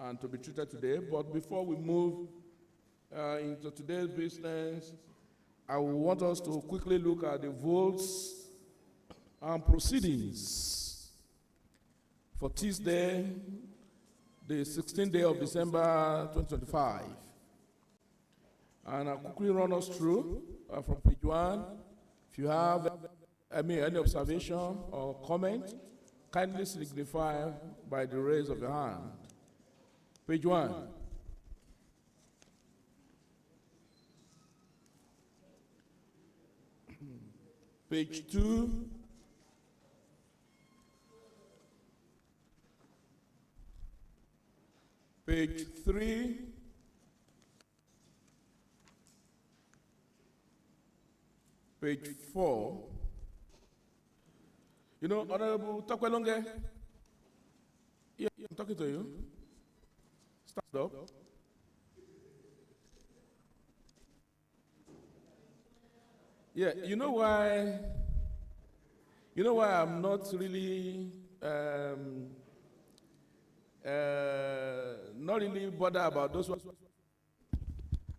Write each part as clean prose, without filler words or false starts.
and to be treated today. But before we move into today's business, I want us to quickly look at the votes and proceedings for Tuesday, the 16th day of December 2025. And I'll quickly run us through from page 1. If you have any observation or comment, kindly signify by the raise of your hand. Page 1. Page 2. Page 3. Page 4. You know, Honorable Tokwelonge, yeah, I'm talking to you. Stop. Yeah, you know why I'm not really bothered about those ones.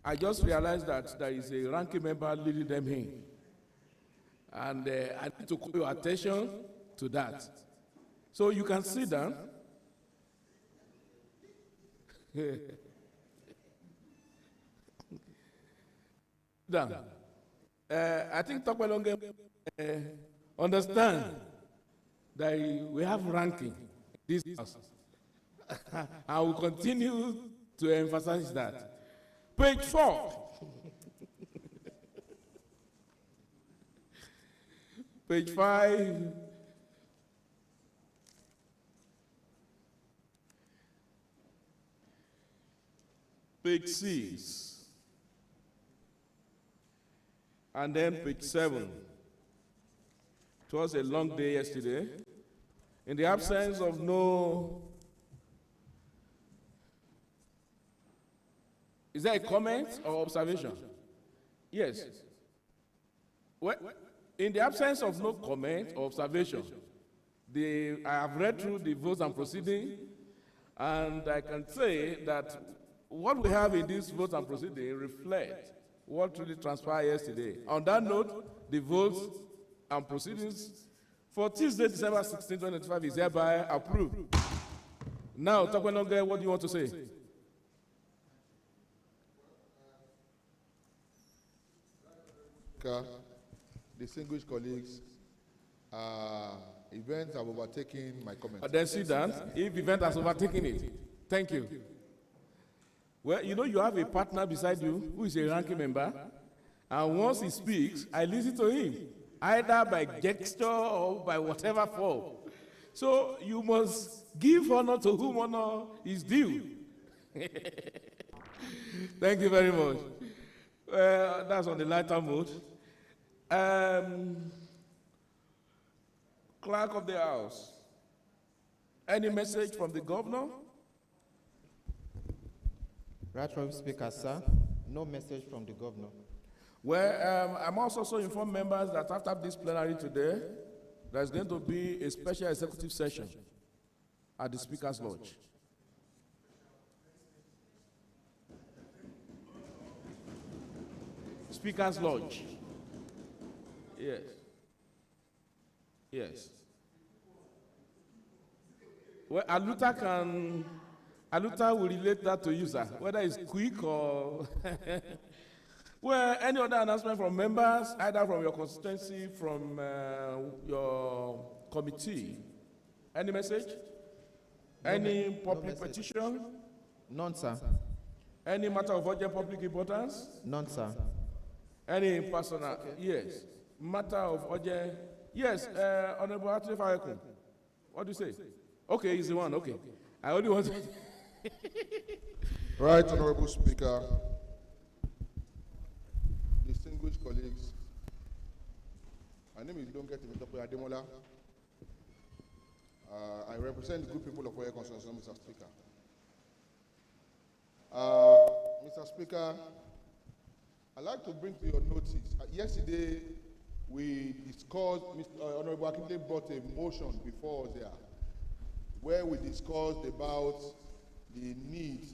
I just realized that there is a ranking member leading them in. And I need to call your attention to that. So you can sit down. Down. I think Tokwelonge understand that we have ranking in this house. I will continue to emphasize that. Page 4. Page 5. Page 6. And then page 7. It was a long day yesterday. In the absence of no... Is there a comment or observation? Yes. Well, in the absence of no comment or observation, I have read through the votes and proceedings, and I can say that what we have in this votes and proceedings reflect what really transpired yesterday. On that note, the votes and proceedings for Tuesday, December 16, 2025 is hereby approved. Now, Tokwelonge, what do you want to say? Distinguished colleagues, events have overtaken my comments. Then sit down. If event has overtaken it, thank you. Well, you know you have a partner beside you who is a ranking member, and once he speaks, I listen to him, either by gesture or by whatever form. So you must give honor to whom honor is due. Thank you very much. That's on the lighter mood. Clerk of the House, any message from the governor? Right, Speaker, sir. No message from the governor. Well, I'm also informed members that after this plenary today, there's going to be a special executive session at the Speaker's Lodge. Speaker's Lodge. Yes. Yes. Well, Aluta will relate that to you, sir, whether it's quick or... Well, any other announcement from members, either from your constituency, from your committee? Any message? Any public petition? None, sir. Any matter of urgent public importance? None, sir. Any personal? Yes. Matter of urgent? Yes, Honorable Atri Fayekun. What do you say? Okay, he's the one, okay. I only want to... Right, Honorable Speaker, distinguished colleagues, my name is Longet Ademola. I represent the good people of Oyo Constituency, Mr. Speaker. Mr. Speaker, I'd like to bring to your notice, yesterday we discussed, Honorable Akinde brought a motion before us there, where we discussed about the need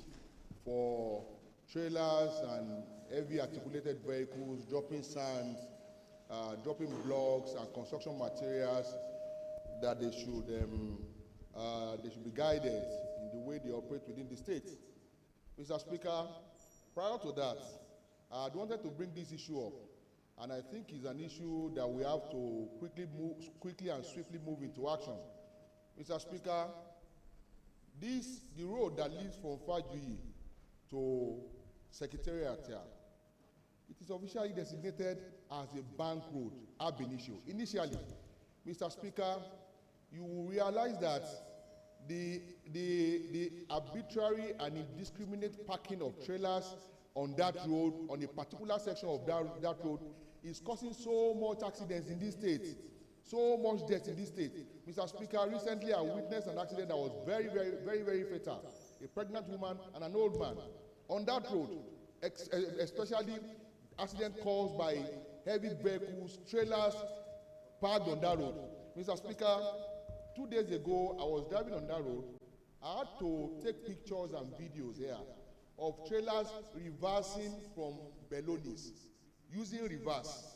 for trailers and heavy articulated vehicles dropping sand, dropping blocks and construction materials, that they should be guided in the way they operate within the state. Mr. Speaker, prior to that, I wanted to bring this issue up, and I think it's an issue that we have to quickly and swiftly move into action. Mr. Speaker, the road that leads from Fajuyi to Secretariat here, it is officially designated as a bank road ab initio. Initially, Mr. Speaker, you will realize that the arbitrary and indiscriminate parking of trailers on that road, on a particular section of that road, is causing so much accidents in this state, so much death in this state. Mr. Speaker, recently I witnessed an accident that was very, very, very, very fatal. A pregnant woman and an old man on that road, especially accident caused by heavy vehicles, trailers parked on that road. Mr. Speaker, 2 days ago, I was driving on that road. I had to take pictures and videos here of trailers reversing from Belonis, using reverse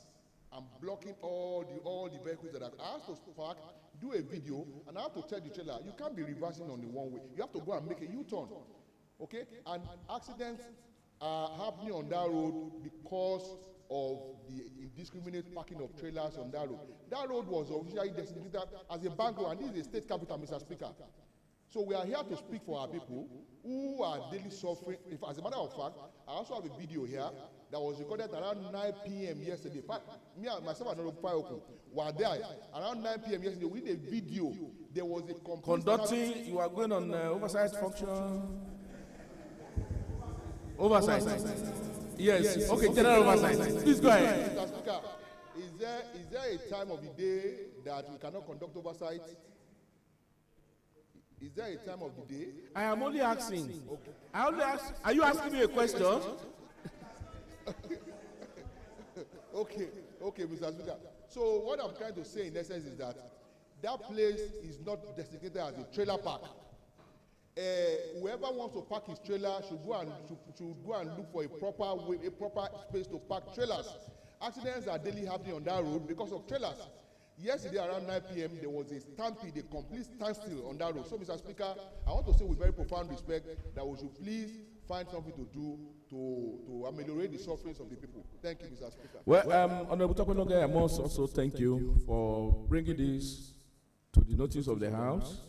and blocking all the vehicles that I have to park, do a video, and I have to tell the trailer, you can't be reversing on the one way. You have to go and make a U-turn. Okay? And accidents are happening on that road because of the indiscriminate parking of trailers on that road. That road was officially designated as a bank road, and this is a state capital, Mr. Speaker. So we are here to speak for our people who are daily suffering. As a matter of fact, I also have a video here that was recorded around 9 p.m. yesterday. Me and myself and Oku were there around 9 p.m. yesterday. We did a video. There was a conducting. You are going on oversight function. Oversight. Yes. Okay. General oversight. Please go ahead. Mr. Speaker, is there a time of the day that we cannot conduct oversight? Is there a time of the day? I am only asking. Okay. I only ask. Are you asking me a question? Okay, Mr. Speaker. So what I'm trying to say in essence is that place is not designated as a trailer park. Whoever wants to park his trailer should go and look for a proper space to park trailers. Accidents are daily happening on that road because of trailers. Yesterday around 9 p.m. there was a stampede, a complete standstill on that road. So, Mr. Speaker, I want to say with very profound respect that we should please find something to do to ameliorate the sufferings of the people. Thank you, Mr. Speaker. Well, Honorable Tokonoge, I must also thank you for bringing this to the notice of the House.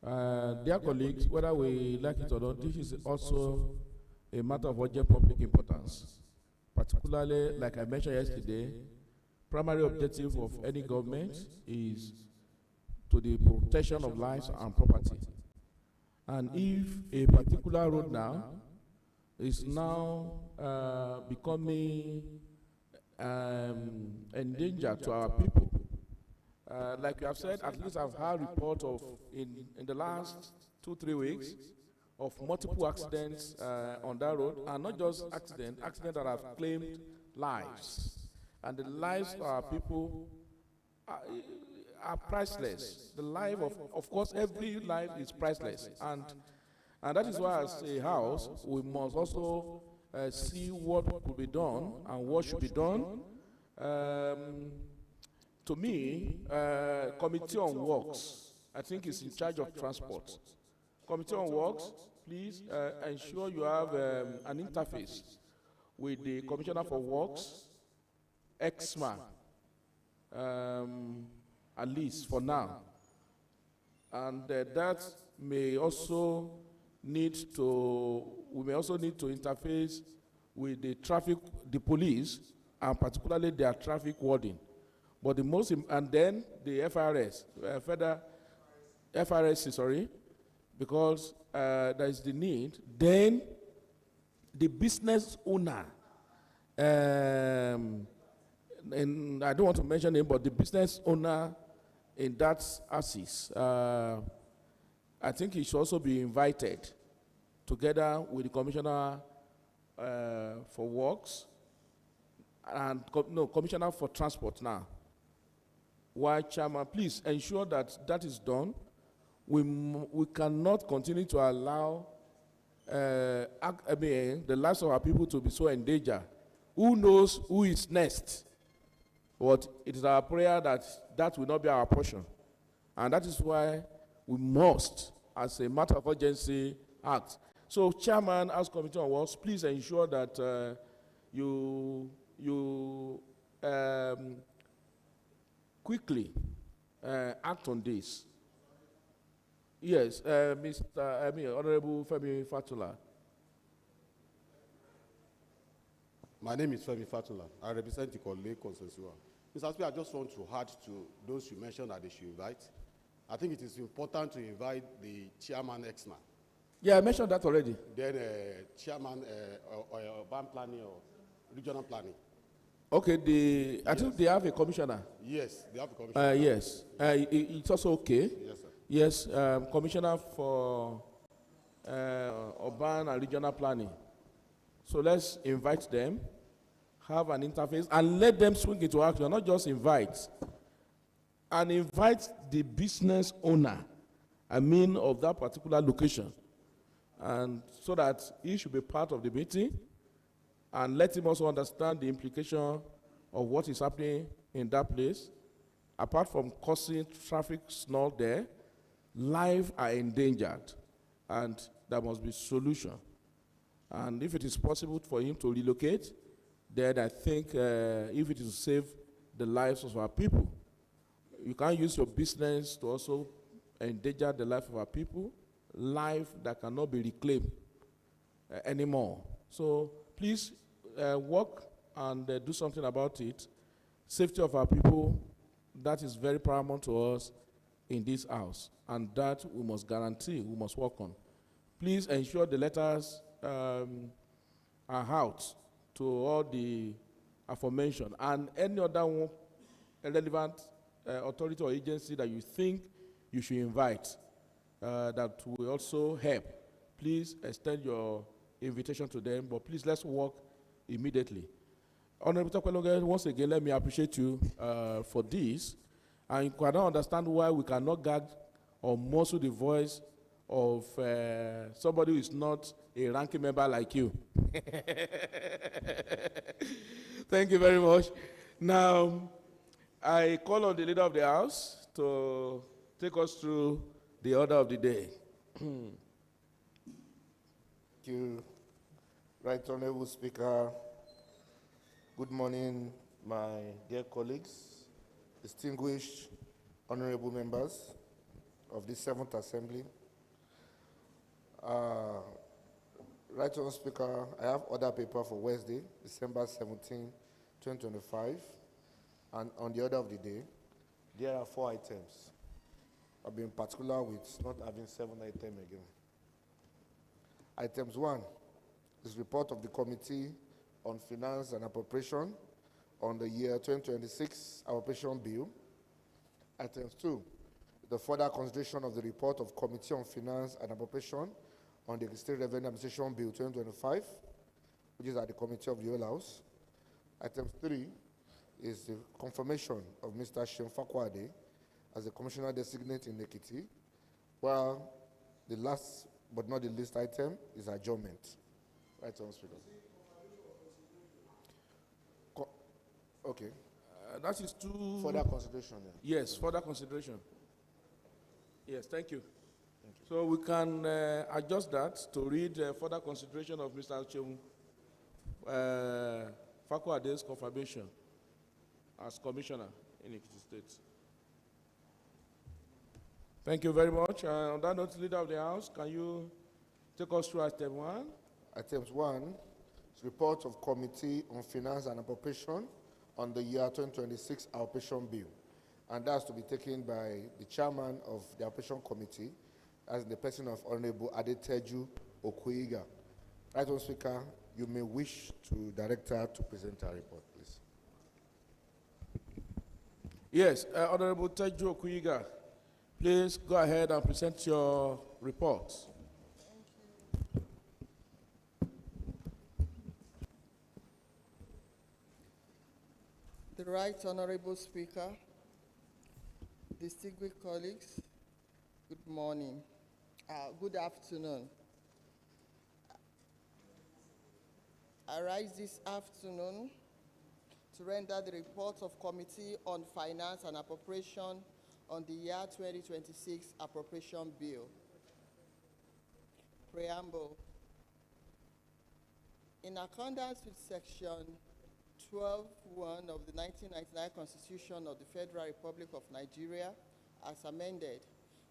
Dear colleagues, whether we like it or not, this is also a matter of urgent public importance. Particularly, like I mentioned yesterday, primary objective of any government is to the protection of lives and property. And if a particular road now is now becoming endangered to our people, like you have said, at least I've heard report of in the last 2-3 weeks of multiple accidents on that road, and not just accidents that have claimed lives. And the lives of our people are priceless. The life of course, every life is priceless. And that is why as a house, we must also see what could be done and what should be done. To me, Committee on Works, I think is in charge of transport. Committee on Works, please ensure you have an interface with the Commissioner for Works, EXMA, at least for now. And that may also need to, we may also need to interface with the police, and particularly their traffic warding. But the most, and then the FRS, further FRS, sorry, because there is the need. Then the business owner, and I don't want to mention him, but the business owner in that axis, I think he should also be invited together with the Commissioner for Works and Commissioner for Transport now. Why, Chairman, please ensure that that is done. We cannot continue to allow the lives of our people to be so endangered. Who knows who is next? But it is our prayer that that will not be our portion. And that is why we must, as a matter of urgency, act. So, Chairman, as Committee on Works, please ensure that you quickly act on this. Yes, Honorable Femi Fatula. My name is Femi Fatula. I represent the Ikole Consensual. Mr. Speaker, I just want to add to those you mentioned that they should invite. I think it is important to invite the chairman ex-man. Yeah, I mentioned that already. Then chairman urban planning or regional planning. Okay, I think they have a commissioner. Yes, they have a commissioner. Yes, it's also okay. Yes, sir. Yes, commissioner for urban and regional planning. So let's invite them, have an interface, and let them swing into action, not just invite. And invite the business owner, of that particular location. And so that he should be part of the meeting, and let him also understand the implication of what is happening in that place. Apart from causing traffic snarl there, lives are endangered, and there must be solution. And if it is possible for him to relocate, then I think if it is to save the lives of our people, you can't use your business to also endanger the life of our people, life that cannot be reclaimed anymore. So please work and do something about it. Safety of our people, that is very paramount to us in this house, and that we must guarantee, we must work on. Please ensure the letters are out to all the aforementioned and any other relevant authority or agency that you think you should invite that will also help. Please extend your invitation to them, but please let's work immediately. Honorable Takwaloge, once again, let me appreciate you for this. And you cannot understand why we cannot gag or muzzle the voice of somebody who is not a ranking member like you. Thank you very much. Now, I call on the leader of the house to take us through the order of the day. Thank you, Right Honorable Speaker. Good morning, my dear colleagues, distinguished honorable members of the 7th Assembly. Right Honorable Speaker, I have order paper for Wednesday, December 17, 2025, and on the order of the day, there are 4 items. I've been particular with not having 7 items again. Items 1 is report of the Committee on Finance and Appropriation on the year 2026 Appropriation Bill. Items 2, the further consideration of the report of Committee on Finance and Appropriation on the State Revenue Administration Bill 2025, which is at the Committee of the Whole House. Item 3 is the confirmation of Mr. Shem Fakwade as the Commissioner Designate in Ekiti, while the last but not the least item is adjournment. Right, Honorable Speaker. Okay. That is too... Further consideration. Yeah. Yes, further consideration. Yes, thank you. So we can adjust that to read further consideration of Mr. Shem Fakwade's confirmation as Commissioner in Ekiti State. Thank you very much. On that note, Leader of the House, can you take us through item 1? Item 1 is report of Committee on Finance and Appropriation on the year 2026 Appropriation Bill. And that's to be taken by the chairman of the Appropriation Committee as the person of Honorable Adeteju Okuiga. Right, Honorable Speaker, you may wish to direct her to present her report, please. Yes, Honorable Teju Okuiga, please go ahead and present your report. The Right Honorable Speaker, distinguished colleagues, good morning, good afternoon. I rise this afternoon to render the report of Committee on Finance and Appropriation on the year 2026 Appropriation Bill. Preamble. In accordance with Section 12(1) of the 1999 Constitution of the Federal Republic of Nigeria, as amended,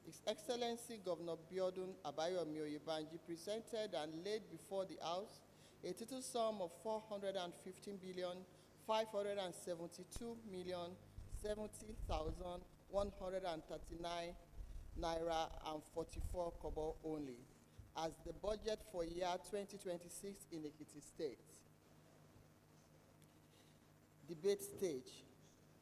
His Excellency Governor Biodun Abayomi Oyebanji presented and laid before the House a total sum of 415,572,070,139 naira and 44 kobo only as the budget for year 2026 in Ekiti State. Debate stage.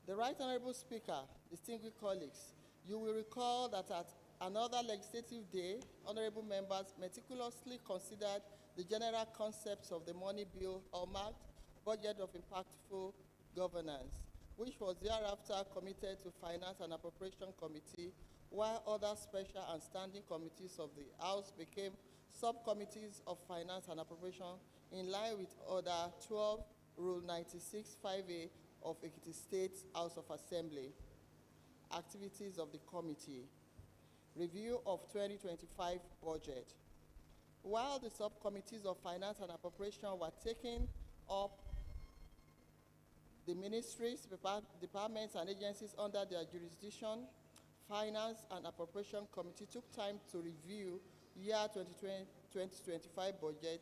The Right Honorable Speaker, distinguished colleagues, you will recall that at another legislative day, honorable members meticulously considered the general concepts of the money bill hallmarked budget of impactful governance, which was thereafter committed to Finance and Appropriation Committee, while other special and standing committees of the House became subcommittees of Finance and Appropriation in line with Order 12, Rule 96, 5A of Ekiti State House of Assembly. Activities of the committee. Review of 2025 budget. While the subcommittees of Finance and Appropriation were taking up the ministries, departments, and agencies under their jurisdiction, Finance and Appropriation Committee took time to review year 2025 budget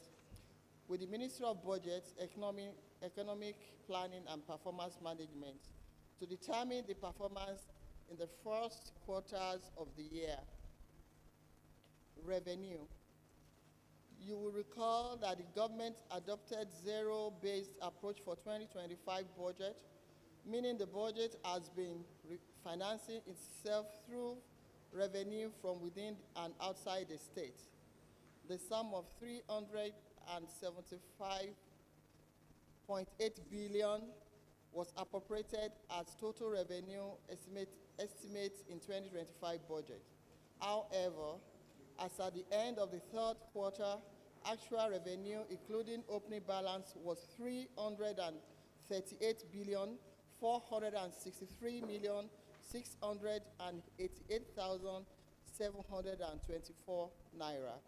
with the Ministry of Budget, Economic Planning and Performance Management to determine the performance in the first quarters of the year. Revenue. You will recall that the government adopted zero-based approach for 2025 budget, meaning the budget has been financing itself through revenue from within and outside the state. The sum of 375.8 billion was appropriated as total revenue estimates in 2025 budget. However, as at the end of the third quarter, actual revenue, including opening balance, was 338,463,688,724 naira,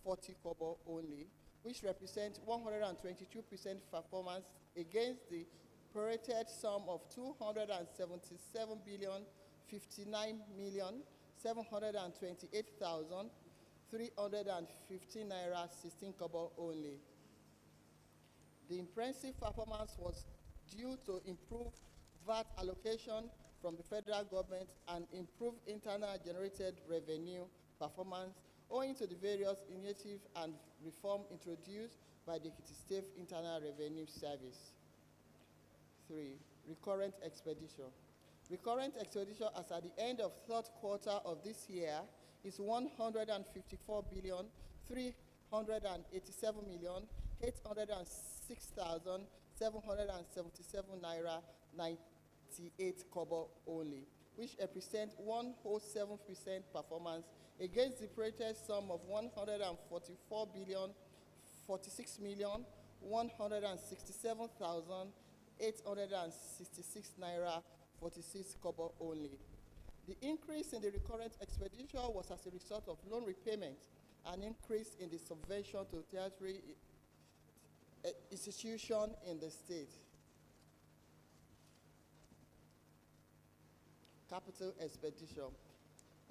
40 kobo only, which represents 122% performance against the prorated sum of 277,059,728,315 naira 16 kobo only. The impressive performance was due to improved VAT allocation from the federal government and improved internal generated revenue performance owing to the various initiatives and reform introduced by the Ekiti State Internal Revenue Service. 3. Recurrent expenditure. Recurrent expenditure as at the end of third quarter of this year is 154,387,806,777 naira 98 kobo only, which represents 107% performance against the projected sum of 144,46,167,866 naira 46 kobo only. The increase in the recurrent expenditure was as a result of loan repayment, an increase in the subvention to tertiary institution in the state. Capital expenditure.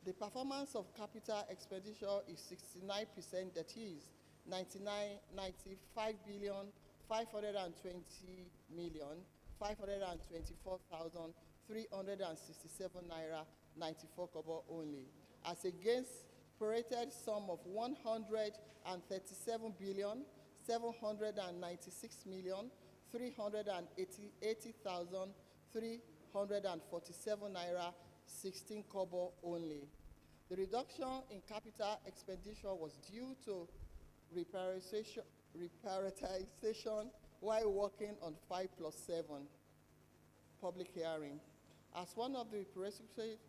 The performance of capital expenditure is 69%, that is 95 billion 520 million 524,367 naira 94 kobo only, as against prorated sum of 137 billion 796 million 380,347 naira 16 kobo only. The reduction in capital expenditure was due to reprioritization while working on 5+7 public hearing. As one of the prerequisites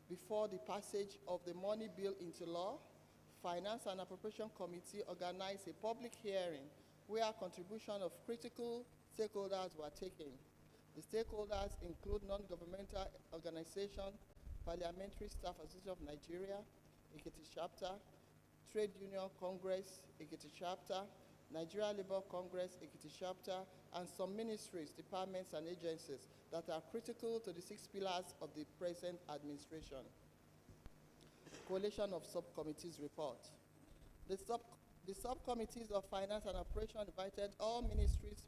before the passage of the money bill into law, Finance and Appropriation Committee organized a public hearing where contribution of critical stakeholders were taken. The stakeholders include non-governmental organization, Parliamentary Staff Association of Nigeria, Ekiti Chapter, Trade Union Congress, Ekiti Chapter, Nigeria Labour Congress, Ekiti Chapter, and some ministries, departments, and agencies that are critical to the 6 pillars of the present administration. Coalition of Subcommittees report. The subcommittees of Finance and Operation invited all ministries,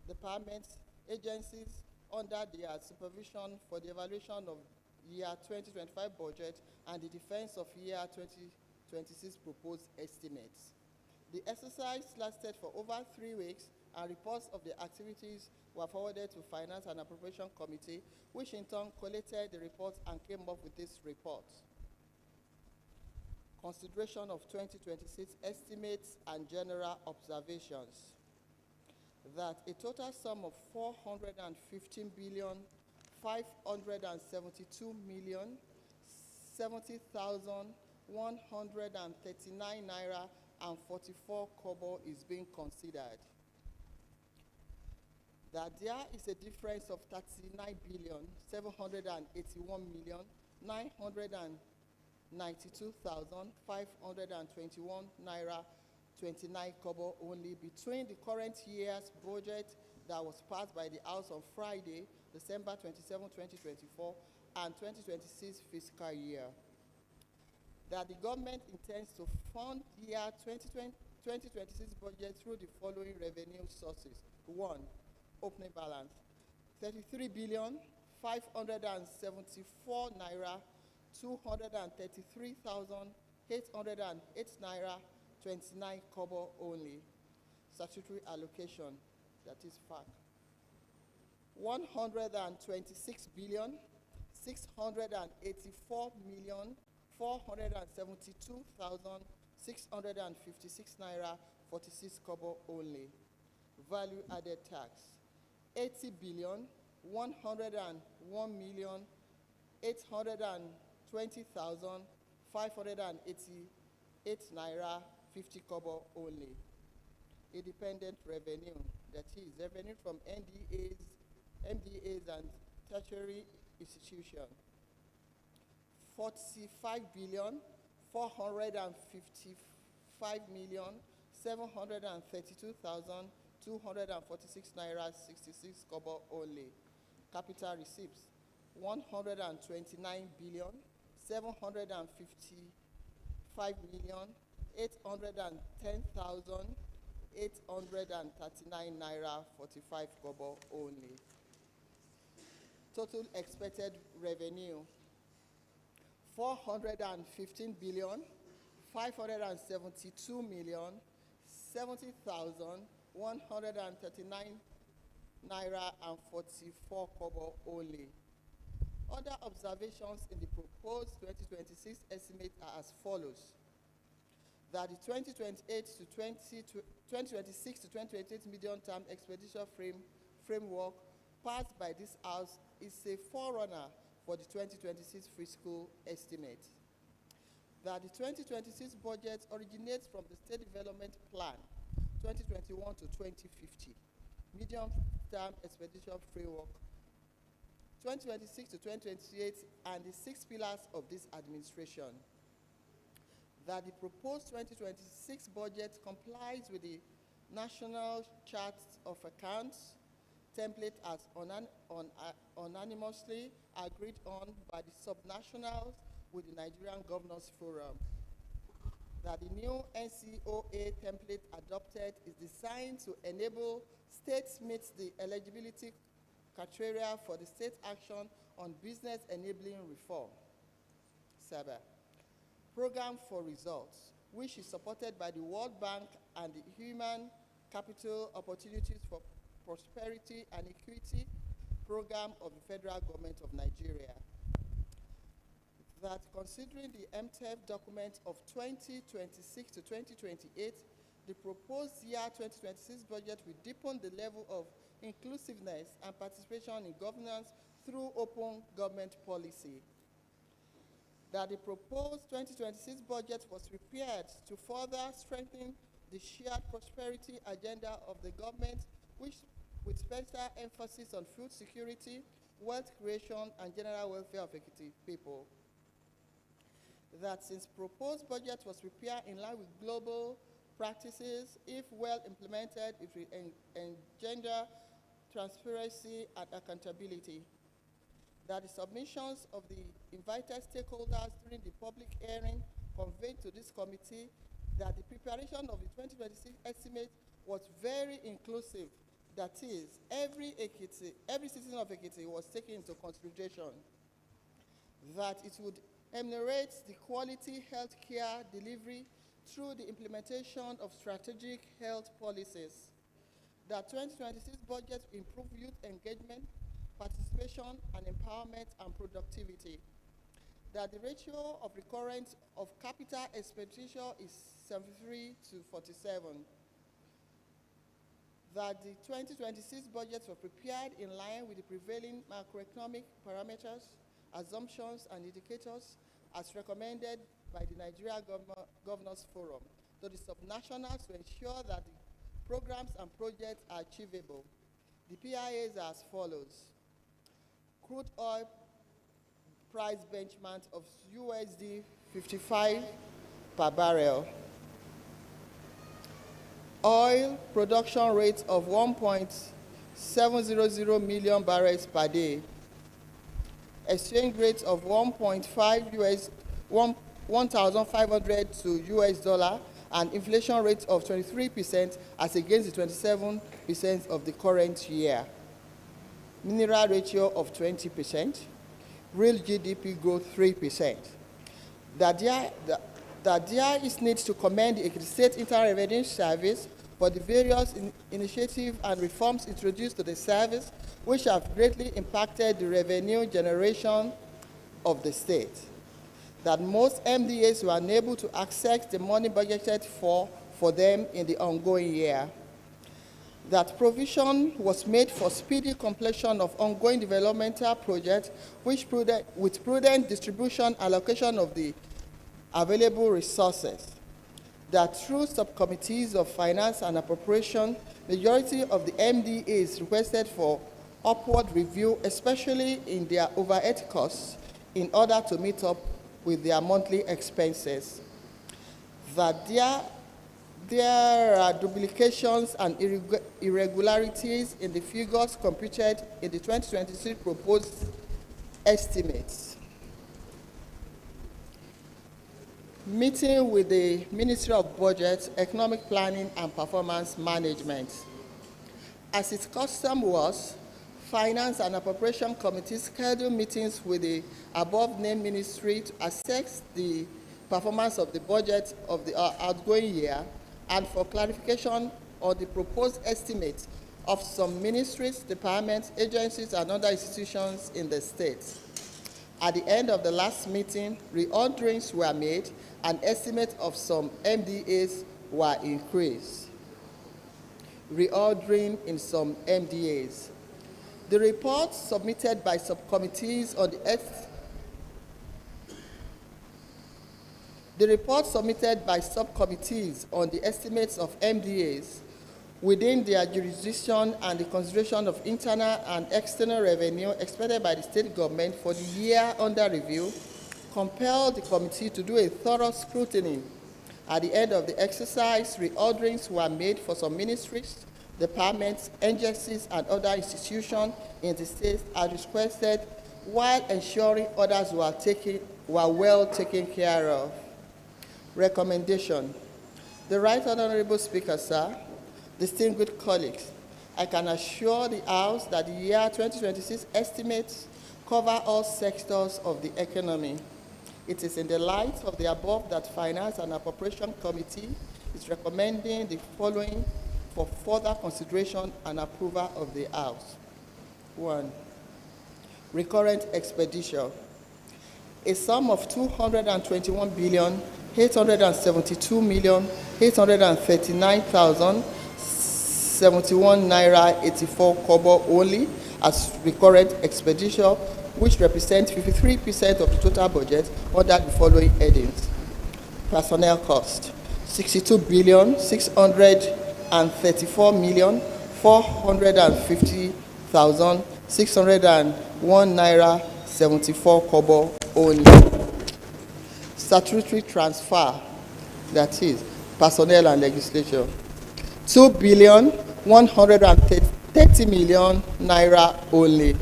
departments, agencies under their supervision for the evaluation of year 2025 budget and the defense of year 2026 proposed estimates. The exercise lasted for over 3 weeks, and reports of the activities were forwarded to Finance and Appropriation Committee, which in turn collated the reports and came up with this report. Consideration of 2026 estimates and general observations. That a total sum of 415,572,070,139 naira and 44 kobo is being considered. That there is a difference of 39,781,992,521 naira 29 kobo only between the current year's budget that was passed by the House on Friday, December 27, 2024, and 2026 fiscal year. That the government intends to fund year 2026 budget through the following revenue sources. 1. Opening balance, 33,574 naira, 233,808 naira, 29 kobo only. Statutory allocation, that is FAC. 126,684,472,656 naira 46 kobo only. Value added tax, 80,101,820,588 naira 50 kobo only. Independent revenue, that is revenue from MDAs and tertiary institution, 45,455,732,246 naira 66 kobo only. Capital receipts, 129,755,810,839 naira 45 kobo only. Total expected revenue, 415,572,070,139 naira and 44 kobo only. Other observations in the proposed 2026 estimate are as follows. That the 2026 to 2028 medium-term expenditure framework passed by this House is a forerunner for the 2026 fiscal estimate. That the 2026 budget originates from the State Development Plan 2021 to 2050, medium-term expenditure framework 2026 to 2028, and the 6 pillars of this administration. That the proposed 2026 budget complies with the National Chart of Accounts template as unanimously agreed on by the subnationals with the Nigerian Governors Forum. That the new NCOA template adopted is designed to enable states meet the eligibility criteria for the state action on business enabling reform. 7. Program for Results, which is supported by the World Bank and the Human Capital Opportunities for Prosperity and Equity program of the Federal Government of Nigeria. That considering the MTEF document of 2026 to 2028, the proposed year 2026 budget will deepen the level of inclusiveness and participation in governance through open government policy. That the proposed 2026 budget was prepared to further strengthen the shared prosperity agenda of the government, which with special emphasis on food security, wealth creation, and general welfare of Ekiti people. That since proposed budget was prepared in line with global practices, if well implemented, it will engender transparency and accountability. That the submissions of the invited stakeholders during the public hearing conveyed to this committee that the preparation of the 2026 estimate was very inclusive. That is, every citizen of Ekiti was taken into consideration. That it would enumerate the quality health care delivery through the implementation of strategic health policies. That 2026 budget improve youth engagement, participation, and empowerment and productivity. That the ratio of recurrence of capital expenditure is 73 to 47. That the 2026 budgets were prepared in line with the prevailing macroeconomic parameters, assumptions, and indicators as recommended by the Nigeria Governors Forum to the subnationals to ensure that the programs and projects are achievable. The PIAs are as follows. Crude oil price benchmark of USD 55 per barrel. Oil production rate of 1.700 million barrels per day. Exchange rate of 1,500 to US dollar, and inflation rate of 23% as against the 27% of the current year. Mineral ratio of 20%. Real GDP growth 3%. That there is need to commend the Ekiti State Internal Revenue Service for the various initiatives and reforms introduced to the service, which have greatly impacted the revenue generation of the state. That most MDAs were unable to access the money budgeted for them in the ongoing year. That provision was made for speedy completion of ongoing developmental projects, with prudent distribution allocation of the available resources. That through subcommittees of finance and appropriation, majority of the MDAs requested for upward review, especially in their overhead costs, in order to meet up with their monthly expenses. That there are duplications and irregularities in the figures computed in the 2023 proposed estimates. Meeting with the Ministry of Budget, Economic Planning, and Performance Management. As its custom was, Finance and Appropriation Committee scheduled meetings with the above-named ministry to assess the performance of the budget of the outgoing year and for clarification on the proposed estimates of some ministries, departments, agencies, and other institutions in the state. At the end of the last meeting, reorderings were made and estimates of some MDAs were increased. Reordering in some MDAs. The report submitted by subcommittees on the estimates of MDAs within their jurisdiction and the consideration of internal and external revenue expected by the state government for the year under review compelled the committee to do a thorough scrutiny. At the end of the exercise, reorderings were made for some ministries, departments, agencies, and other institutions in the state as requested, while ensuring others were well taken care of. Recommendation. The Right Honorable Speaker, sir, distinguished colleagues, I can assure the House that the year 2026 estimates cover all sectors of the economy. It is in the light of the above that Finance and Appropriation Committee is recommending the following for further consideration and approval of the House. 1. Recurrent expenditure. A sum of 221,832,839,071 naira 84 kobo only as recurrent expenditure, which represents 53% of the total budget under the following headings. Personnel cost. 62,634,450,601 naira 74 kobo only. Statutory transfer, that is personnel and legislature, 2,130,000,000 naira only.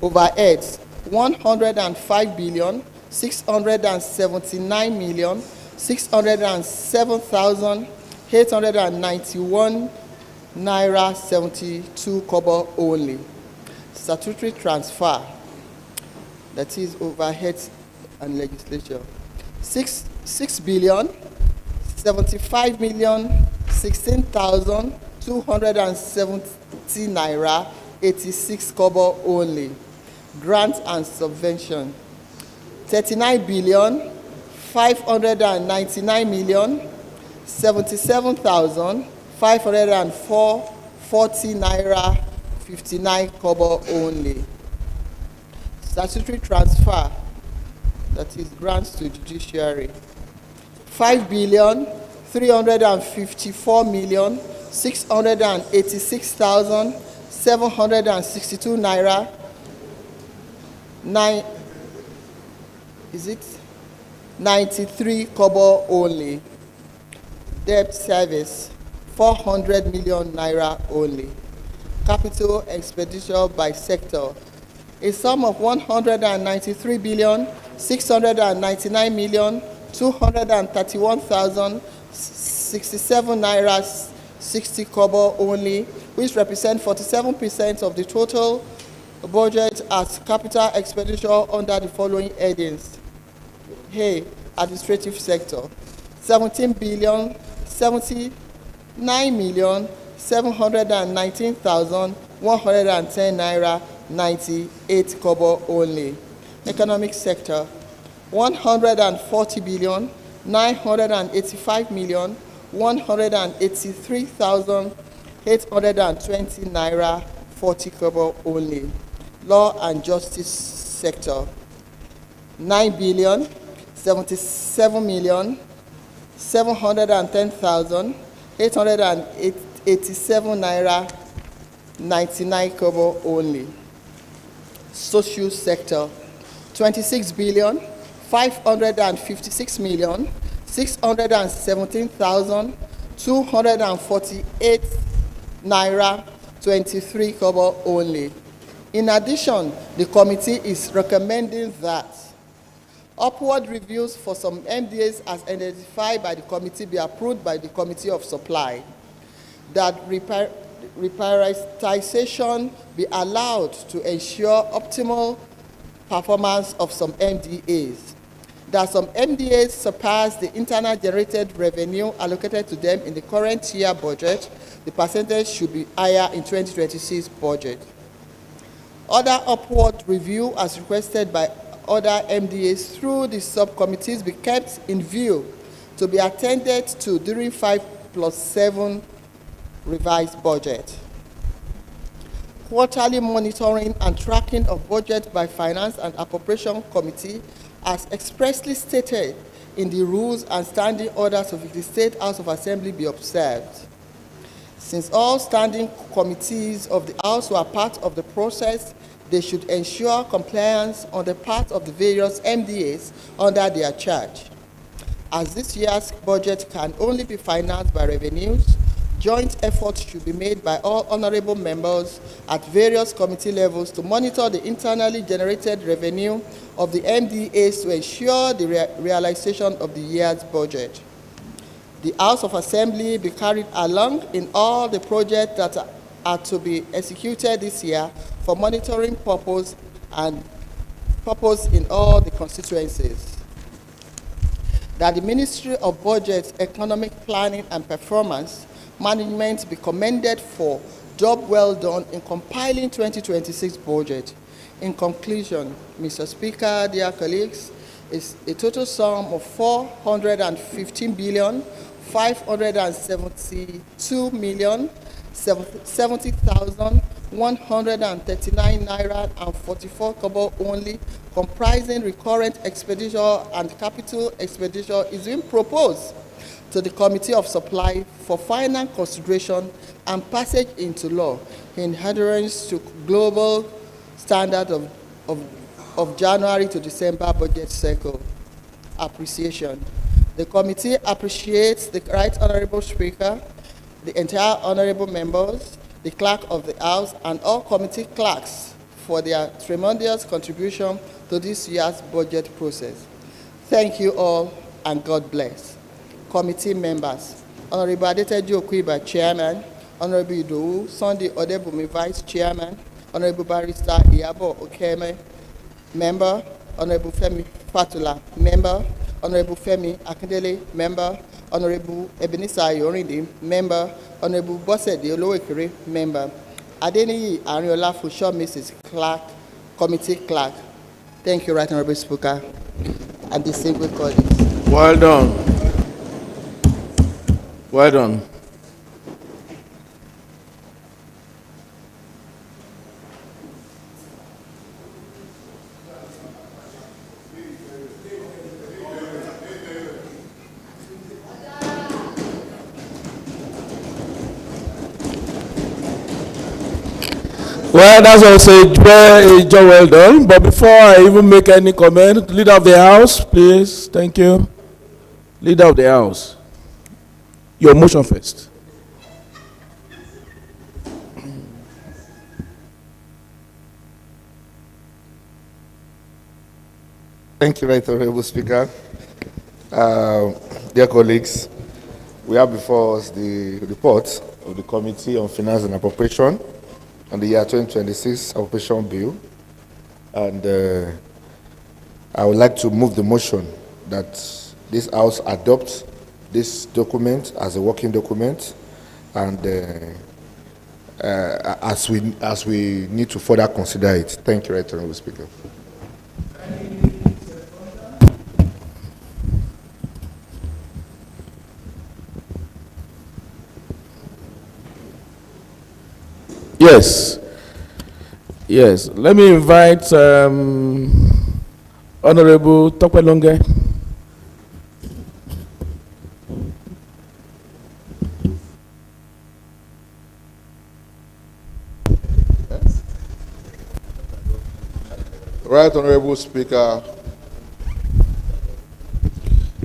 Overheads, 105,679,607,891 naira 72 kobo only. Statutory transfer, that is overheads and legislature, 6,016,270 naira 86 kobo only. Grants and subvention, 39,599,077,504.40 naira 59 kobo only. Statutory transfer, that is grants to judiciary, 5,354,686,762 naira 93 kobo only. Debt service, 400 million naira only. Capital expenditure by sector, a sum of 193,699,231,067 naira 60 kobo only, which represent 47% of the total budget as capital expenditure under the following headings. A. Administrative sector, 17,079,719,110 naira 98 kobo only. Economic sector, 140,985,183,820 naira 40 kobo only. Law and justice sector, 9,077,710,887 naira 99 kobo only. Social sector, 26,556,617,248 naira 23 kobo only. In addition, the committee is recommending that upward reviews for some MDAs as identified by the committee be approved by the Committee of Supply, that reprioritization be allowed to ensure optimal performance of some MDAs, that some MDAs surpass the internal generated revenue allocated to them in the current year budget, the percentage should be higher in 2026 budget. Other upward review as requested by other MDAs through the subcommittees be kept in view to be attended to during 5+7 revised budget. Quarterly monitoring and tracking of budget by Finance and Appropriation Committee as expressly stated in the rules and standing orders of the State House of Assembly be observed. Since all standing committees of the House were part of the process, they should ensure compliance on the part of the various MDAs under their charge. As this year's budget can only be financed by revenues, joint efforts should be made by all honorable members at various committee levels to monitor the internally generated revenue of the MDAs to ensure the realization of the year's budget. The House of Assembly be carried along in all the projects that are to be executed this year for monitoring purpose and purpose in all the constituencies. That the Ministry of Budget, Economic Planning and Performance Management be commended for job well done in compiling 2026 budget. In conclusion, Mr. Speaker, dear colleagues, is a total sum of 415,572,070,139 naira and 44 kobo only, comprising recurrent expenditure and capital expenditure, is being proposed to the Committee of Supply for final consideration and passage into law in adherence to global standard of January to December budget cycle. Appreciation. The committee appreciates the Right Honorable Speaker, the entire honorable members, the clerk of the House, and all committee clerks for their tremendous contribution to this year's budget process. Thank you all, and God bless. Committee members, Honorable Adeteju Okuiba, Chairman, Honorable Idowu Sunday Odebumi, Vice Chairman, Honorable Barrister Iyabo Okeme, Member, Honorable Femi Fatula, Member, Honorable Femi Akindele, Member, Honorable Ebenezer Ayorinde, Member, Honorable Bosede Olowekere, Member, Adeniyi Arinola Fusho, Mrs. Clerk, Committee Clerk. Thank you, Right Honorable Speaker, and distinguished colleagues. Well done. Well done. Well, that's also a job well done. But before I even make any comment, leader of the house, please. Thank you. Leader of the house. Your motion first. Thank you, Right Honorable Speaker. Dear colleagues, we have before us the report of the Committee on Finance and Appropriation on the year 2026 Appropriation Bill. And I would like to move the motion that this House adopts this document as a working document, and as we need to further consider it. Thank you, Right Honorable Speaker. Yes. Yes. Let me invite Honorable Tope Longe. Right Honorable Speaker,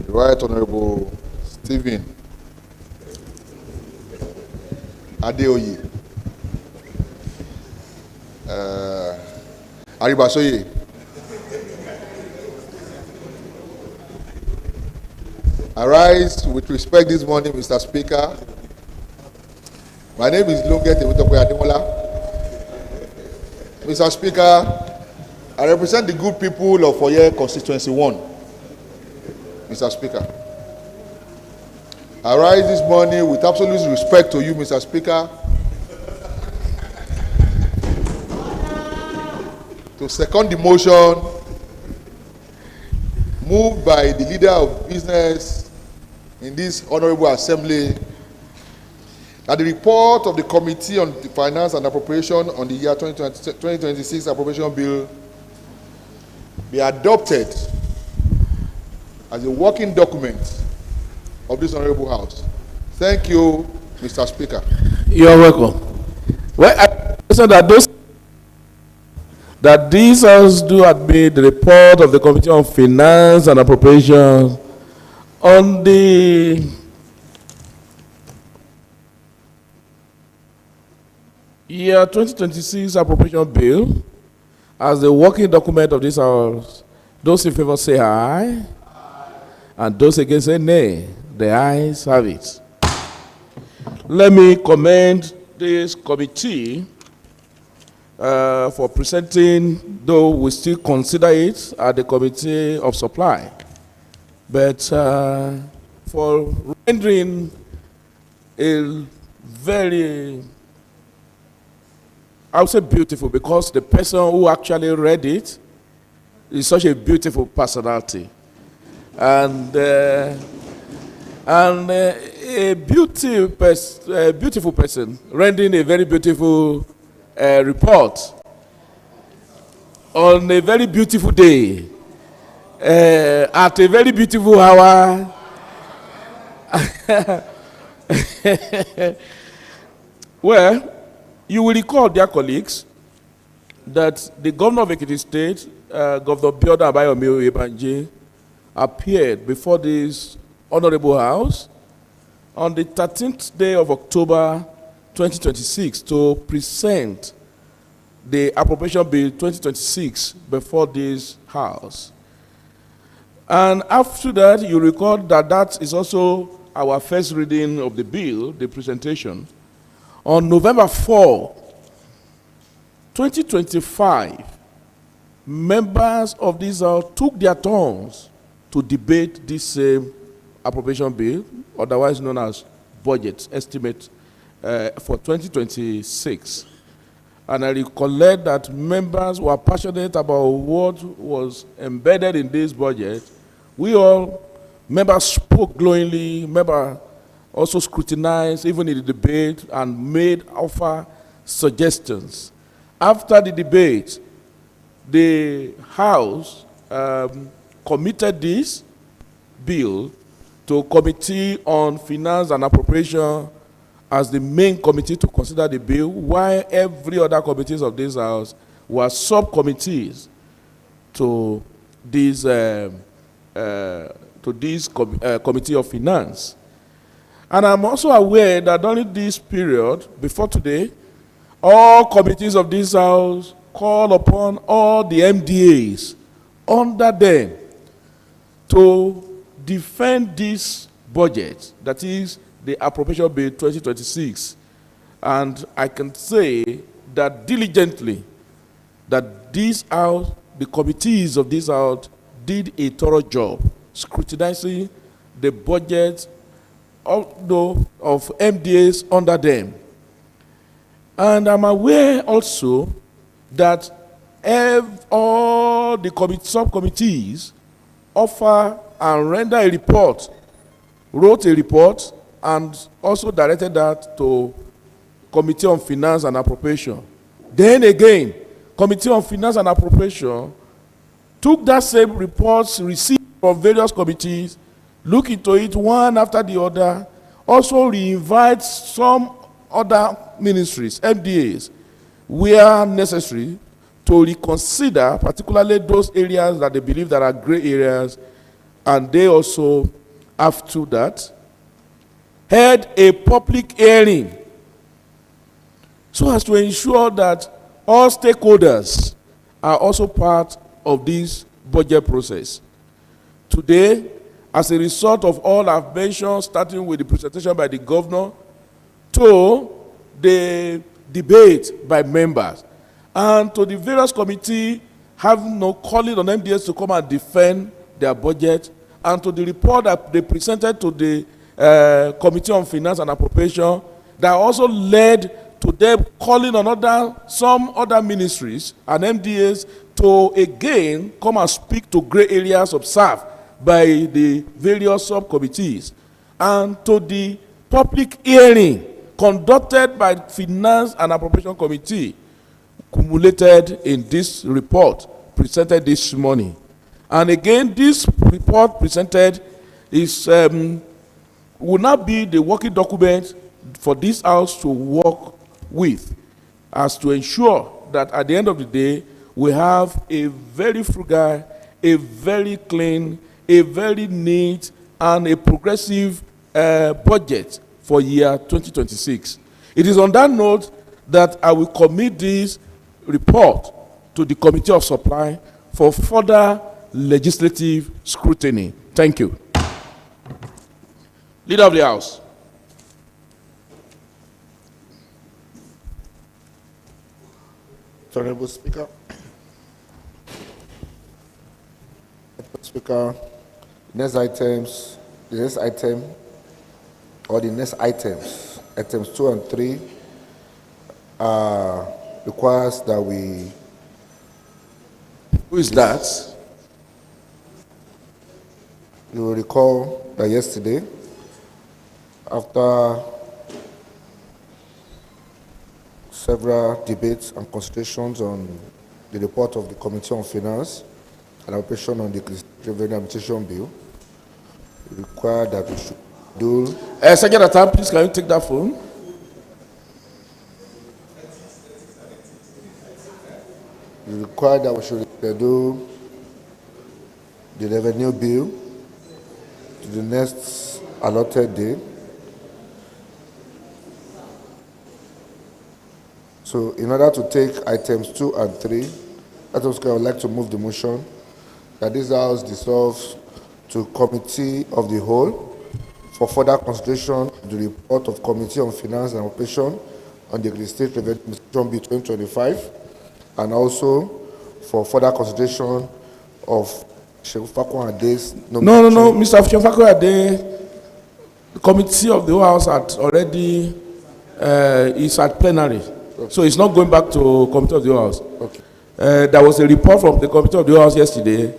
Right Honorable Stephen Adeoye, Aribasoye, I rise with respect this morning, Mr. Speaker. My name is Longe Temitope Ademola. Mr. Speaker, I represent the good people of Oye Constituency 1. Mr. Speaker, I rise this morning with absolute respect to you, Mr. Speaker, to second the motion moved by the leader of business in this honorable assembly that the report of the Committee on the Finance and Appropriation on the year 2026 Appropriation Bill be adopted as a working document of this honorable house. Thank you, Mr. Speaker. You are welcome. Well, I said that these house do admit the report of the Committee on Finance and Appropriation on the year 2026 Appropriation Bill as a working document of this house. Those in favor say aye, and those against say nay. The ayes have it. Let me commend this committee for presenting, though we still consider it at the Committee of Supply, but for rendering a very, I would say beautiful, because the person who actually read it is such a beautiful personality, and a beautiful person rendering a very beautiful report on a very beautiful day at a very beautiful hour Well, you will recall, dear colleagues, that the governor of Ekiti State, Governor Bioda Abayomi Oyebanje, appeared before this honorable house on the 13th day of October 2026 to present the appropriation bill 2026 before this house. And after that, you recall that that is also our first reading of the bill, the presentation. On November 4, 2025, members of this house took their turns to debate this same appropriation bill, otherwise known as budget estimate for 2026. And I recollect that members were passionate about what was embedded in this budget. Members spoke glowingly, members also scrutinized, even in the debate, and offer suggestions. After the debate, the House committed this bill to Committee on Finance and Appropriation as the main committee to consider the bill, while every other committees of this House were subcommittees to this Committee of Finance. And I'm also aware that during this period, before today, all committees of this House call upon all the MDAs under them to defend this budget, that is the appropriation bill 2026. And I can say that diligently that this House, the committees of this House, did a thorough job scrutinizing the budget of MDAs under them. And I'm aware also that all the subcommittees offer and render a report, wrote a report, and also directed that to Committee on Finance and Appropriation. Then again, Committee on Finance and Appropriation took that same reports received from various committees, look into it one after the other, also re-invite some other ministries, MDAs, where necessary, to reconsider particularly those areas that they believe that are gray areas, and they also, after that, held a public hearing so as to ensure that all stakeholders are also part of this budget process. Today, as a result of all I've mentioned, starting with the presentation by the governor to the debate by members, and to the various committees having no calling on MDS to come and defend their budget, and to the report that they presented to the Committee on Finance and Appropriation that also led to them calling on some other ministries and MDAs to again come and speak to gray areas observed by the various subcommittees, and to the public hearing conducted by Finance and Appropriation Committee, cumulated in this report presented this morning. And again, this report presented is will not be the working document for this House to work with, as to ensure that at the end of the day, we have a very frugal, a very clean, a very neat, and a progressive budget for year 2026. It is on that note that I will commit this report to the Committee of Supply for further legislative scrutiny. Thank you. Leader of the House. Honorable Speaker. Speaker, the next items, items 2 and 3, requires that we. Who is that? You will recall that yesterday, after several debates and consultations on the report of the Committee on Finance and Appropriation on the Revenue Administration Bill, we require that we should Do Second time, please can you take that phone? you require that we should schedule the revenue bill to the next allotted day. So in order to take items 2 and 3, I would like to move the motion that this House dissolves to Committee of the Whole for further consideration of the report of Committee on Finance and Operation on the State Revenue Administration Bill 2025, and also for further consideration of Shefako Ade's nomination. No, Mr. Shefako Ade, the Committee of the House had already is at plenary. Okay. So it's not going back to Committee of the House. Okay. There was a report from the Committee of the House yesterday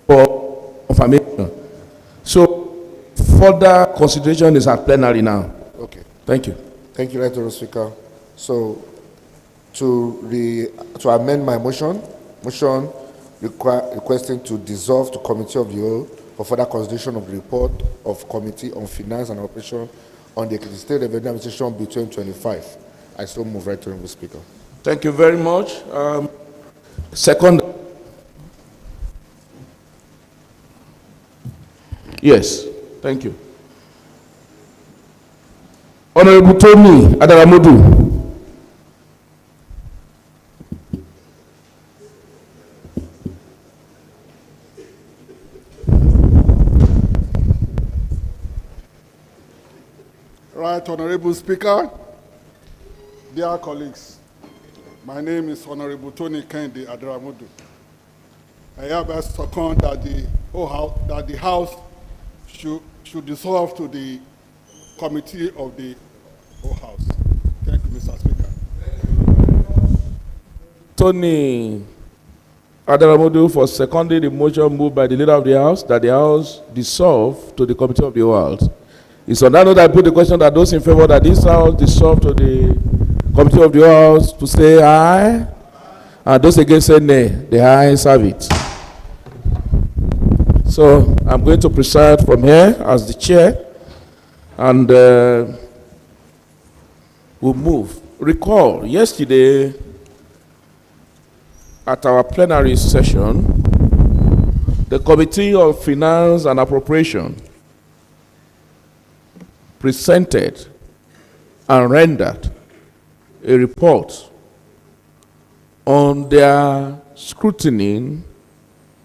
for confirmation. So further consideration is at plenary now. Okay. Thank you. Thank you, Right Honourable Speaker. So to amend my motion requesting to dissolve to Committee of the Whole for further consideration of the report of Committee on Finance and Operation on the State Revenue Administration Bill 2025. I so move, Right Honourable Speaker. Thank you very much. Second. Yes, thank you. Honorable Tony Adaramodu. Right, Honorable Speaker, dear colleagues, my name is Honorable Tony Kendi Adaramodu. I hereby second that the House should dissolve to the Committee of the whole House. Thank you, Mr. Speaker. Tony Adaramodu for seconding the motion moved by the Leader of the House that the House dissolve to the Committee of the whole House. It's on that note I put the question that those in favor that this House dissolve to the Committee of the House to say aye, and those against say nay. The ayes have it. So I'm going to preside from here as the chair, and we'll move. Recall, yesterday at our plenary session, the Committee of Finance and Appropriation presented and rendered a report on their scrutiny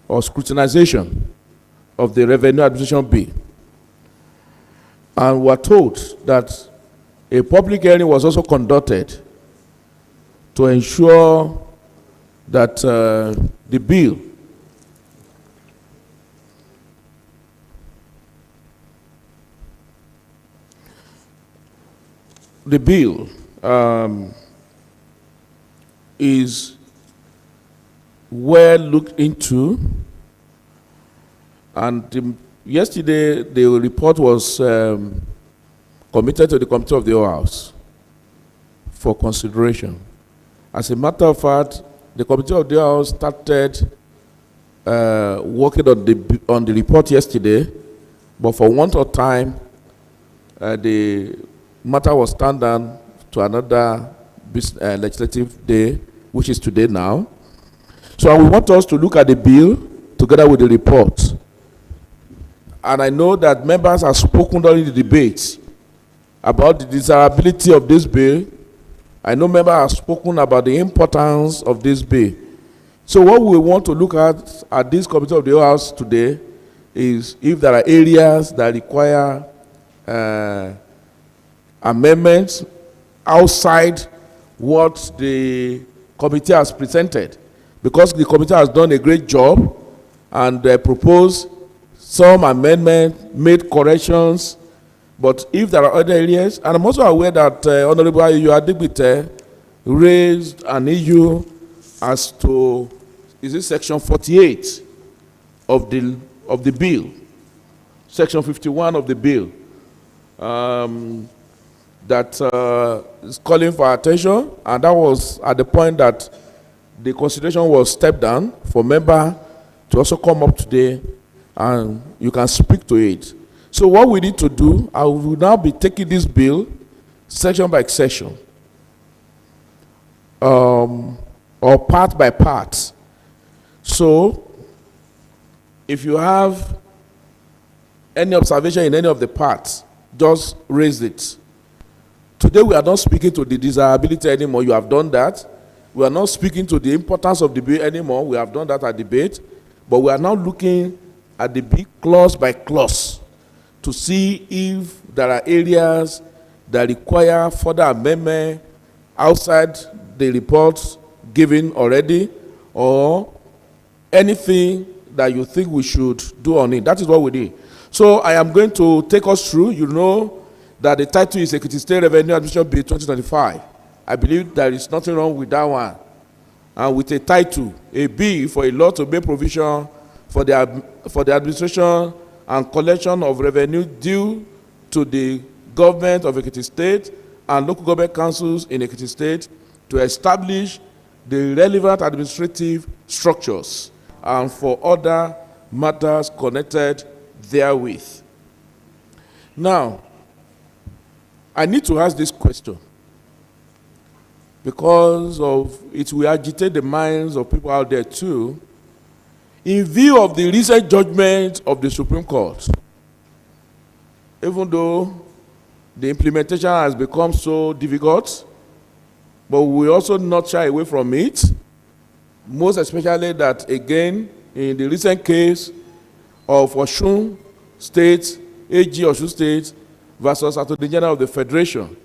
or scrutinization of the Revenue Administration Bill. And were told that a public hearing was also conducted to ensure that the bill is well looked into, and yesterday the report was committed to the Committee of the whole House for consideration. As a matter of fact, the Committee of the House started working on the report yesterday, but for want of time, the matter was turned down to another legislative day, which is today now. So I want us to look at the bill together with the report. And I know that members have spoken during the debate about the desirability of this bill. I know members have spoken about the importance of this bill. So what we want to look at this Committee of the House today is if there are areas that require amendments outside what the committee has presented, because the committee has done a great job and proposed some amendment, made corrections. But if there are other areas, and I'm also aware that Honorable Ayu Adigbite raised an issue as to, is it section 48 of the bill, section 51 of the bill, that is calling for attention, and that was at the point that the consideration was stepped down for member to also come up today, and you can speak to it. So what we need to do, I will now be taking this bill section by section, or part by part. So if you have any observation in any of the parts, just raise it. Today we are not speaking to the desirability anymore. You have done that. We are not speaking to the importance of the bill anymore. We have done that at debate. But we are now looking at the bill clause by clause to see if there are areas that require further amendment outside the reports given already, or anything that you think we should do on it. That is what we did. So I am going to take us through. You know that the title is Ekiti State Revenue Administration Bill 2025. I believe there is nothing wrong with that one. And with a title, a bill for a law to make provision for the administration and collection of revenue due to the government of Ekiti State and local government councils in Ekiti State to establish the relevant administrative structures and for other matters connected therewith. Now, I need to ask this question because it will agitate the minds of people out there too. In view of the recent judgment of the Supreme Court, even though the implementation has become so difficult, but we also not shy away from it, most especially that, again, in the recent case of Osun State, AG Osun State versus Attorney General of the Federation,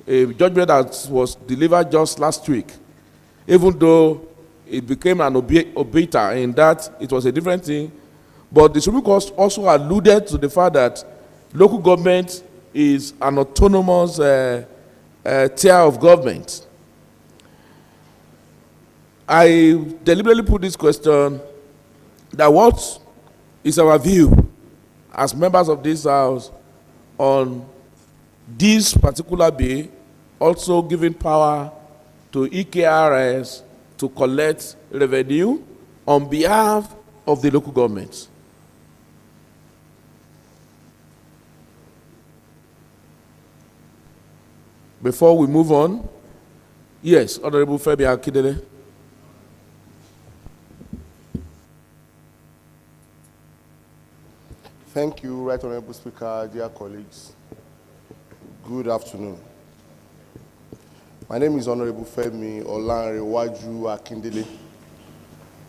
a judgment that was delivered just last week, even though it became an obiter in that it was a different thing, but the Supreme Court also alluded to the fact that local government is an autonomous tier of government. I deliberately put this question that what is our view as members of this House on this particular bill, also giving power to EKRS to collect revenue on behalf of the local government. Before we move on, yes, Honorable Femi Akindele. Thank you, Right Honorable Speaker, dear colleagues. Good afternoon. My name is Honorable Femi Olanrewaju Akindele.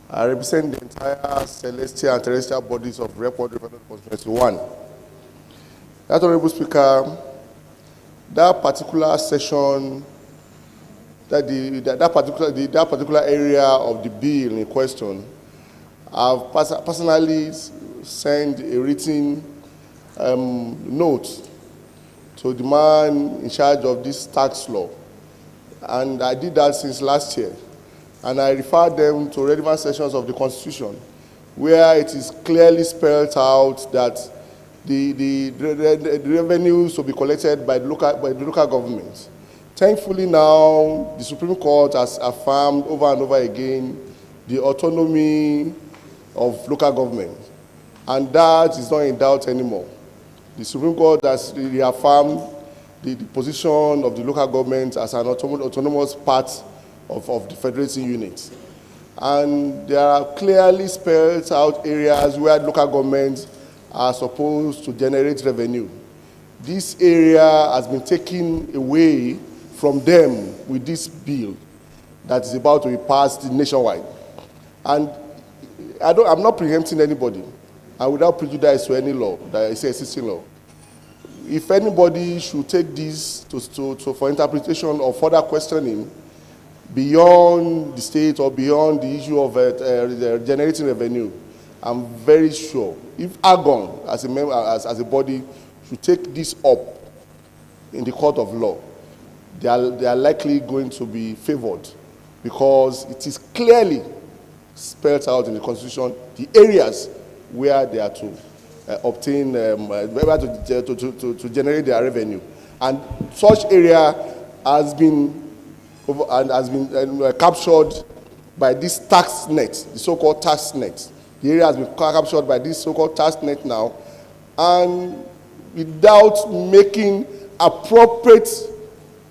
I represent the entire celestial and terrestrial bodies of Record Revenue Constituency 1. Right Honorable Speaker, that particular session, that particular area of the bill in question, I've personally sent a written note to the man in charge of this tax law. And I did that since last year. And I referred them to relevant sections of the Constitution where it is clearly spelled out that the revenues will be collected by the local government. Thankfully now, the Supreme Court has affirmed over and over again the autonomy of local government. And that is not in doubt anymore. The Supreme Court has reaffirmed the position of the local government as an autonomous part of the federating unit. And there are clearly spelled out areas where local governments are supposed to generate revenue. This area has been taken away from them with this bill that is about to be passed nationwide. And I'm not preempting anybody, and without prejudice to any law that is existing law. If anybody should take this for interpretation or further questioning beyond the state or beyond the issue of generating revenue, I'm very sure if AGON as a member, as a body should take this up in the court of law, they are likely going to be favored because it is clearly spelled out in the Constitution the areas where they are to obtain, to generate their revenue. And such area has been captured by this tax net, the so-called tax net. The area has been captured by this so-called tax net now, and without making appropriate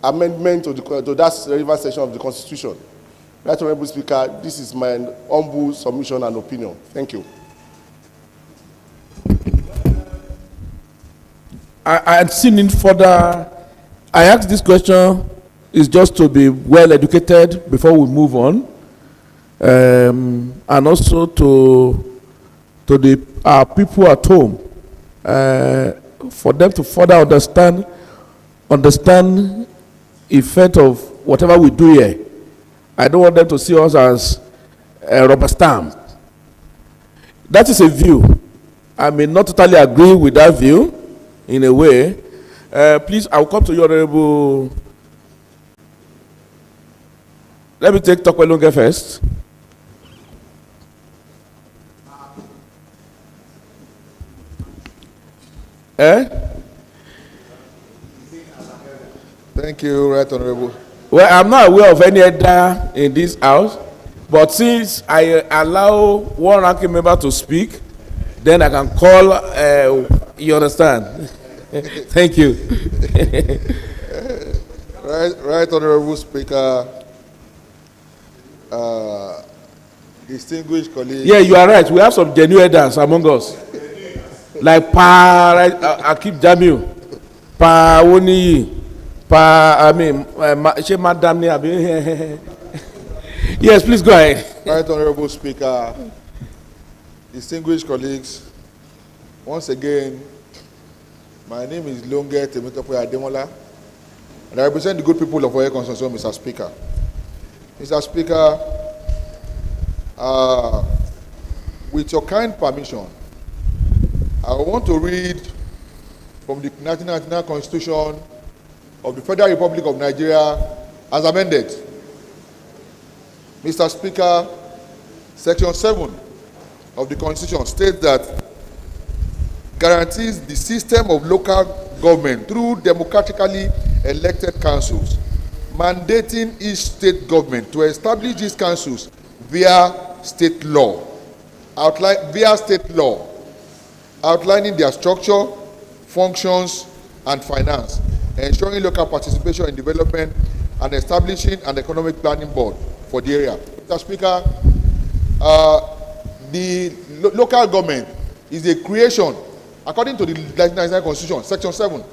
amendment to that relevant section of the Constitution. Right Honorable Speaker, this is my humble submission and opinion. Thank you. I had seen it further. I asked this question is just to be well educated before we move on, and also to the people at home, for them to further understand effect of whatever we do here. I don't want them to see us as a rubber stamp. That is a view. I may not totally agree with that view in a way. Please, I'll come to you, Honorable. Let me take Tokwe Lunge first. Thank you, Right Honorable. Well, I'm not aware of any other in this house, but since I allow one ranking member to speak, then I can call, you understand? Thank you. Right Honorable Speaker, distinguished colleagues. Yeah, you are right. We have some genuine dance among us. Like I keep Jamil, Woni, I mean, Madam. Yes, please go ahead. Right Honorable Speaker, distinguished colleagues, once again, my name is Lunge Temitope Ademola, and I represent the good people of Oyo Constituency, Mr. Speaker. Mr. Speaker, with your kind permission, I want to read from the 1999 Constitution of the Federal Republic of Nigeria as amended. Mr. Speaker, Section 7 of the Constitution states that guarantees the system of local government through democratically elected councils, mandating each state government to establish these councils via state law, outlining their structure, functions, and finance, ensuring local participation in development, and establishing an economic planning board for the area. Mr. Speaker, the local government is a creation, according to the 1999 Constitution, Section 7.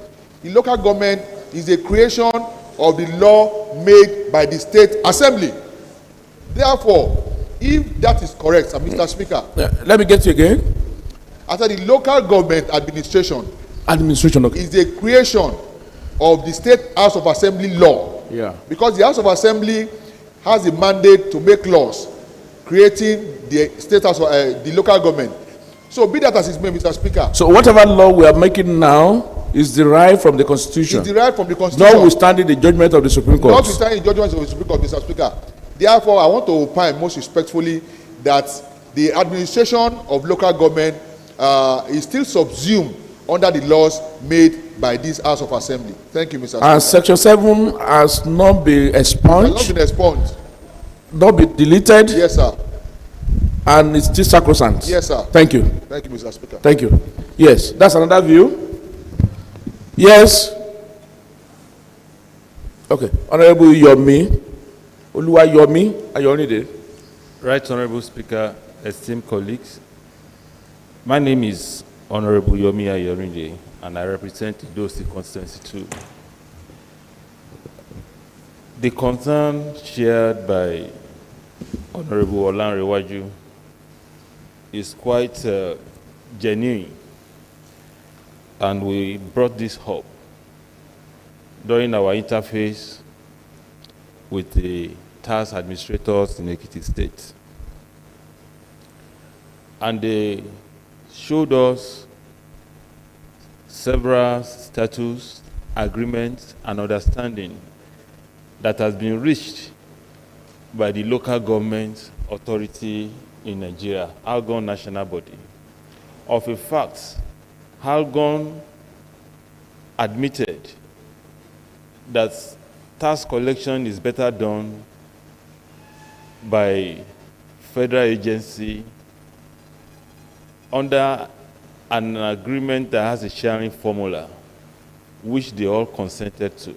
The local government is a creation of the law made by the State Assembly. Therefore, if that is correct, Mr. Speaker, let me get you again. I said the local government administration okay. is a creation of the State House of Assembly law. Yeah. Because the House of Assembly has a mandate to make laws creating the State House, the local government. So be that as it may, Mr. Speaker. So whatever law we are making now is derived from the Constitution. It's derived from the Constitution. Notwithstanding the judgment of the Supreme Court. Notwithstanding the judgment of the Supreme Court, Mr. Speaker. Therefore, I want to opine most respectfully that the administration of local government is still subsumed under the laws made by this House of Assembly. Thank you, Mr. Speaker. And Section 7 has not been expunged. Has not been expunged. Not been deleted. Yes, sir. And it's still sacrosanct. Yes, sir. Thank you. Thank you, Mr. Speaker. Thank you. Yes, that's another view. Yes. Okay. Honorable Yomi. Oluwa Yomi Ayorinde. Right Honorable Speaker, esteemed colleagues, my name is Honorable Yomi Ayorinde, and I represent the Idosi constituency too. The concern shared by Honorable Olanrewaju is quite genuine, and we brought this up during our interface with the tax administrators in Ekiti State. And they showed us several statutes, agreements, and understanding that has been reached by the local government authority in Nigeria, Algon National Body. Of a fact, Algon admitted that tax collection is better done by federal agency under and an agreement that has a sharing formula, which they all consented to.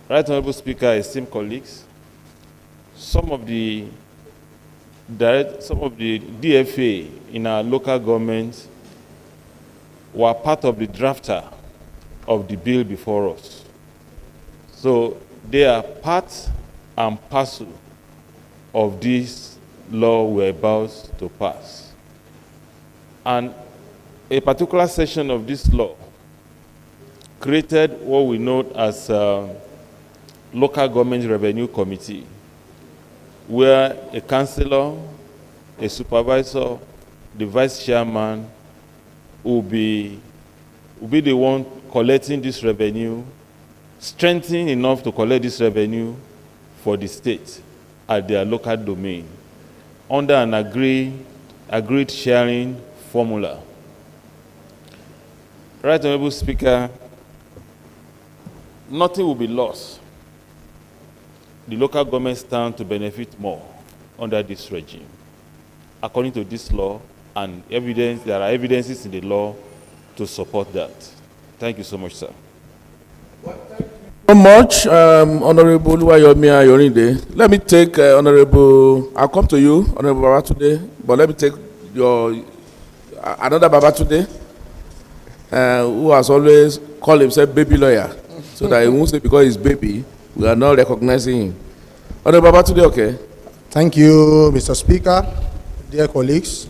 Right Honorable Speaker, esteemed colleagues, some of the DFA in our local governments were part of the drafter of the bill before us. So they are part and parcel of this law we're about to pass. And a particular section of this law created what we know as Local Government Revenue Committee, where a councillor, a supervisor, the vice chairman will be the one collecting this revenue, strengthening enough to collect this revenue for the state at their local domain under an agreed sharing formula. Right Honorable Speaker, nothing will be lost. The local government stand to benefit more under this regime, according to this law, and evidence. There are evidences in the law to support that. Thank you so much, sir. So much, Honorable Oluwayomi Ayorinde. Let me take Honorable. I'll come to you, Honorable Babatunde, but let me take another Babatunde, who has always called himself baby lawyer, so that he won't say because he's baby, we are not recognizing him. Honorable Babatunde, okay. Thank you, Mr. Speaker, dear colleagues.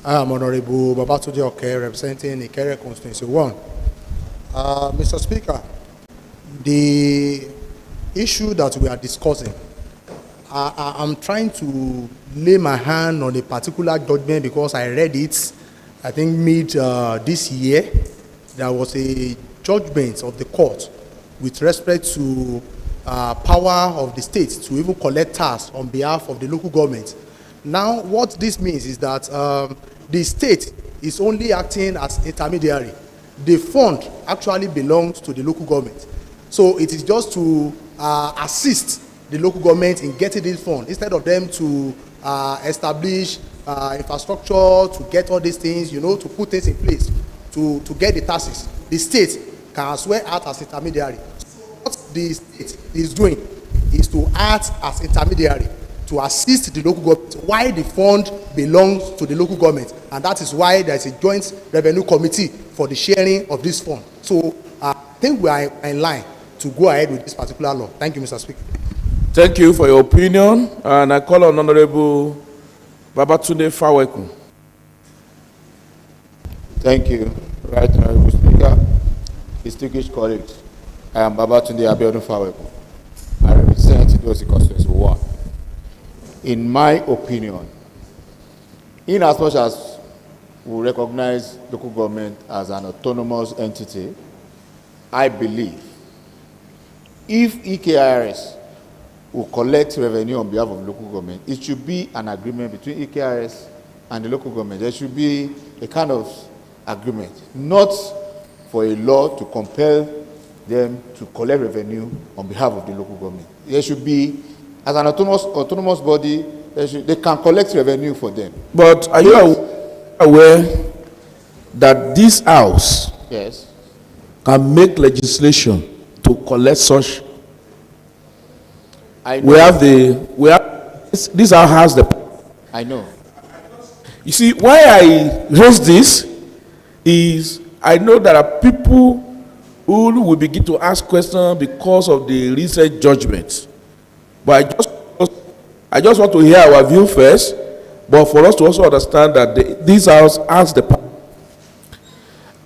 I am Honorable Babatunde Oke, representing Ikere Constituency 1. Mr. Speaker, the issue that we are discussing, I'm trying to lay my hand on a particular judgment because I read it, I think mid this year. There was a judgment of the court with respect to power of the state to even collect tax on behalf of the local government. Now, what this means is that the state is only acting as intermediary. The fund actually belongs to the local government. So it is just to assist the local government in getting this fund, instead of them to establish infrastructure, to get all these things, you know, to put things in place, to get the taxes. The state can as well act as intermediary. What the state is doing is to act as intermediary to assist the local government, why the fund belongs to the local government, and that is why there is a joint revenue committee for the sharing of this fund. So I think we are in line to go ahead with this particular law. Thank you, Mr. Speaker. Thank you for your opinion, and I call on Honorable Babatunde Faweku. Thank you, Right Honorable Speaker, distinguished colleagues. I am Babatunde Abiodun Faweku. I represent Idosi Constituency 1. In my opinion, in as much as we recognize local government as an autonomous entity, I believe if EKRS will collect revenue on behalf of local government, it should be an agreement between EKRS and the local government. There should be a kind of agreement, not for a law to compel them to collect revenue on behalf of the local government. There should be, as an autonomous body, they can collect revenue for them. But are you aware that this house Yes. can make legislation to collect such? I know. This house has the. I know. You see, why I raise this is I know there are people who will begin to ask questions because of the recent judgment. But I just want to hear our view first, but for us to also understand that this house has the power.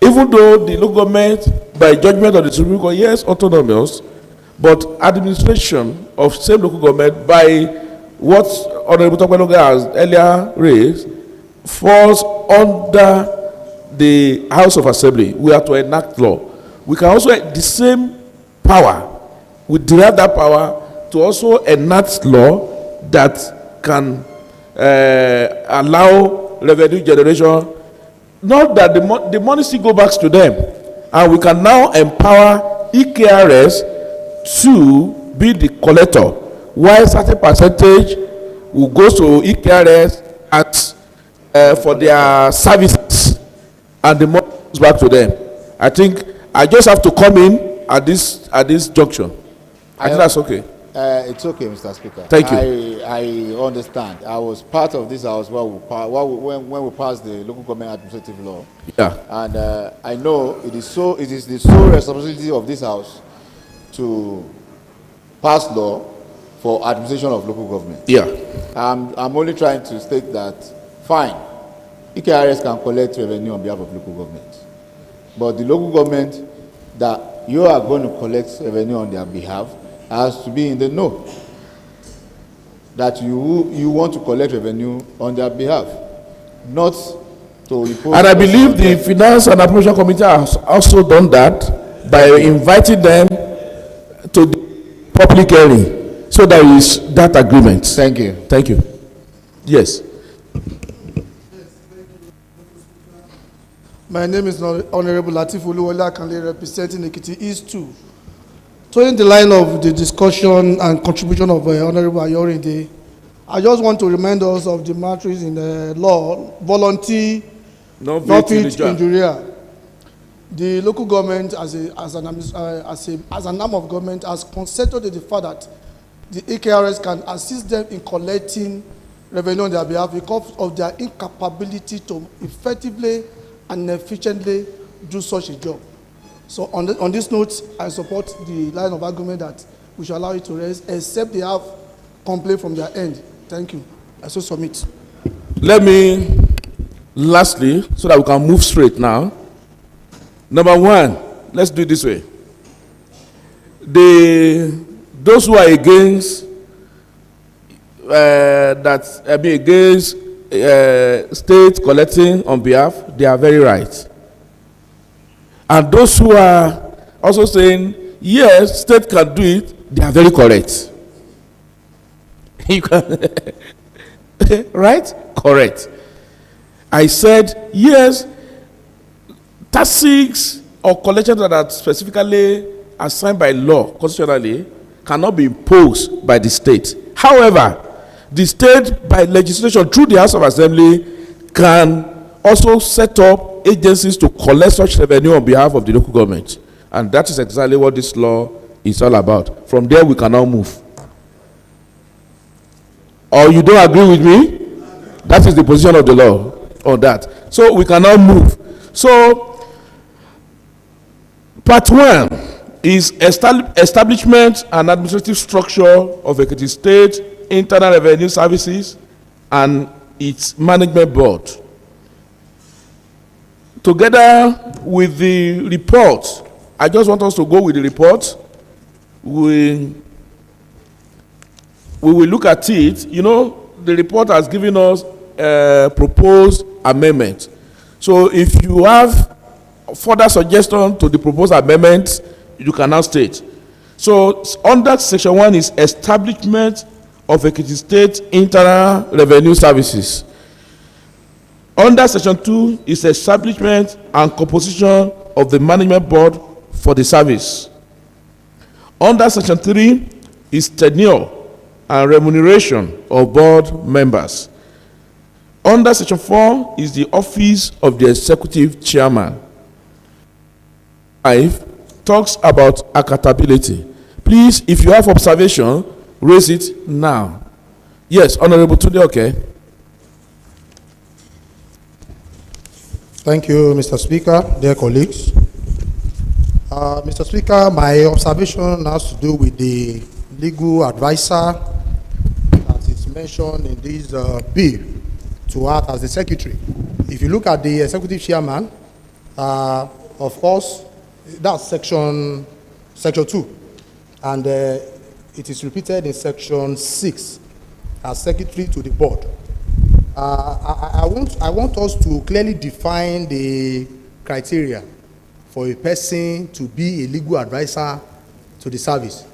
Even though the local government, by judgment of the Supreme Court, yes, autonomous, but administration of same local government by what Honorable Tokweloga has earlier raised falls under the House of Assembly. We are to enact law. We can also, the same power, we derive that power to also enact law that can allow revenue generation, not that the money still go back to them, and we can now empower EKRS to be the collector, while certain percentage will go to EKRS for their services and the money goes back to them. I think I just have to come in at this junction. I think that's okay. It's okay, Mr. Speaker. Thank you. I understand. I was part of this house when we passed the local government administrative law. Yeah. And I know it is the sole responsibility of this house to pass law for administration of local government. Yeah. I'm only trying to state that, fine, EKRS can collect revenue on behalf of local government. But the local government that you are going to collect revenue on their behalf has to be in the know that you want to collect revenue on their behalf, not to impose. And I believe the Finance and Appropriation Committee has also done that by inviting them to the public hearing. So there is that agreement. Thank you. Thank you. Yes. My name is Honorable Latif Oluwole Akanle, representing Ekiti East 2. So in the line of the discussion and contribution of Honorable Ayorinde, I just want to remind us of the matters in the law, volunteer, not fit injuria. The local government, as an arm of government, has consented to the fact that the EKRS can assist them in collecting revenue on their behalf because of their incapability to effectively and efficiently do such a job. So on this note, I support the line of argument that we should allow it to rest, except they have complaint from their end. Thank you. I so submit. Let me, lastly, so that we can move straight now. Number one, let's do it this way. Those who are against against state collecting on behalf, they are very right. And those who are also saying, yes, state can do it, they are very correct. You can, right? Correct. I said, yes, taxes or collections that are specifically assigned by law, constitutionally, cannot be imposed by the state. However, the state, by legislation through the House of Assembly, can also set up agencies to collect such revenue on behalf of the local government. And that is exactly what this law is all about. From there, we can now move. Or you don't agree with me? That is the position of the law on that. So we can now move. So, part one is establishment and administrative structure of Ekiti State Internal Revenue Services and its management board. Together with the report, I just want us to go with the report. We will look at it. You know, the report has given us a proposed amendment. So if you have further suggestion to the proposed amendment, you can now state. So under section 1 is establishment of Ekiti State Internal Revenue Services. Under section 2 is establishment and composition of the management board for the service. Under section 3 is tenure and remuneration of board members. Under section 4 is the office of the executive chairman. 5 talks about accountability. Please, if you have observation, raise it now. Yes, Honorable Tunde, okay. Thank you, Mr. Speaker, dear colleagues. Mr. Speaker, my observation has to do with the legal advisor that is mentioned in this bill to act as the secretary. If you look at the executive chairman, of course, that's section 2, and it is repeated in section 6 as secretary to the board. I want us to clearly define the criteria for a person to be a legal advisor to the service.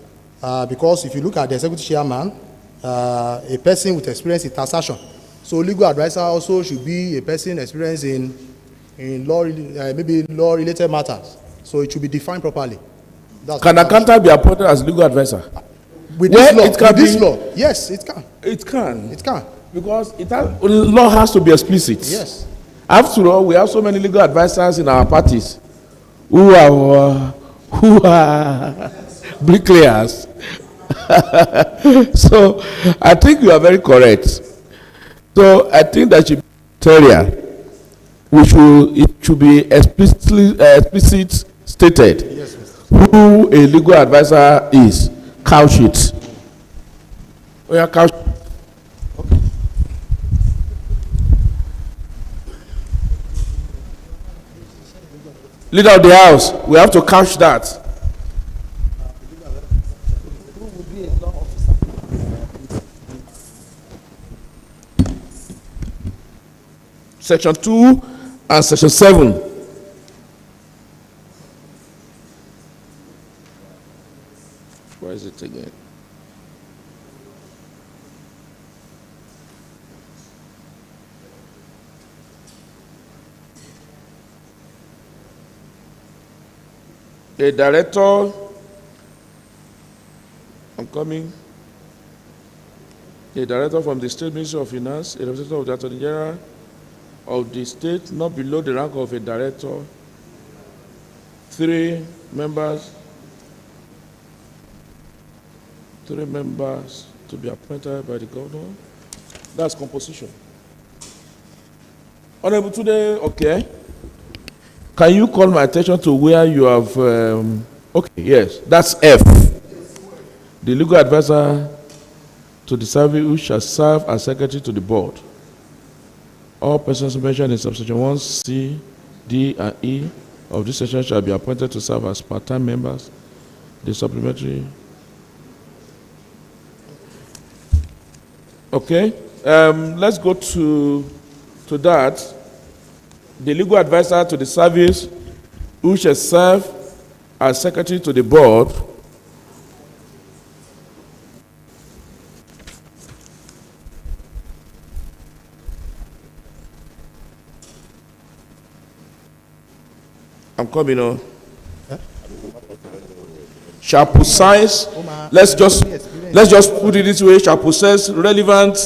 Because if you look at the executive chairman, a person with experience in taxation. So legal advisor also should be a person experienced in law, maybe law-related matters. So it should be defined properly. Can accountant be appointed as legal advisor? With this law, yes, it can. It can. It can. Because law has to be explicit. Yes. After all, we have so many legal advisors in our parties who are bricklayers. So I think you are very correct. So I think that should be criteria. It should be explicit stated who a legal advisor is. Couch it. Oh yeah, couch. Okay. Leader of the house, we have to couch that. Section 2 and section 7. Where is it again? A director, I'm coming. A director from the State Ministry of Finance, a representative of the Attorney General of the state, not below the rank of a director. 3 members to be appointed by the governor. That's composition. Honorable today, okay. Can you call my attention to where you have, okay, yes, that's F. The legal advisor to the service who shall serve as secretary to the board. All persons mentioned in subsection 1C, D, and E of this section shall be appointed to serve as part-time members. The supplementary. Okay, let's go to that. The legal advisor to the service who shall serve as secretary to the board. I'm coming on. Shall possess, let's just put it this way, shall possess relevant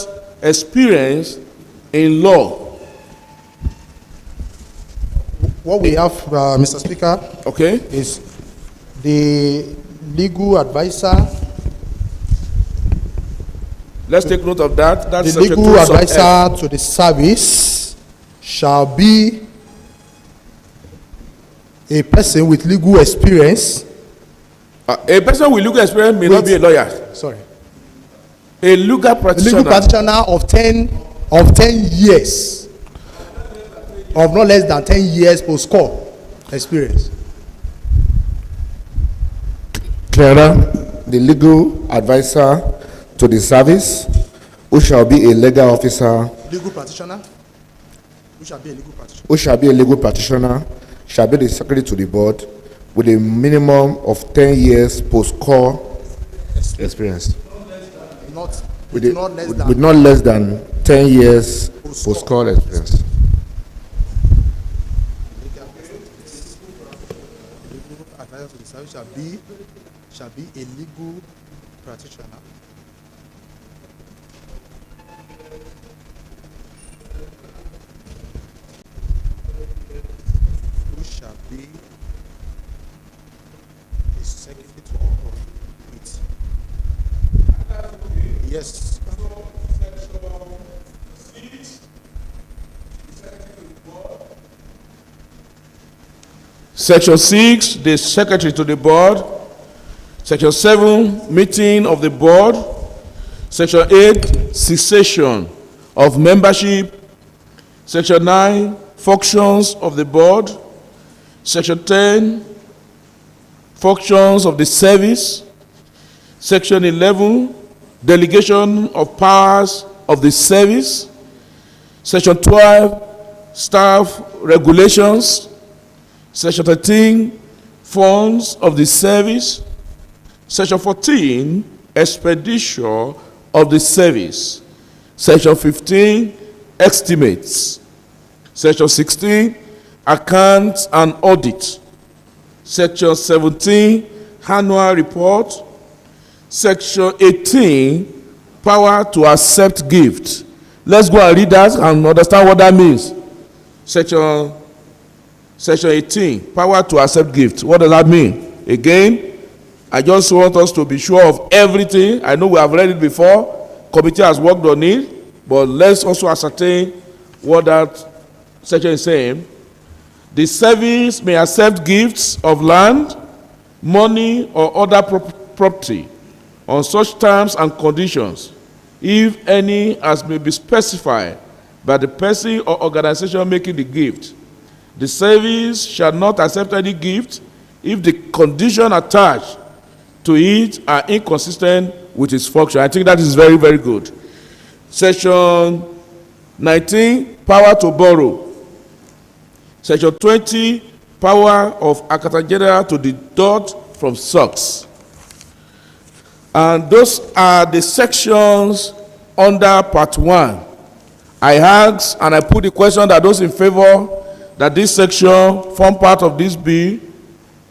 experience in law. What we have, Mr. Speaker, okay, is the legal advisor. Let's take note of that. That's the legal advisor to the service shall be a person with legal experience. A person with legal experience may not be a lawyer. Sorry. A legal practitioner. A legal practitioner of 10 years. Of not less than 10 years post-call experience. Clearer, the legal advisor to the service, who shall be a legal officer. Legal practitioner, who shall be a legal practitioner. Who shall be a legal practitioner, shall be the secretary to the board with a minimum of 10 years post-call experience. With not less than 10 years post-call experience. Advisor to the service shall be a legal practitioner. Who shall be a secretary to the board with. Yes. Section 6, the secretary to the board. Section 7, meeting of the board. Section 8, cessation of membership. Section 9, functions of the board. Section 10, functions of the service. Section 11, delegation of powers of the service. Section 12, staff regulations. Section 13, funds of the service. Section 14, expenditure of the service. Section 15, estimates. Section 16, accounts and audit. Section 17, annual report. Section 18, power to accept gift. Let's go and read that and understand what that means. Section 18, power to accept gifts. What does that mean? Again, I just want us to be sure of everything. I know we have read it before. Committee has worked on it, but let's also ascertain what that section is saying. The service may accept gifts of land, money, or other property on such terms and conditions, if any as may be specified by the person or organization making the gift. The service shall not accept any gift if the condition attached to it are inconsistent with its function. I think that is very, very good. Section 19, power to borrow. Section 20, power of Accountant General to deduct from stocks. And those are the sections under Part 1. I asked and I put the question that those in favor that this section form part of this bill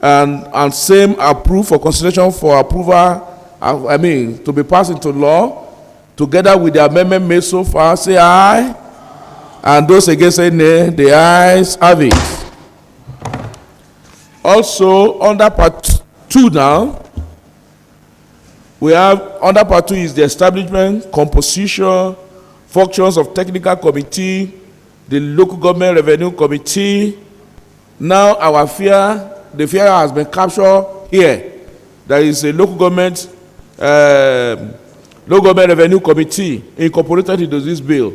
and same approved for consideration for approval, to be passed into law, together with the amendment made so far, say aye. And those against say nay, the ayes have it. Also, under Part 2 now, we have, under Part 2 is the establishment, composition, functions of technical committee, the local government revenue committee. Now our the fear has been captured here. There is a local government revenue committee incorporated into this bill,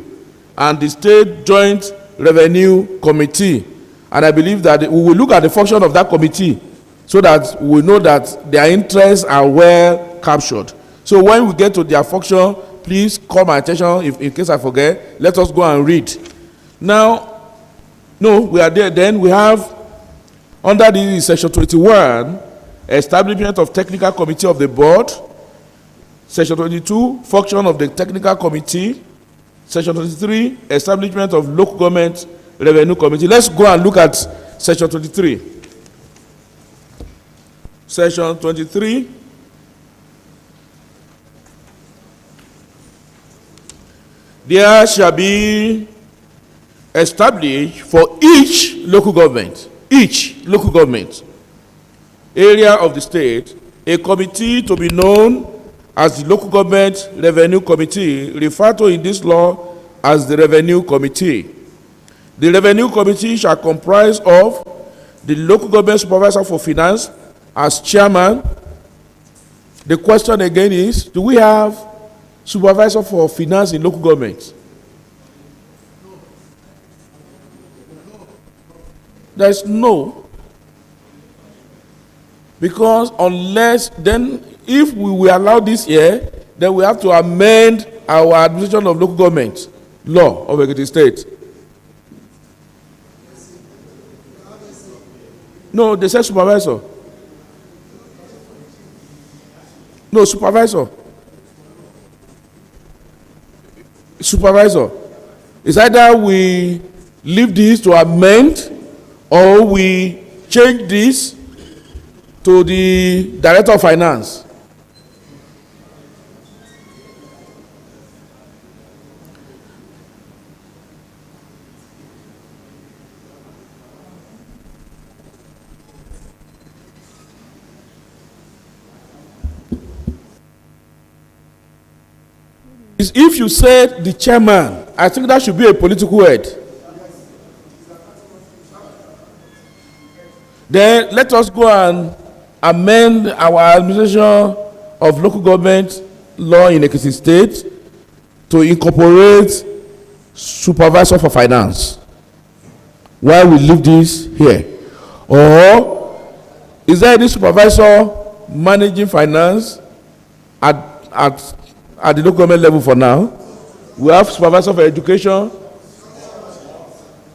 and the state joint revenue committee. And I believe that we will look at the function of that committee so that we know that their interests are well captured. So when we get to their function, please call my attention in case I forget. Let us go and read. Now, no, we are there. Then we have, under the section 21, establishment of technical committee of the board. Section 22, function of the technical committee. Section 23, establishment of local government revenue committee. Let's go and look at section 23. Section 23. There shall be established for each local government area of the state, a committee to be known as the local government revenue committee, referred to in this law as the revenue committee. The revenue committee shall comprise of the local government supervisor for finance as chairman. The question again is, do we have supervisor for finance in local government? There is no. Because unless, then if we will allow this here, then we have to amend our administration of local government law of Ekiti State. No, they said supervisor. No, supervisor. Supervisor. It's either we leave this to amend or we change this to the director of finance. If you said the chairman, I think that should be a political head. Then let us go and amend our administration of local government law in Ekiti State to incorporate supervisor for finance. Why we leave this here? Or is there any supervisor managing finance at the local government level for now? We have supervisor for education.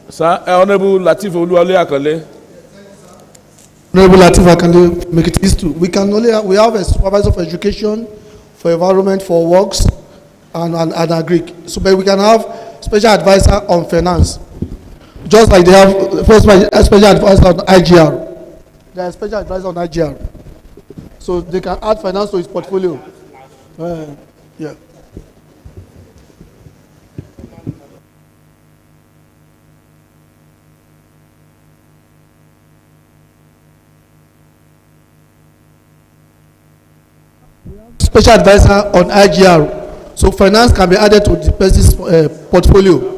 Sir, Honorable Latif Oluwale Akale. Honorable Latif Akale, make it easy. We have a supervisor for education, for environment, for works, and agri. So, but we can have special advisor on finance, just like they have special advisor on IGR. They are special advisor on IGR, so they can add finance to his portfolio. Yeah. special advisor on IGR. So finance can be added to the person's portfolio.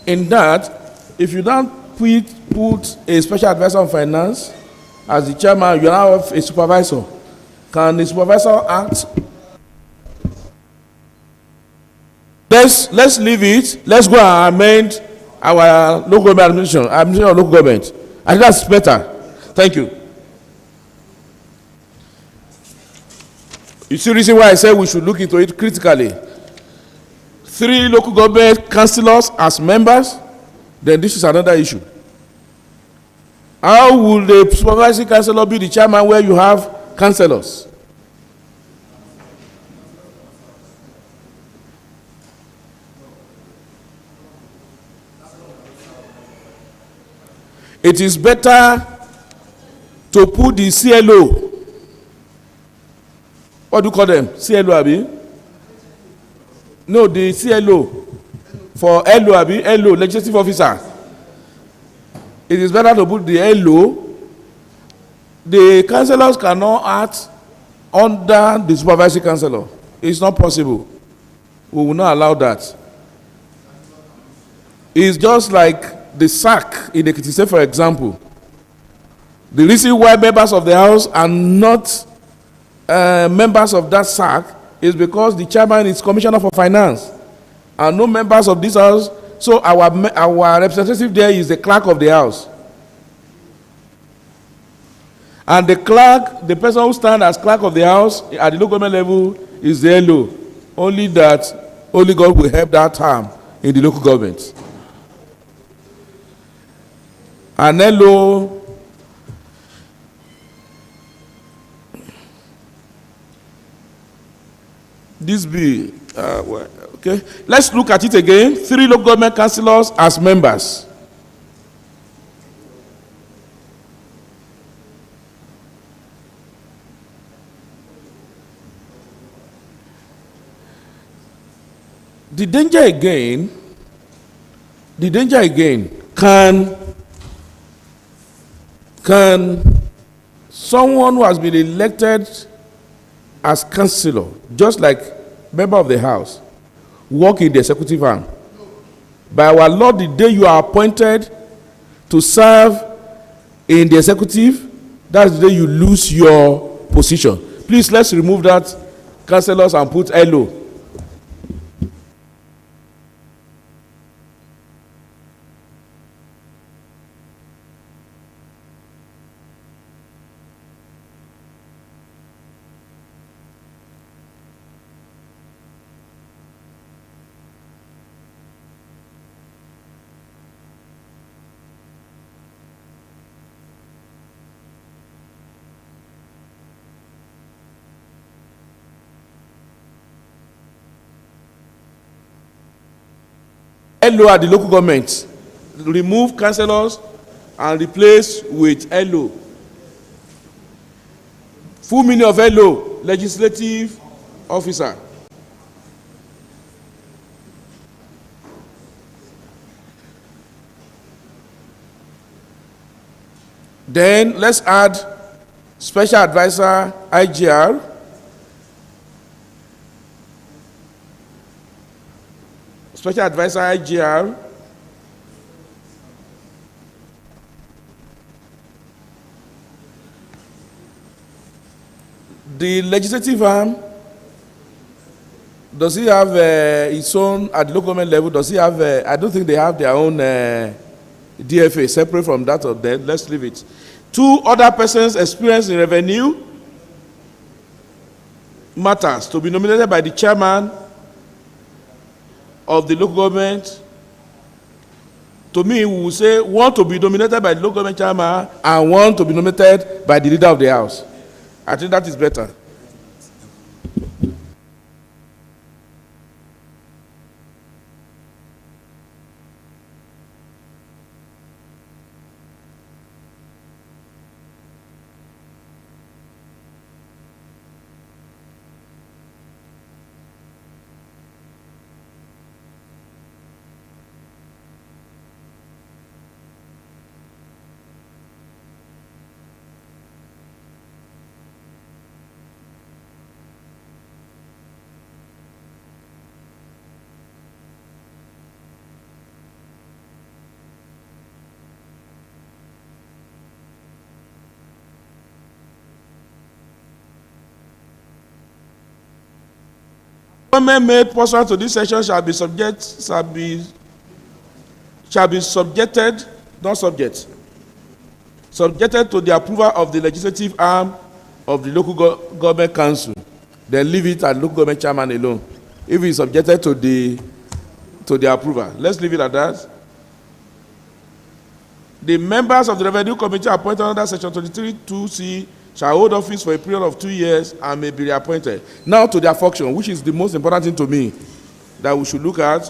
In that, if you don't put a special advisor on finance as the chairman, you now have a supervisor. Can the supervisor act? Let's leave it. Let's go and amend our local government administration of local government. I think that's better. Thank you. You see the reason why I said we should look into it critically. 3 local government councillors as members, then this is another issue. How will the supervisory councillor be the chairman where you have councillors? It is better to put the CLO. What do you call them? CLO, Abi? No, the CLO for LO, Abi? LO, legislative officer. It is better to put the LO. The councillors cannot act under the supervisory councillor. It's not possible. We will not allow that. It's just like the SAC in Ekiti State, for example. The reason why members of the House are not members of that SAC is because the chairman is commissioner for finance and no members of this House. So our representative there is the clerk of the House. And the clerk, the person who stands as clerk of the House at the local government level is the LO. Only that, only God will help that term in the local government. And LO, this be, okay. Let's look at it again. 3 local government councillors as members. The danger again, can someone who has been elected as councillor, just like member of the House, work in the executive arm? By our law, the day you are appointed to serve in the executive, that's the day you lose your position. Please, let's remove that councillors and put LO. LO at the local government, remove councillors and replace with LO. Full meaning of LO, legislative officer. Then let's add special advisor IGR. Special advisor IGR. The legislative arm, does he have its own, at the local government level, does he have, I don't think they have their own DFA separate from that of them. Let's leave it. 2 other persons experienced in revenue matters to be nominated by the chairman of the local government. To me, we will say one to be nominated by the local government chairman and one to be nominated by the leader of the House. I think that is better. Government made pursuant to this section shall be subjected, not subject, subjected to the approval of the legislative arm of the local government council. Then leave it at local government chairman alone. If it's subjected to the approval, let's leave it at that. The members of the Revenue Committee appointed under Section 23(2)(c) shall hold office for a period of 2 years and may be reappointed. Now to their function, which is the most important thing to me that we should look at.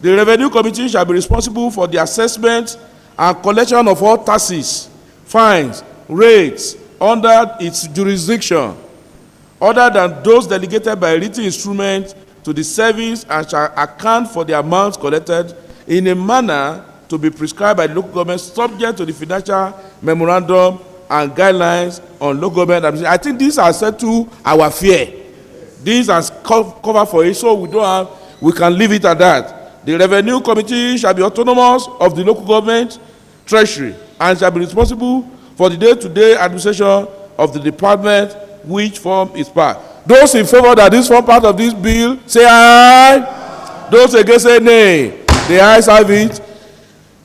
The Revenue Committee shall be responsible for the assessment and collection of all taxes, fines, rates under its jurisdiction, other than those delegated by a written instrument to the service, and shall account for the amounts collected in a manner to be prescribed by the local government, subject to the financial memorandum and guidelines on local government administration. I think these are set to our fear. These are covered for it, so we can leave it at that. The Revenue Committee shall be autonomous of the local government treasury and shall be responsible for the day-to-day administration of the department which form its part. Those in favor that this form part of this bill, say aye. Those against, say nay. The ayes have it.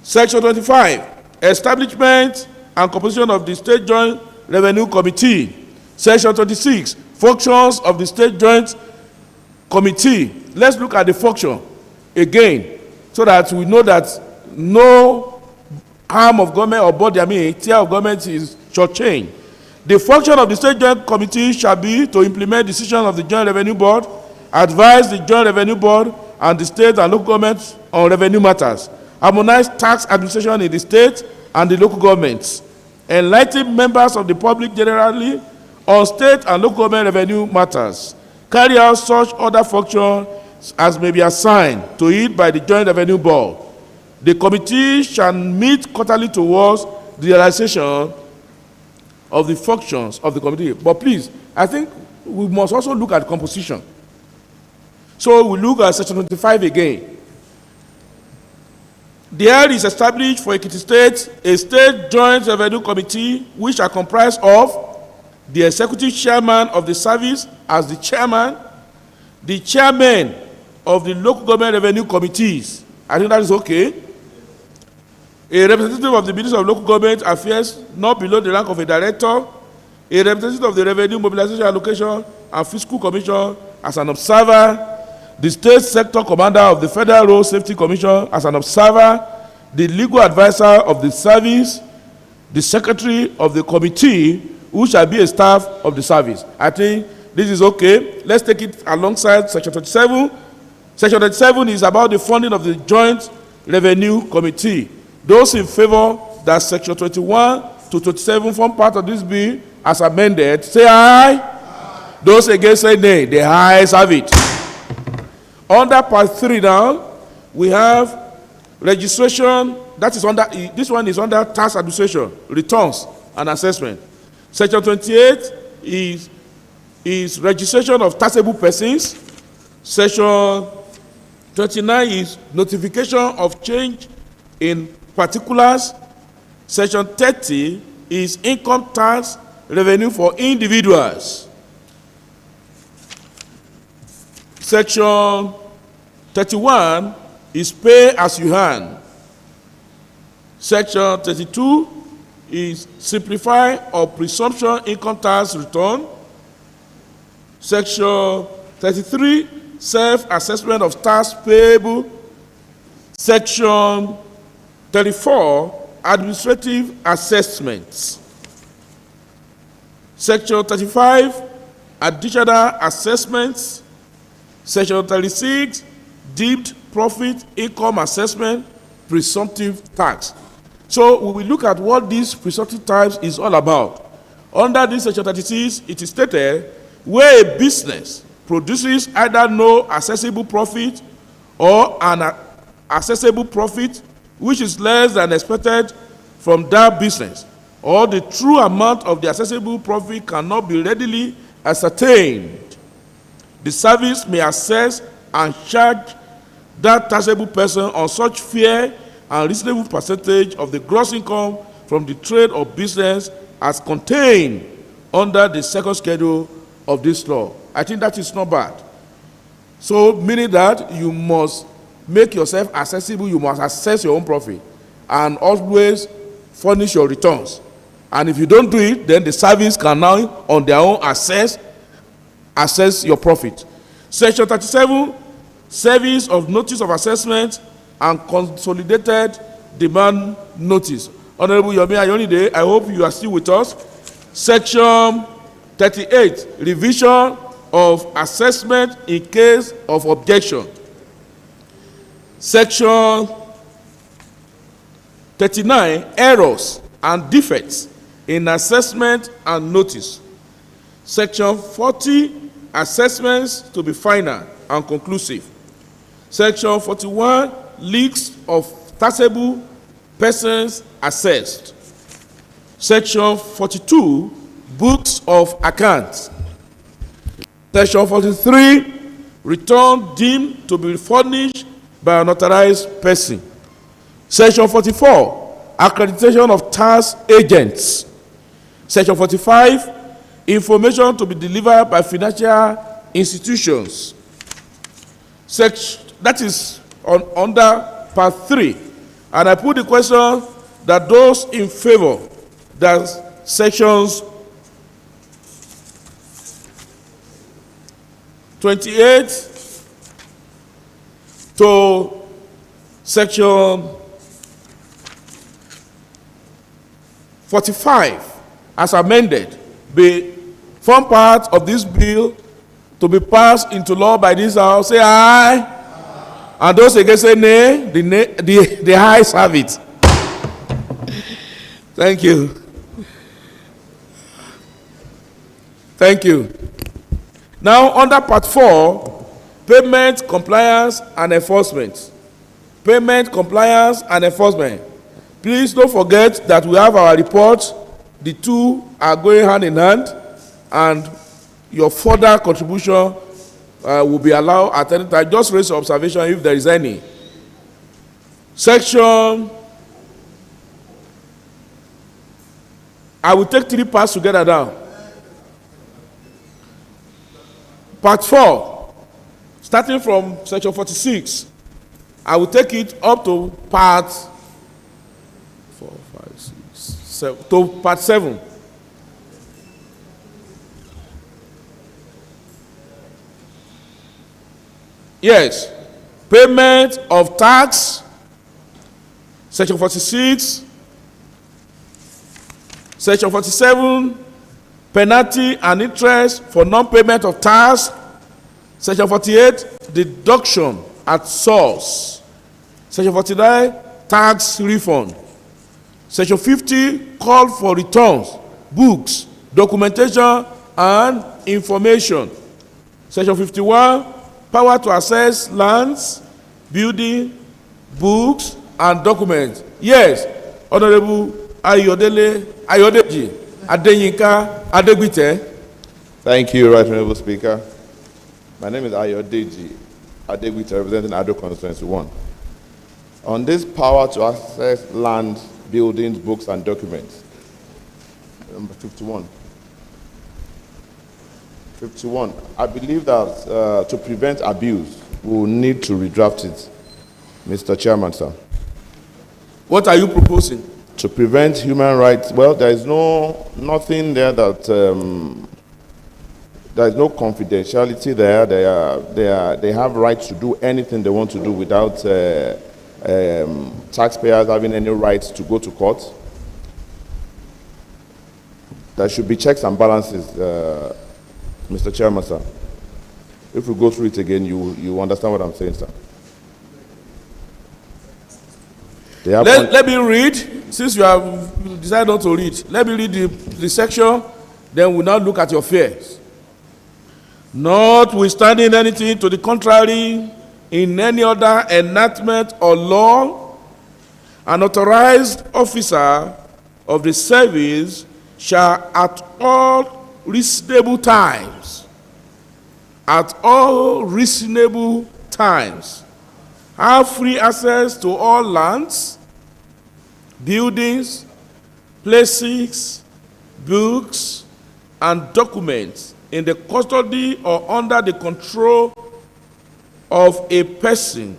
Section 25, establishment and composition of the State Joint Revenue Committee. Section 26, functions of the State Joint Committee. Let's look at the function again, so that we know that no arm of government or body, tier of government is shortchanged. The function of the State Joint Committee shall be to implement decisions of the Joint Revenue Board, advise the Joint Revenue Board and the state and local governments on revenue matters, harmonize tax administration in the state and the local governments, enlighten members of the public generally on state and local government revenue matters, carry out such other functions as may be assigned to it by the Joint Revenue Board. The committee shall meet quarterly towards the realization of the functions of the committee. But please, I think we must also look at composition. So we look at Section 25 again. There is established for Ekiti State a State Joint Revenue Committee which shall comprise of the executive chairman of the service as the chairman, the chairman of the local government revenue committees. I think that is okay. A representative of the Ministry of Local Government Affairs not below the rank of a director, a representative of the Revenue Mobilization Allocation and Fiscal Commission as an observer, the State Sector Commander of the Federal Road Safety Commission as an observer, the legal advisor of the service, the secretary of the committee, who shall be a staff of the service. I think this is okay. Let's take it alongside Section 27. Section 27 is about the funding of the Joint Revenue Committee. Those in favor that Section 21 to 27 form part of this bill as amended, say aye. Aye. Those against, say nay. The ayes have it. Under Part 3 now, we have registration. That is under, this one is under tax administration, returns and assessment. Section 28 is registration of taxable persons. Section 29 is notification of change in particulars. Section 30 is income tax revenue for individuals. Section 31 is pay as you earn. Section 32 is simplify or presumption income tax return. Section 33, self-assessment of tax payable. Section 34, administrative assessments. Section 35, additional assessments. Section 36, deemed profit income assessment, presumptive tax. So we will look at what this presumptive tax is all about. Under this Section 36, it is stated, where a business produces either no accessible profit or an accessible profit which is less than expected from that business, or the true amount of the accessible profit cannot be readily ascertained, the service may assess and charge that taxable person on such fair and reasonable percentage of the gross income from the trade or business as contained under the second schedule of this law. I think that is not bad. So, meaning that you must make yourself accessible, you must assess your own profit, and always furnish your returns. And if you don't do it, then the service can now, on their own, assess your profit. Section 37, service of notice of assessment and consolidated demand notice. Honorable Yomi Ayonide, I hope you are still with us. Section 38, revision of assessment in case of objection. Section 39, errors and defects in assessment and notice. Section 40, assessments to be final and conclusive. Section 41, lists of taxable persons assessed. Section 42, books of accounts. Section 43, return deemed to be furnished by an authorized person. Section 44, accreditation of tax agents. Section 45, information to be delivered by financial institutions. That is under part 3. And I put the question that those in favor that sections 28 to section 45 as amended form part of this bill to be passed into law by this house. Say aye. And those against say nay. The ayes have it. Thank you. Thank you. Now, under part 4, payment, compliance, and enforcement. Payment, compliance, and enforcement. Please don't forget that we have our report. The two are going hand in hand, and your further contribution will be allowed at any time. Just raise your observation if there is any. Section, I will take 3 parts together now. Part 4, starting from section 46, I will take it up to part 4, 5, 6, 7, to part 7. Yes, payment of tax, section 46, section 47, penalty and interest for non-payment of tax, section 48, deduction at source, section 49, tax refund, section 50, call for returns, books, documentation, and information, section 51, power to access lands, building, books, and documents. Yes, Honorable Ayodeji Adeyinka Adegbite. Thank you, Right Honorable Speaker. My name is Ayodeji Adegbite, representing Ado Constituency 1. On this power to access land, buildings, books, and documents, number 51. 51. I believe that to prevent abuse, we will need to redraft it. Mr. Chairman, sir. What are you proposing? To prevent human rights, well, there is nothing there that, there is no confidentiality there. They have rights to do anything they want to do without taxpayers having any rights to go to court. There should be checks and balances, Mr. Chairman, sir. If we go through it again, you understand what I'm saying, sir. Let me read, since you have decided not to read. Let me read the section, then we'll now look at your fears. Notwithstanding anything to the contrary, in any other enactment or law, an authorized officer of the service shall at all reasonable times, have free access to all lands, buildings, places, books, and documents in the custody or under the control of a person,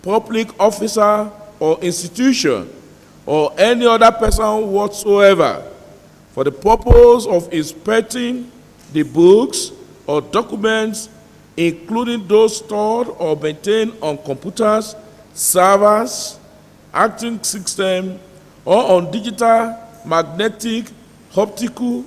public officer or institution, or any other person whatsoever for the purpose of inspecting the books or documents, including those stored or maintained on computers, servers, acting system, or on digital, magnetic, optical,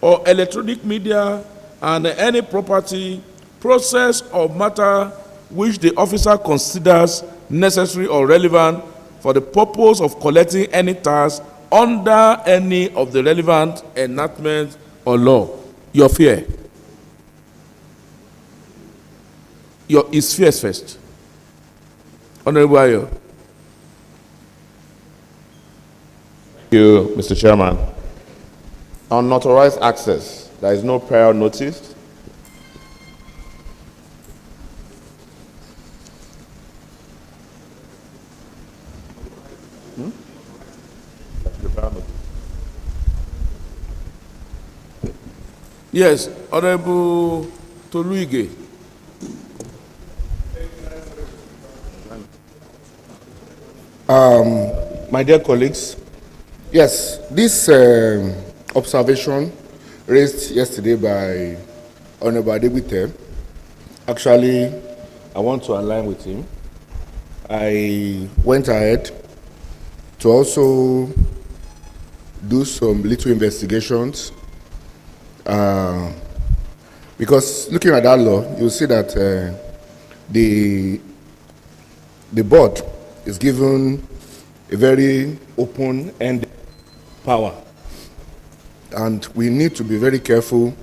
or electronic media, and any property, process, or matter which the officer considers necessary or relevant for the purpose of collecting any tax under any of the relevant enactments or law. Your fear. Is fears first. Honorable Ayo. Thank you, Mr. Chairman. Unauthorized access, there is no prior notice. Yes, Honorable Toluige. My dear colleagues, yes, this observation raised yesterday by Honorable Adebute, actually, I want to align with him. I went ahead to also do some little investigations because looking at that law, you'll see that the board is given a very open-ended power, and we need to be very careful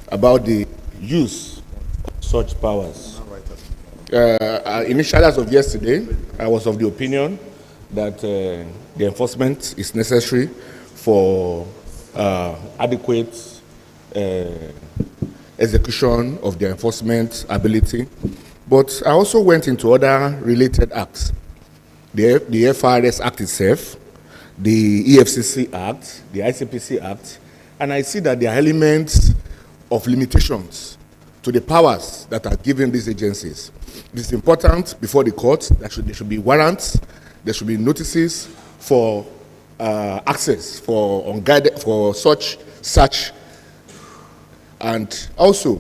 about the use of such powers. Initially, as of yesterday, I was of the opinion that the enforcement is necessary for adequate execution of the enforcement ability. But I also went into other related acts. The FRS Act itself, the EFCC Act, the ICPC Act, and I see that there are elements of limitations to the powers that are given these agencies. It is important before the court that there should be warrants, there should be notices for access for such search, and also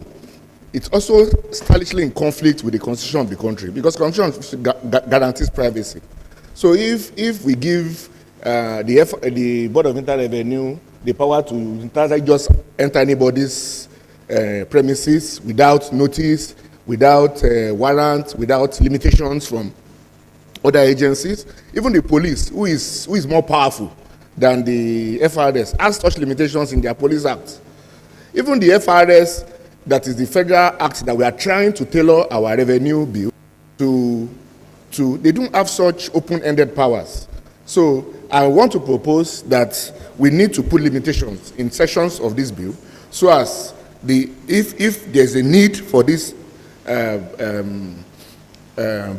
it's also stylishly in conflict with the constitution of the country because the constitution guarantees privacy. So if we give the Board of Internal Revenue the power to just enter anybody's premises without notice, without warrant, without limitations from other agencies, even the police, who is more powerful than the FRS, has such limitations in their Police Act. Even the FRS, that is the federal act that we are trying to tailor our revenue bill to they don't have such open-ended powers. So I want to propose that we need to put limitations in sections of this bill so as if there's a need for this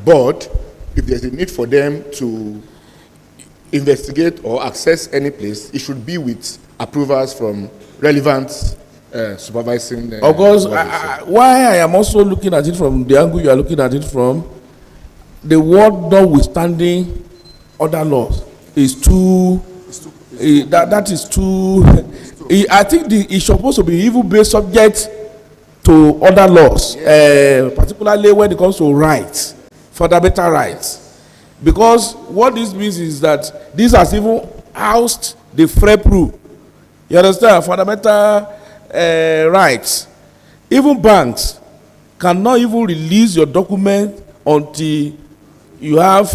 board, if there's a need for them to investigate or access any place, it should be with approvals from relevant supervising. Of course, why I am also looking at it from the angle you are looking at it from, the word notwithstanding other laws is too. That is too. I think it's supposed to be even based subject to other laws, particularly when it comes to rights, fundamental rights. Because what this means is that this has even housed the FREP rule. You understand? Fundamental rights. Even banks cannot even release your document until you have.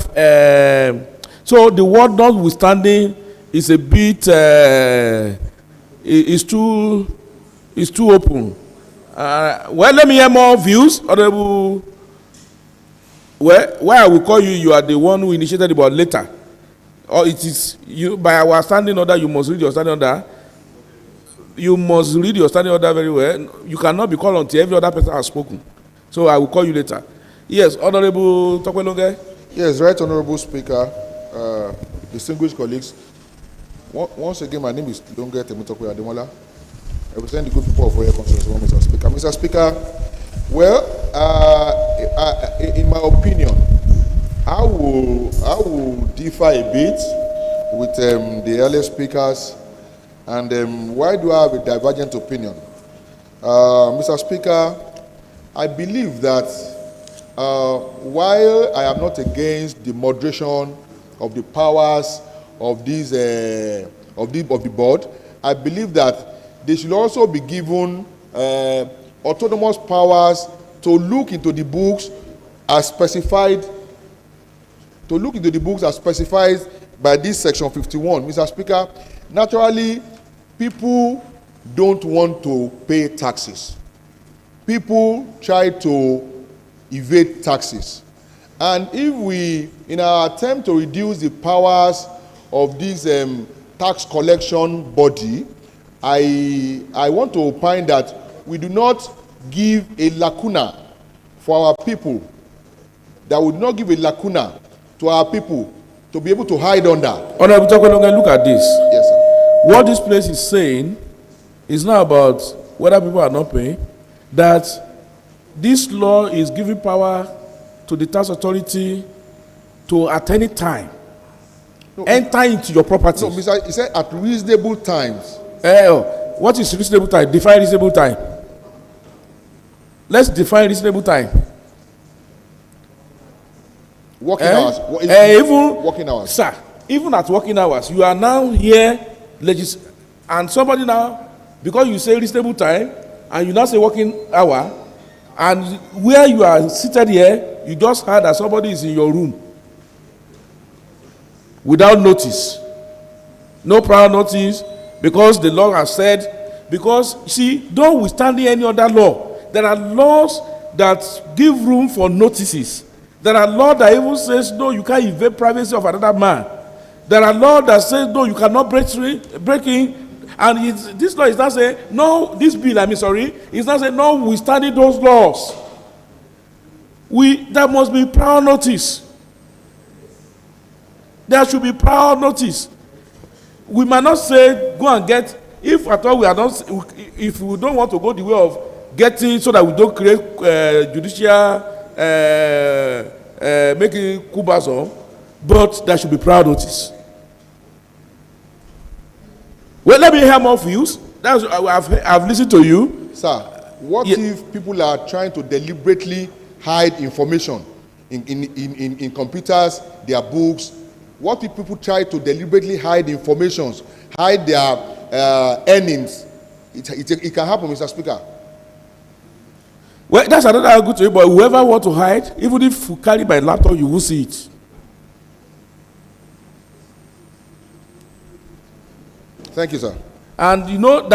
So the word notwithstanding is a bit. Is too open. Well, let me hear more views, Honorable. Well, why I will call you, you are the one who initiated it, but later. Or it is you, by our standing order, you must read your standing order. You must read your standing order very well. You cannot be called until every other person has spoken. So I will call you later. Yes, Honorable Tokwelonge. Yes, right, Honorable Speaker, distinguished colleagues. Once again, my name is Longe Temutokwe Ademola. I represent the good people of Royal Constituency, Mr. Speaker. Mr. Speaker, well, in my opinion, I will differ a bit with the earlier speakers. And why do I have a divergent opinion? Mr. Speaker, I believe that while I am not against the moderation of the powers of these of the board, I believe that they should also be given autonomous powers to look into the books as specified. To look into the books as specified by this section 51, Mr. Speaker. Naturally, people don't want to pay taxes. People try to evade taxes. And if we, in our attempt to reduce the powers of this tax collection body, I want to opine that we do not give a lacuna for our people, that would not give a lacuna to our people to be able to hide under. Honorable Takwelonga, look at this. Yes, sir. What this place is saying is not about whether people are not paying, that this law is giving power to the tax authority to at any time enter into your property. No, Mr. He said at reasonable times. What is reasonable time? Define reasonable time. Let's define reasonable time. Working hours. Even working hours. Sir, even at working hours, you are now here, and somebody now, because you say reasonable time, and you now say working hour, and where you are seated here, you just heard that somebody is in your room without notice, no prior notice, because the law has said. Because see, notwithstanding any other law, there are laws that give room for notices. There are laws that even says no, you can't invade privacy of another man. There are laws that say no, you cannot break in. And this law is not saying no. This bill, is not saying no. We study those laws. There must be prior notice. There should be prior notice. We might not say go and get. If at all we are not, if we don't want to go the way of getting, so that we don't create judicial making kubas, but there should be prior notice. Well, let me hear more views. I've listened to you. Sir, what if people are trying to deliberately hide information in computers, their books? What if people try to deliberately hide information, hide their earnings? It can happen, Mr. Speaker. Well, that's another argument to you, but whoever want to hide, even if you carry my laptop, you will see it. Thank you, sir. And you know,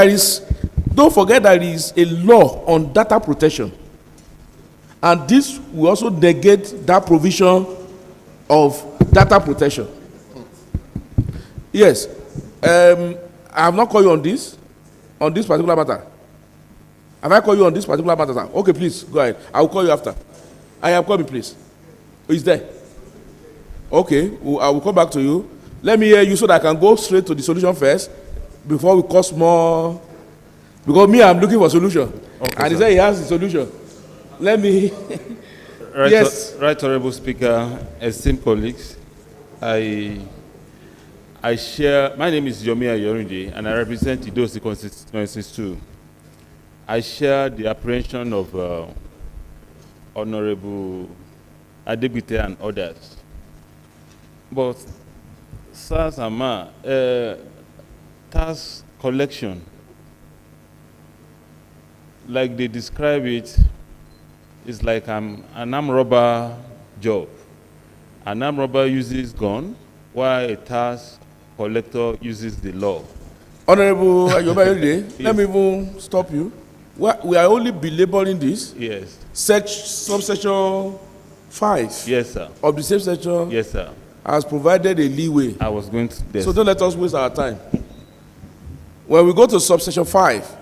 don't forget there is a law on data protection. And this will also negate that provision of data protection. Yes. I have not called you on this particular matter. Have I called you on this particular matter, sir? Okay, please, go ahead. I will call you after. I have called me, please. Who is there? Okay, I will come back to you. Let me hear you so that I can go straight to the solution first before we cause more. Because me, I'm looking for a solution. Okay, and he said he has the solution. Let me. Right, Yes. Right, Honorable Speaker, esteemed colleagues, I share. My name is Yomi Ayorinde, and I represent Idosi constituencies too. I share the apprehension of Honorable Adegbite and others. But, Sir Sama, tax collection, like they describe it, is like an armed robber job. An armed robber uses gun, while a tax collector uses the law. Honorable Ayobayode, let me even stop you. We are only belaboring this. Yes. Subsection 5. Yes, sir. Of the same section. Yes, sir. Has provided a leeway. I was going to. Yes. So don't let us waste our time. When we go to subsection 5,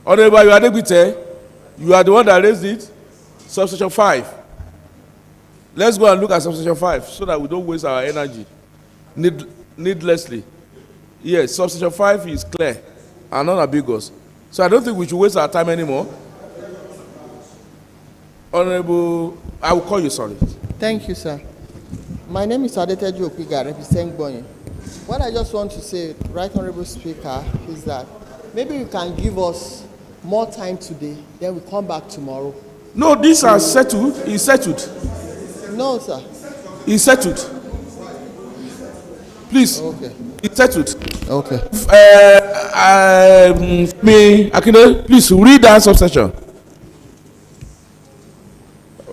Honorable Adegbite, you are the one that raised it. Subsection 5. Let's go and look at subsection 5 so that we don't waste our energy needlessly. Yes, subsection 5 is clear and non-ambiguous. So I don't think we should waste our time anymore. Honorable, I will call you, sorry. Thank you, sir. My name is Adeteju Okwiga, representing Bonyi. What I just want to say, Right Honorable Speaker, is that maybe you can give us more time today, then we come back tomorrow. No, these are settled. It's settled. No, sir. It's settled. Please. Okay. It's settled. Okay. Akinde, please read that subsection.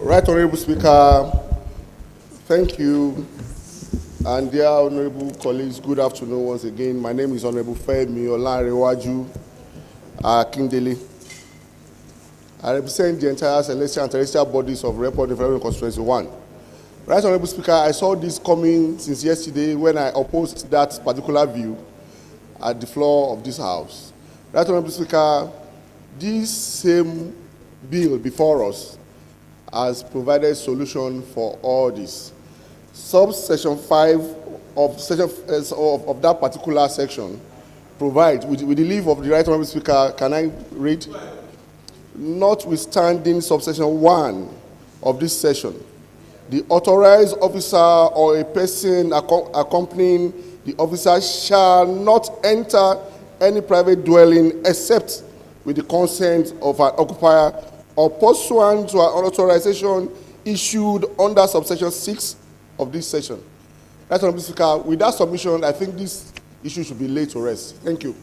Right Honorable Speaker, thank you. And dear honorable colleagues, good afternoon once again. My name is Honorable Femi Olanrewaju Akindele. I represent the entire celestial and terrestrial bodies of Report Development Constituency 1. Right Honorable Speaker, I saw this coming since yesterday when I opposed that particular view at the floor of this House. Right Honorable Speaker, this same bill before us has provided solution for all this. Subsection 5 of that particular section provides, with the leave of the Right Honorable Speaker, can I read? Notwithstanding subsection 1 of this session, the authorized officer or a person accompanying the officer shall not enter any private dwelling except with the consent of an occupier or pursuant to an authorization issued under subsection 6 of this session. Right Honorable Speaker, with that submission, I think this issue should be laid to rest. Thank you.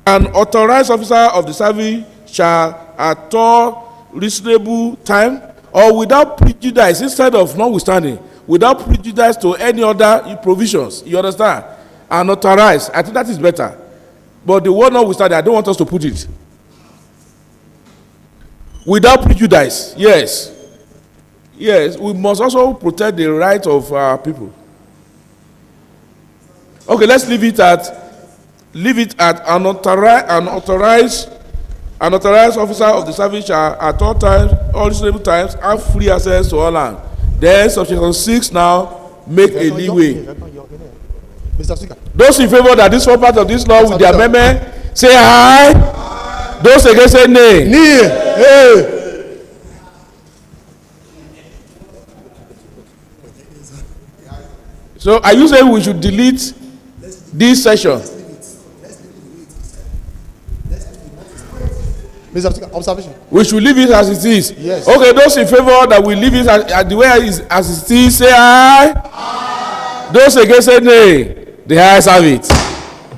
An authorized officer of the service shall at all reasonable time or without prejudice, instead of notwithstanding, without prejudice to any other provisions. You understand? And authorized. I think that is better. But the word notwithstanding, I don't want us to put it. Without prejudice, yes. Yes, we must also protect the right of our people. Okay, let's leave it at an authorized officer of the service shall at all times, all reasonable times, have free access to all land. Then subsection 6 now make a leeway. Mr. Speaker. Those in favor that this one part of this law with the amendment, say aye. Aye. Those against say nay. Nay. Hey. So are you saying we should delete this session? Mr. Speaker, observation. We should leave it as it is. Yes. Okay, those in favor that we leave it as the way as it is, say aye. Aye. Those against say nay. The ayes have it.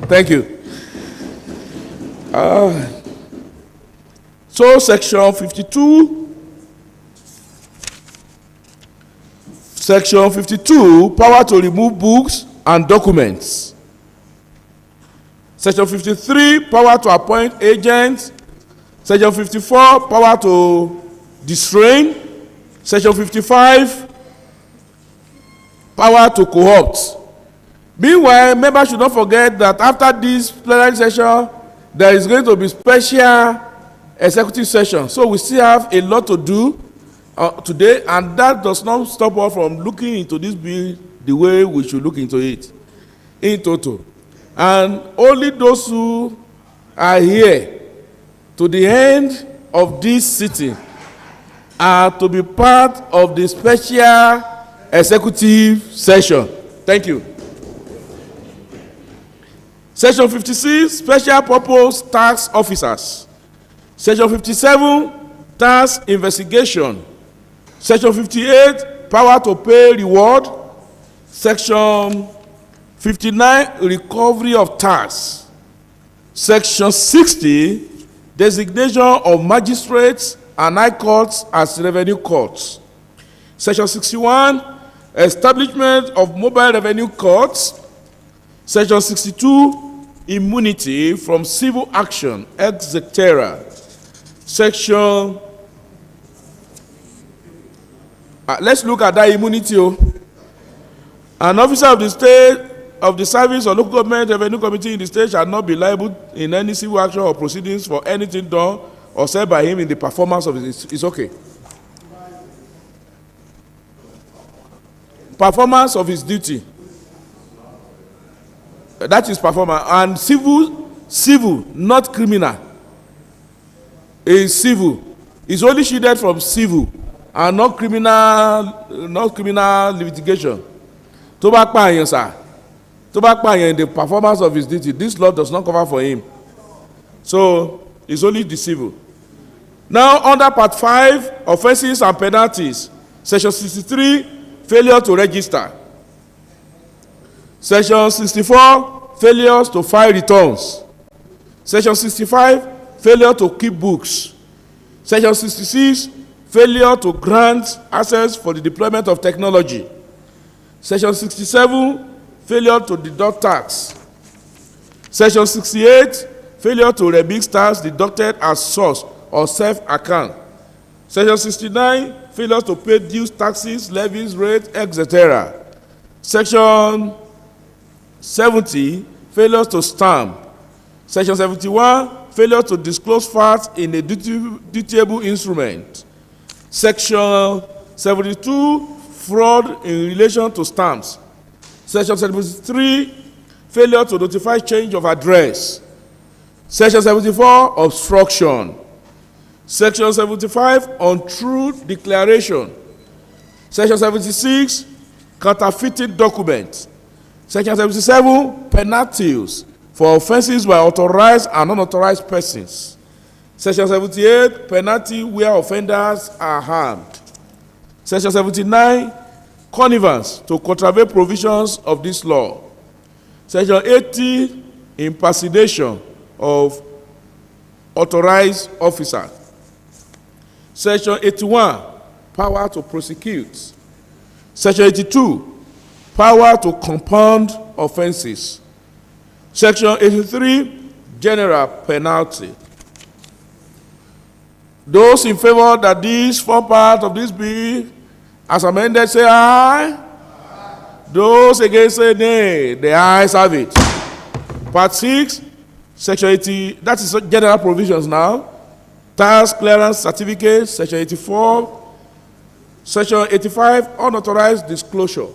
Thank you. So section 52. Section 52, power to remove books and documents. Section 53, power to appoint agents. Section 54, power to distrain. Section 55, power to co-opt. Meanwhile, members should not forget that after this plenary session, there is going to be special executive session. So we still have a lot to do today, and that does not stop us from looking into this bill the way we should look into it in total. And only those who are here to the end of this sitting are to be part of the special executive session. Thank you. Section 56, special purpose tax officers. Section 57, tax investigation. Section 58, power to pay reward. Section 59, recovery of tax. Section 60, designation of magistrates and high courts as revenue courts. Section 61, establishment of mobile revenue courts. Section 62, immunity from civil action, etc. Section Let's look at that immunity. An officer of the state, of the service or local government revenue committee in the state shall not be liable in any civil action or proceedings for anything done or said by him in the performance of his. It's okay. Performance of his duty. That is performance. And civil, not criminal. Is civil. It's only shielded from civil and not criminal litigation. Tó bá pààyàn sir. Tó bá pààyàn in the performance of his duty, this law does not cover for him. So it's only the civil. Now under part 5, offenses and penalties, section 63, failure to register. Section 64, failures to file returns. Section 65, failure to keep books. Section 66, failure to grant access for the deployment of technology. Section 67, failure to deduct tax. Section 68, failure to remit tax deducted as source or self-account. Section 69, failure to pay dues, taxes, levies, rates, etc. Section 70, failure to stamp. Section 71, failure to disclose facts in a dutiable instrument. Section 72, fraud in relation to stamps. Section 73, failure to notify change of address. Section 74, obstruction. Section 75, untrue declaration. Section 76, counterfeiting documents. Section 77, penalties for offenses by authorized and unauthorized persons. Section 78, penalty where offenders are harmed. Section 79, connivance to contravene provisions of this law. Section 80, impersonation of authorized officer. Section 81, power to prosecute. Section 82, power to compound offenses. Section 83, general penalty. Those in favor that this form part of this bill as amended say aye. Those against say nay. The ayes have it. Part 6, Section 80, that is general provisions now. Tax clearance certificate, Section 84. Section 85, unauthorized disclosure.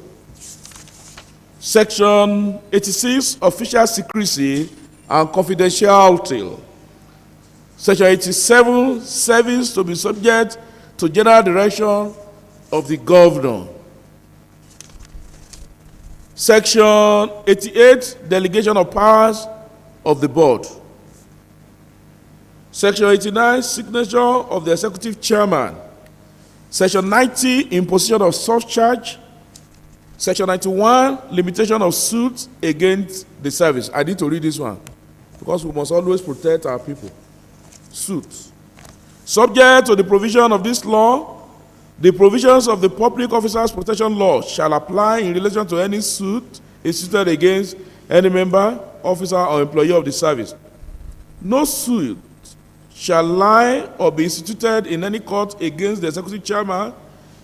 Section 86, official secrecy and confidentiality. Section 87, service to be subject to general direction of the governor. Section 88, delegation of powers of the board. Section 89, signature of the executive chairman. Section 90, imposition of surcharge. Section 91, limitation of suits against the service. I need to read this one because we must always protect our people. Suits. Subject to the provision of this law, the provisions of the Public Officers Protection Law shall apply in relation to any suit instituted against any member, officer, or employee of the service. No suit shall lie or be instituted in any court against the executive chairman,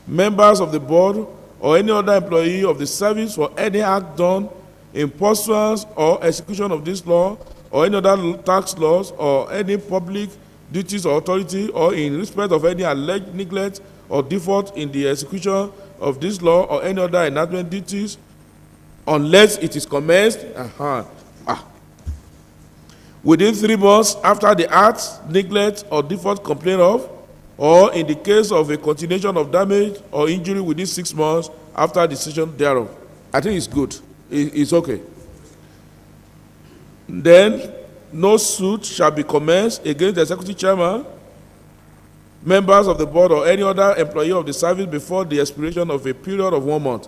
members of the board, or any other employee of the service for any act done in pursuance or execution of this law, or any other tax laws, or any public duties or authority, or in respect of any alleged neglect or default in the execution of this law, or any other enactment duties, unless it is commenced within 3 months after the act, neglect, or default complained of, or in the case of a continuation of damage or injury within 6 months after decision thereof. I think it's good. It's okay. Then, no suit shall be commenced against the executive chairman, members of the board, or any other employee of the service before the expiration of a period of 1 month.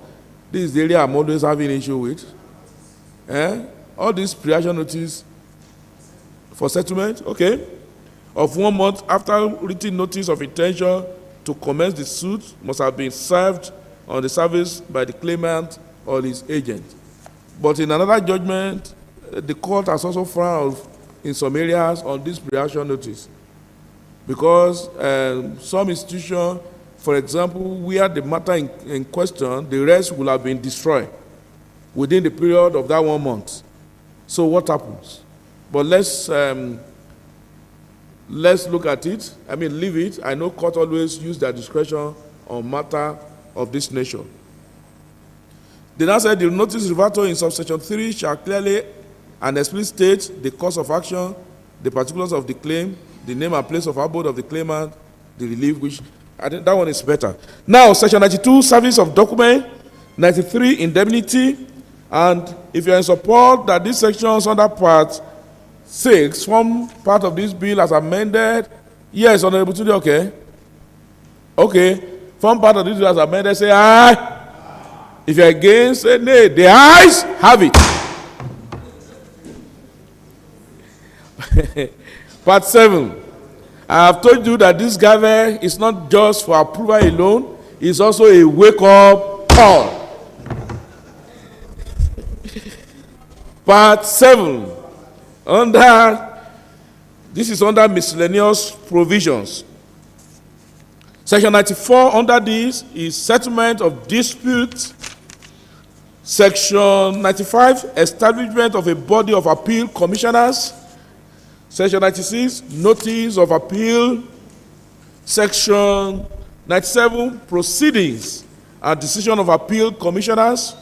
This is the area I'm always having issue with. All these pre-action notice for settlement, okay, of 1 month after written notice of intention to commence the suit must have been served on the service by the claimant or his agent. But in another judgment, the court has also frowned in some areas on this pre-action notice because some institutions for example, where the matter in question, the rest will have been destroyed within the period of that 1 month. So what happens? But let's look at it. I mean, leave it. I know court always use their discretion on matter of this nature. They now said the notice referred to in subsection 3 shall clearly and explicitly state the course of action, the particulars of the claim, the name and place of abode of the claimant, the relief, which I think that one is better. Now, section 92, service of document, 93, indemnity, and if you're in support that these sections under part 6 form part of this bill as amended, yes, Honorable Tunde, okay? Okay, form part of this bill as amended, say aye. If you're against, say nay. The ayes have it. Part 7. I have told you that this gathering is not just for approval alone, it's also a wake-up call. Part 7. This is under miscellaneous provisions. Section 94 under this is settlement of disputes. Section 95, establishment of a body of appeal commissioners. Section 96, notice of appeal. Section 97, proceedings and decision of appeal commissioners.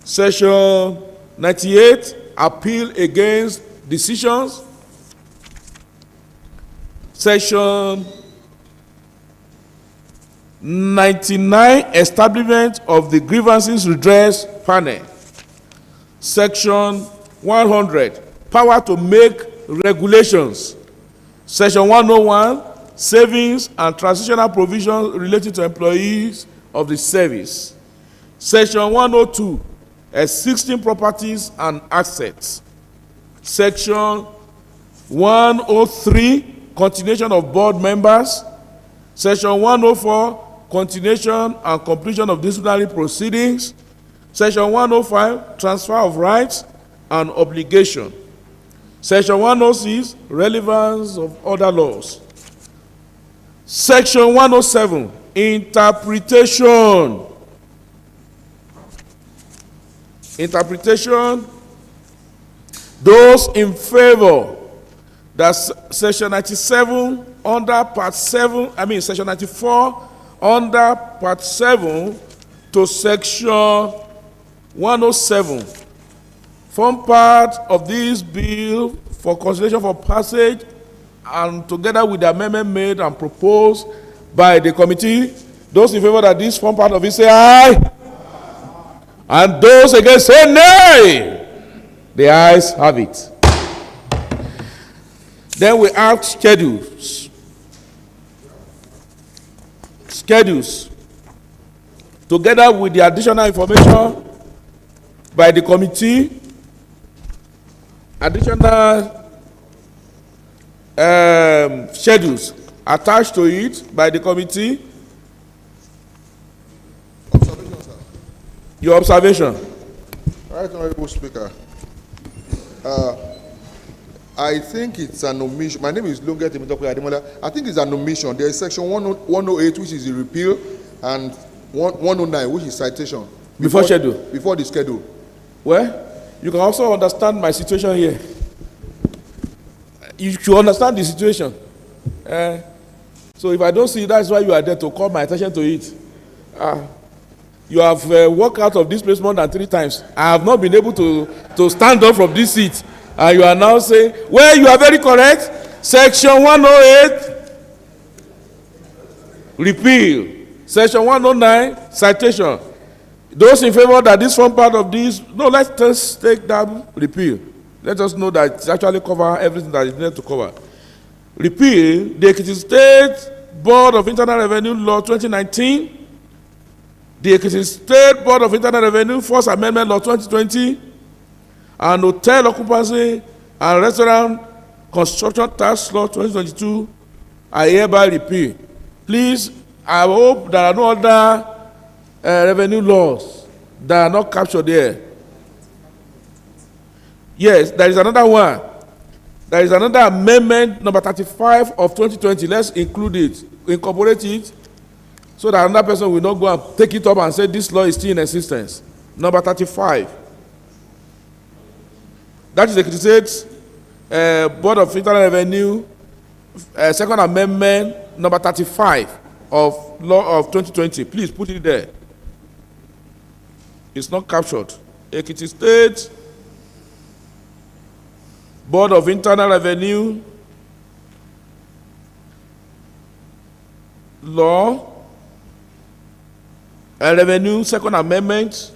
Section 98, appeal against decisions. Section 99, establishment of the grievances redress panel. Section 100, power to make regulations. Section 101, savings and transitional provisions related to employees of the service. Section 102, existing properties and assets. Section 103, continuation of board members. Section 104, continuation and completion of disciplinary proceedings. Section 105, transfer of rights and obligation. Section 106, relevance of other laws. Section 107, interpretation. Interpretation. Those in favor that section 97 under part 7, section 94 under part 7 to section 107 form part of this bill for consideration for passage and together with the amendment made and proposed by the committee. Those in favor that this form part of it say aye. And those against say nay. The ayes have it. Then we have schedules. Schedules. Together with the additional information by the committee, additional schedules attached to it by the committee. Observation, sir. Your observation. Right, Honorable Speaker. I think it's an omission. My name is Lunga Temitope Ademola. I think it's an omission. There is section 108, which is a repeal, and 109, which is citation. Before schedule? Before the schedule. Well, you can also understand my situation here. You should understand the situation. So if I don't see it, that's why you are there, to call my attention to it. You have walked out of this place more than 3 times. I have not been able to stand up from this seat. And you are now saying, well, you are very correct. Section 108, repeal. Section 109, citation. Those in favor that this form part of this, no, let's just take that repeal. Let us know that it actually covers everything that is needed to cover. Repeal the Ekiti State Board of Internal Revenue Law 2019, the Ekiti State Board of Internal Revenue First Amendment Law 2020, and Hotel Occupancy and Restaurant Construction Tax Law 2022 are hereby repealed. Please, I hope there are no other revenue laws that are not captured there. Yes, there is another one. There is another amendment, number 35 of 2020. Let's include it, incorporate it. so that another person will not go and take it up and say this law is still in existence. Number 35. That is the States Board of Internal Revenue, Second Amendment, number 35 of Law of 2020. Please put it there. It's not captured. Ekiti State Board of Internal Revenue, Law and Revenue, Second Amendment,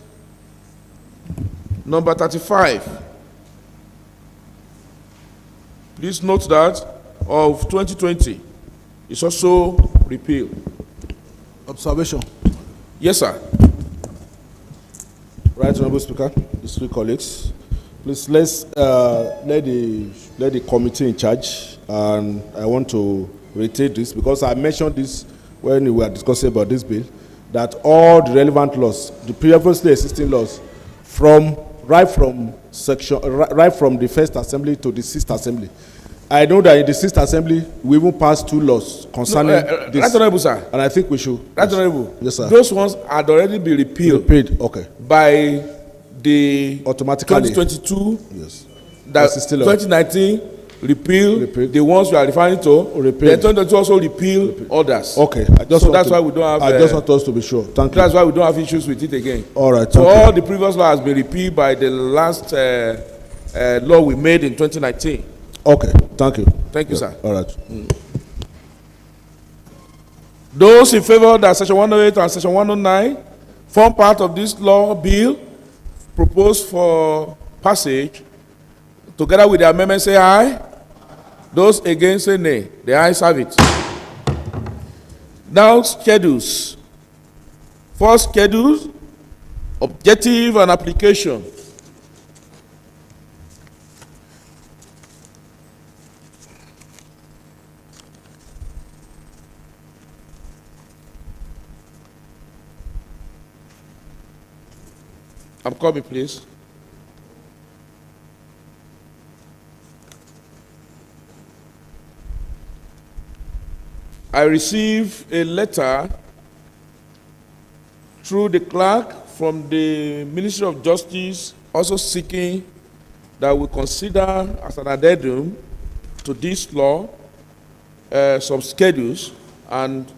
number 35. Please note that of 2020 is also repealed. Observation. Yes, sir. Right, Honorable Speaker, distinguished colleagues, please let the committee in charge, and I want to reiterate this because I mentioned this when we were discussing about this bill, that all the relevant laws, the previously existing laws, right from the first assembly to the sixth assembly. I know that in the sixth assembly we even passed 2 laws concerning this. Right, Honorable, sir. And I think we should. Right, Honorable. Yes, sir. Those ones had already been repealed. Okay. By the automatically 2022. Yes. That 2019 repeal the ones you are referring to. Repeal. The 2022 also repeal others. Okay. So that's why we don't have. I just want us to be sure. Thank you. That's why we don't have issues with it again. All right. So all the previous law has been repealed by the last law we made in 2019. Okay. Thank you. Thank you, sir. All right. Those in favor that Section 108 and Section 109 form part of this law bill proposed for passage, together with the amendment, say aye. Those against, say nay. The ayes have it. Now, schedules. First, schedules, objective and application. I'm coming, please. I received a letter through the clerk from the Ministry of Justice, also seeking that we consider as an addendum to this law some schedules, and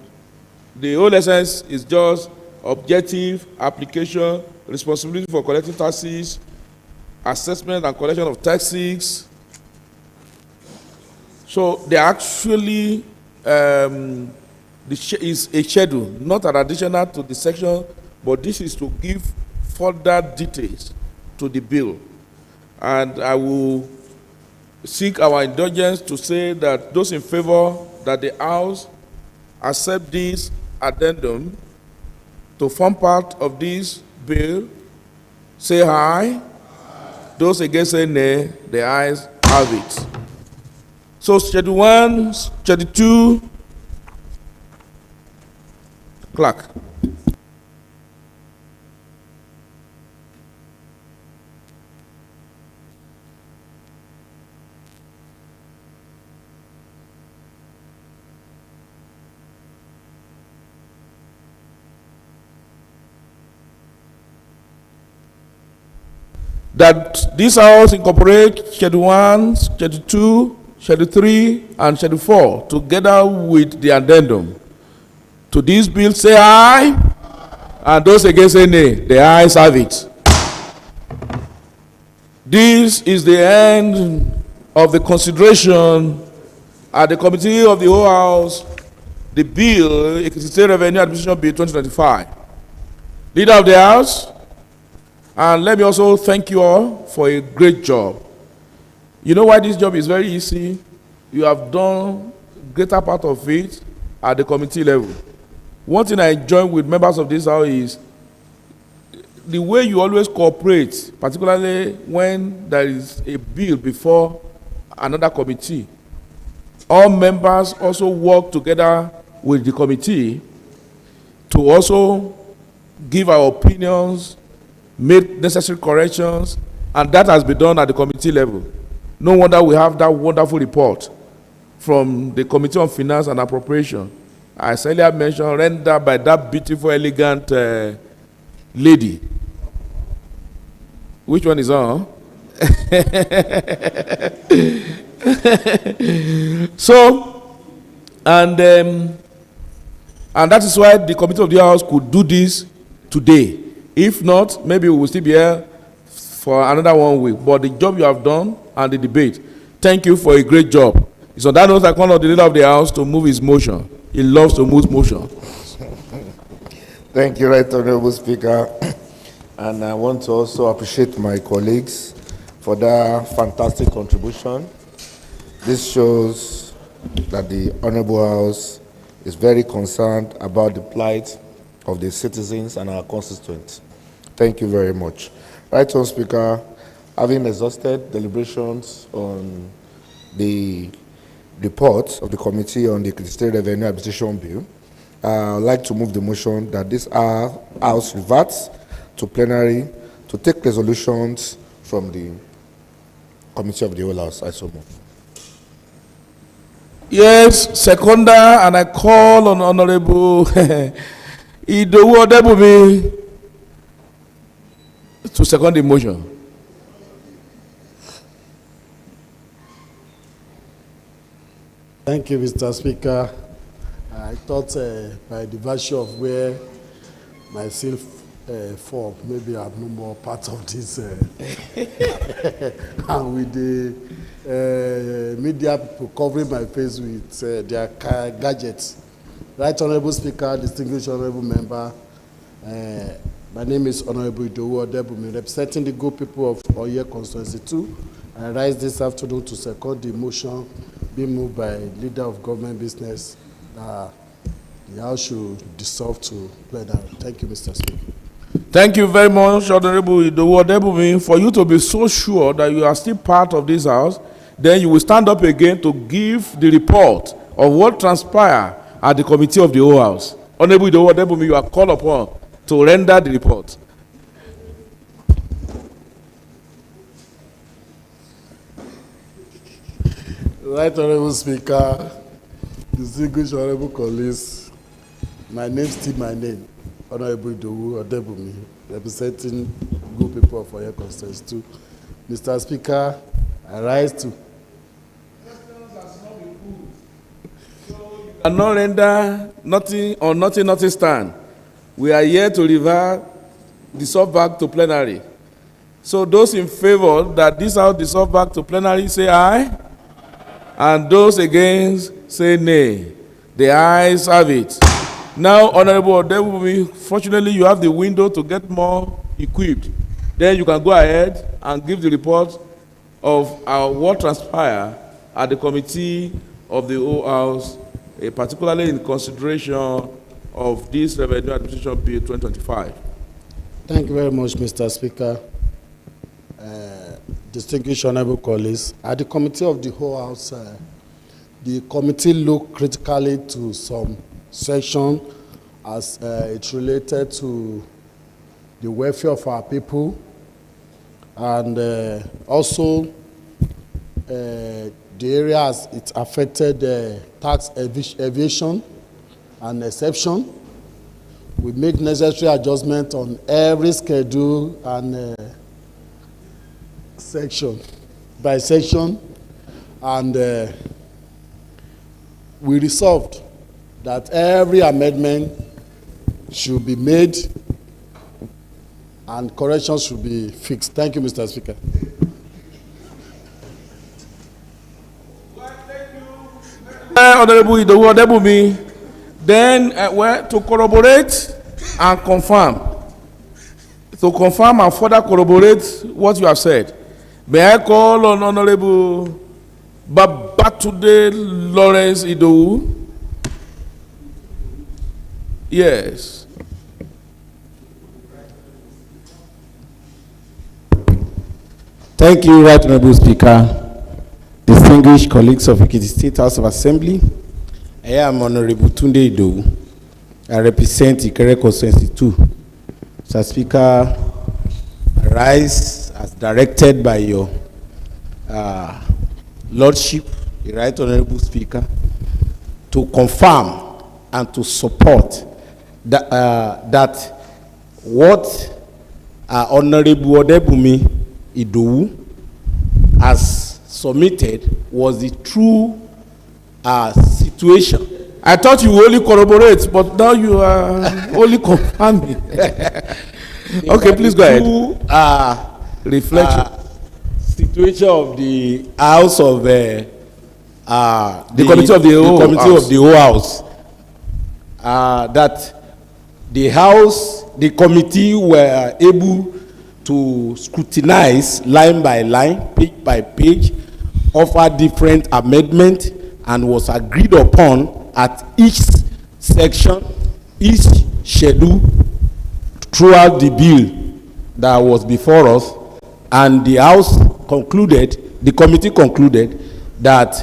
the whole essence is just objective, application, responsibility for collecting taxes, assessment and collection of taxes. So they actually is a schedule, not an additional to the section, but this is to give further details to the bill. And I will seek our indulgence to say that those in favor that the House accept this addendum to form part of this bill, say aye. Those against, say nay. The ayes have it. So Schedule 1, Schedule 2, clerk. That this House incorporate Schedule 1, Schedule 2, Schedule 3, and Schedule 4 together with the addendum to this bill, say aye. And those against, say nay. The ayes have it. This is the end of the consideration at the Committee of the whole House, the bill, State Revenue Administration Bill 2025. Leader of the House, and let me also thank you all for a great job. You know why this job is very easy? You have done greater part of it at the committee level. One thing I enjoy with members of this House is the way you always cooperate, particularly when there is a bill before another committee. All members also work together with the committee to also give our opinions, make necessary corrections, and that has been done at the committee level. No wonder we have that wonderful report from the Committee on Finance and Appropriation. as earlier mentioned, rendered by that beautiful, elegant lady. Which one is on? So, and that is why the committee of the house could do this today. If not, maybe we will still be here for another 1 week. But the job you have done and the debate, thank you for a great job. It's on that note I call on the leader of the house to move his motion. He loves to move motion. Thank you, Right Honorable Speaker. And I want to also appreciate my colleagues for their fantastic contribution. This shows that the Honorable House is very concerned about the plight of the citizens and our constituents. Thank you very much. Right Honorable Speaker, having exhausted deliberations on the report of the Committee on the State Revenue Administration Bill, I would like to move the motion that this House reverts to plenary to take resolutions from the Committee of the Whole House. I so move. Yes, seconder, and I call on Honorable Idowu Odebumi to second the motion. Thank you, Mr. Speaker. I thought by the virtue of where myself fall, maybe I'm no more part of this. And with the media people covering my face with their gadgets. Right Honorable Speaker, distinguished Honorable Member, my name is Honorable Idowu Odebumi, representing the good people of Oye Constituency 2. I rise this afternoon to second the motion being moved by Leader of Government Business that the House should dissolve to plenary. Thank you, Mr. Speaker. Thank you very much, Honorable Idowu Odebumi. For you to be so sure that you are still part of this house, then you will stand up again to give the report of what transpired at the Committee of the Whole House. Honorable Idowu Odebumi, you are called upon to render the report. Right Honorable Speaker, distinguished Honorable colleagues, my name is still my name, Honorable Idowu Odebumi, representing good people of Oye Constituency 2. Mr. Speaker, I rise to. And not render nothing or nothing stand. We are here to revert, dissolve back to plenary. So those in favor that this house dissolve back to plenary say aye, and those against say nay. The ayes have it. Now, Honorable Odebumi, fortunately you have the window to get more equipped. Then you can go ahead and give the report of what transpired at the Committee of the Whole House, particularly in consideration of this Revenue Administration Bill 2025. Thank you very much, Mr. Speaker. Distinguished honorable colleagues, at the Committee of the Whole House, the committee looked critically to some section as it's related to the welfare of our people, and also the areas it affected tax evasion and exception. We make necessary adjustment on every schedule and section by section, and we resolved that every amendment should be made and corrections should be fixed. Thank you, Mr. Speaker. Honorable Idowu Odebumi, then to corroborate and confirm, and further corroborate what you have said, may I call on Honorable Babatunde Lawrence Idowu? Yes. Thank you, Right Honorable Speaker. Distinguished colleagues of Ekiti State House of Assembly, I am Honorable Tunde Idowu. I represent Ikere Constituency 2. Mr. Speaker, I rise as directed by your Lordship, the Right Honorable Speaker, to confirm and to support that what Honorable Odebumi Idowu has submitted was the true situation. I thought you only corroborate, but now you are only confirming. Okay, please go ahead. Reflection. Situation of the House of the Committee of the whole House. That the committee were able to scrutinize line by line, page by page, offer different amendments, and was agreed upon at each section, each schedule throughout the bill that was before us, and the House concluded, the committee concluded that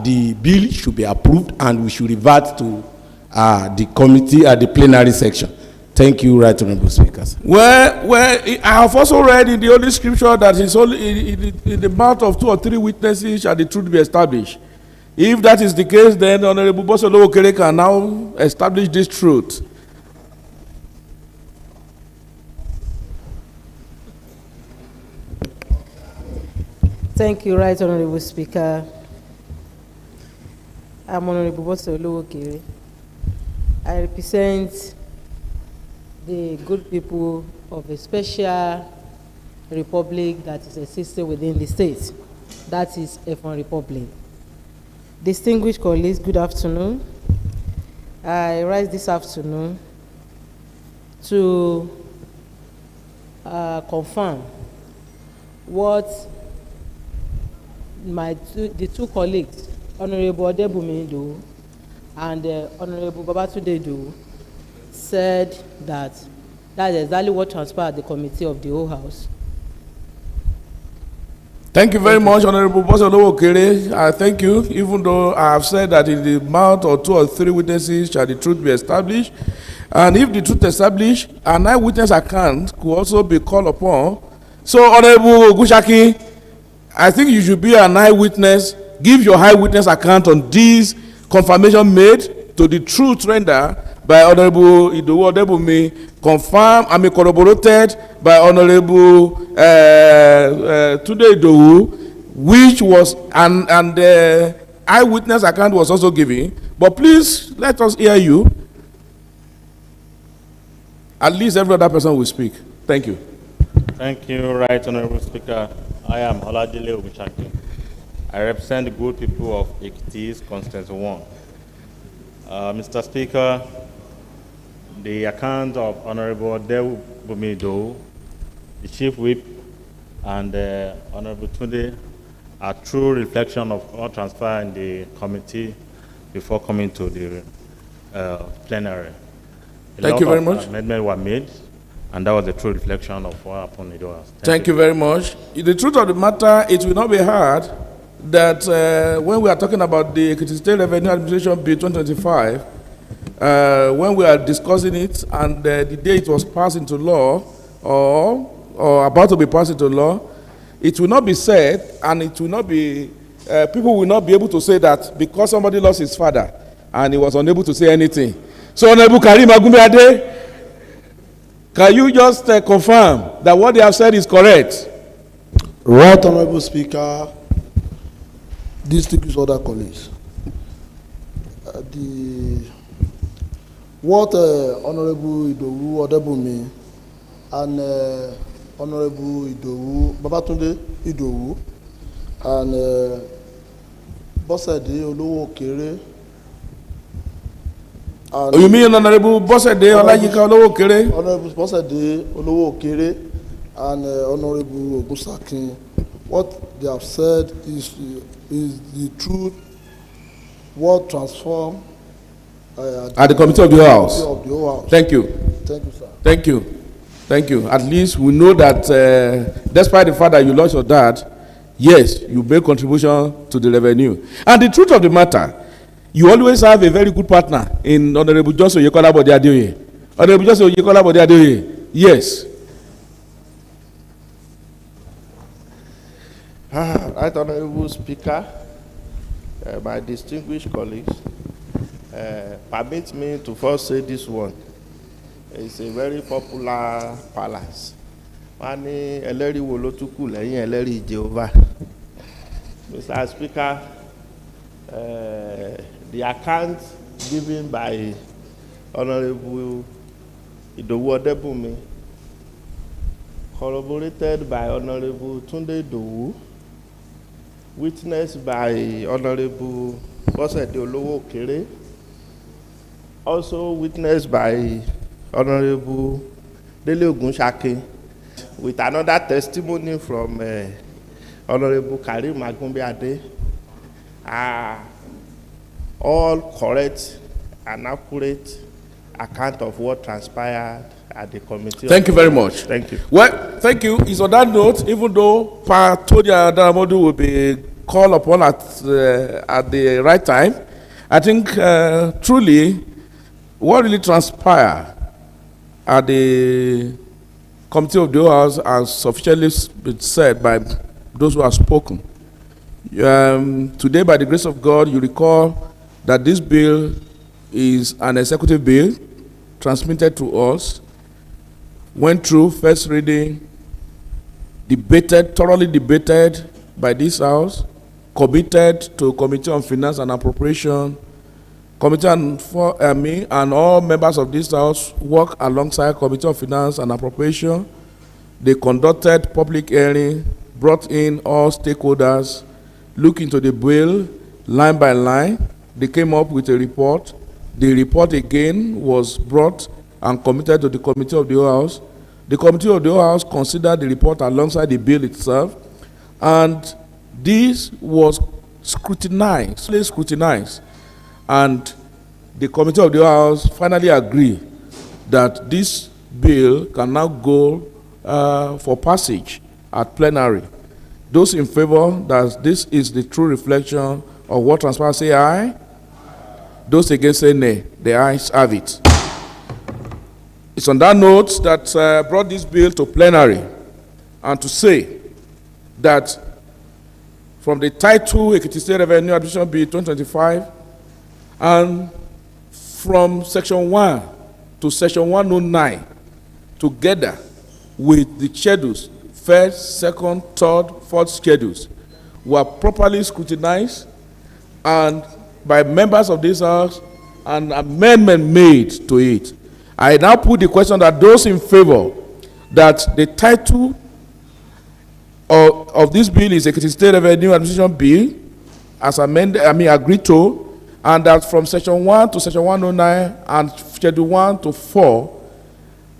the bill should be approved and we should revert to the committee at the plenary section. Thank you, Right Honorable Speakers. Well, I have also read in the Holy Scripture that it's only in the mouth of 2 or 3 witnesses shall the truth be established. If that is the case, then Honorable Bosolo Okere can now establish this truth. Thank you, Right Honorable Speaker. I'm Honorable Bosolo Okere. I represent the good people of a special republic that is existing within the state. That is Efon Republic. Distinguished colleagues, good afternoon. I rise this afternoon to confirm what the two colleagues, Honorable Odebumi Idowu and Honorable Babatunde Idowu, said that is exactly what transpired at the committee of the whole House. Thank you very much, Honorable Bosolo Okere. I thank you, even though I have said that in the mouth of 2 or 3 witnesses shall the truth be established. And if the truth established, an eyewitness account could also be called upon. So, Honorable Ogushaki, I think you should be an eyewitness. Give your eyewitness account on this confirmation made to the truth rendered by Honorable Idowu Odebumi, confirmed, corroborated by Honorable Tunde Idowu, which was, and the eyewitness account was also given. But please, let us hear you. At least every other person will speak. Thank you. Thank you, Right Honorable Speaker. I am Oladile Ogushaki. I represent the good people of Ekiti's Constituency 1. Mr. Speaker, the account of Honorable Odebumi Idowu, the Chief Whip, and Honorable Tunde are true reflection of all transpired in the committee before coming to the plenary. Thank you very much. Amendments were made, and that was the true reflection of what happened in the House. Thank you very much. The truth of the matter, it will not be hard that when we are talking about the Ekiti State Revenue Administration Bill 2025, when we are discussing it and the day it was passed into law or about to be passed into law, it will not be said, and it will not be, people will not be able to say that because somebody lost his father and he was unable to say anything. So, Honorable Karim Agunbiade, can you just confirm that what they have said is correct? Right Honorable Speaker, distinguished other colleagues, what Honorable Idowu Odebumi and Honorable Idowu Babatunde Idowu and Bosede Olowo Okere. You mean Honorable Bosede Olayinka Olowo Okere? Honorable Bosede Olowo Okere and Honorable Ogunsakin. What they have said is the truth. What transformed at the committee of the House. Of the whole House. Thank you. Thank you, sir. Thank you. Thank you. At least we know that despite the fact that you lost your dad, yes, you made contribution to the revenue. And the truth of the matter, you always have a very good partner in Honorable Johnson Oyekola Bode Adeoye. Honorable Johnson Oyekola Bode Adeoye. Yes. Right Honorable Speaker, my distinguished colleagues, Permit me to first say this one. It's a very popular palace. Wọ́n ní ẹlẹ́rìí wo ló tún kù lẹ́yìn ẹlẹ́rìí Jehovah. Mr. Speaker, the account given by Honorable Idowu Odebunmi, corroborated by Honorable Tunde Idowu, witnessed by Honorable Bosede Olowo Okere, also witnessed by Honorable Dele Ogunshake, with another testimony from Honorable Karim Agumbiade, are all correct and accurate account of what transpired at the committee. Thank you very much. Thank you. Well, thank you. It's on that note, even though Pa Tony Adaramodu will be called upon at the right time, I think truly what really transpired at the Committee of the Whole House has sufficiently been said by those who have spoken. Today, by the grace of God, you recall that this bill is an executive bill transmitted to us, went through first reading, debated, thoroughly debated by this House, committed to Committee on Finance and Appropriation, Committee and all members of this House work alongside Committee on Finance and Appropriation. They conducted public hearing, brought in all stakeholders, looked into the bill line by line. They came up with a report. The report again was brought and committed to the Committee of the Whole House. The Committee of the Whole House considered the report alongside the bill itself, and this was scrutinized, and the Committee of the Whole House finally agreed that this bill can now go for passage at plenary. Those in favor that this is the true reflection of what transpired, say aye. Those against say nay. The ayes have it. It's on that note that brought this bill to plenary, and to say that from the Title Ekiti State Revenue Administration Bill 2025 and from Section 1 to Section 109, together with the schedules, first, second, third, fourth schedules, were properly scrutinized and by members of this House, an amendment made to it. I now put the question that those in favor that the title of this bill is Ekiti State Revenue Administration Bill, as amended, agreed to, and that from Section 1 to Section 109 and Schedule 1 to 4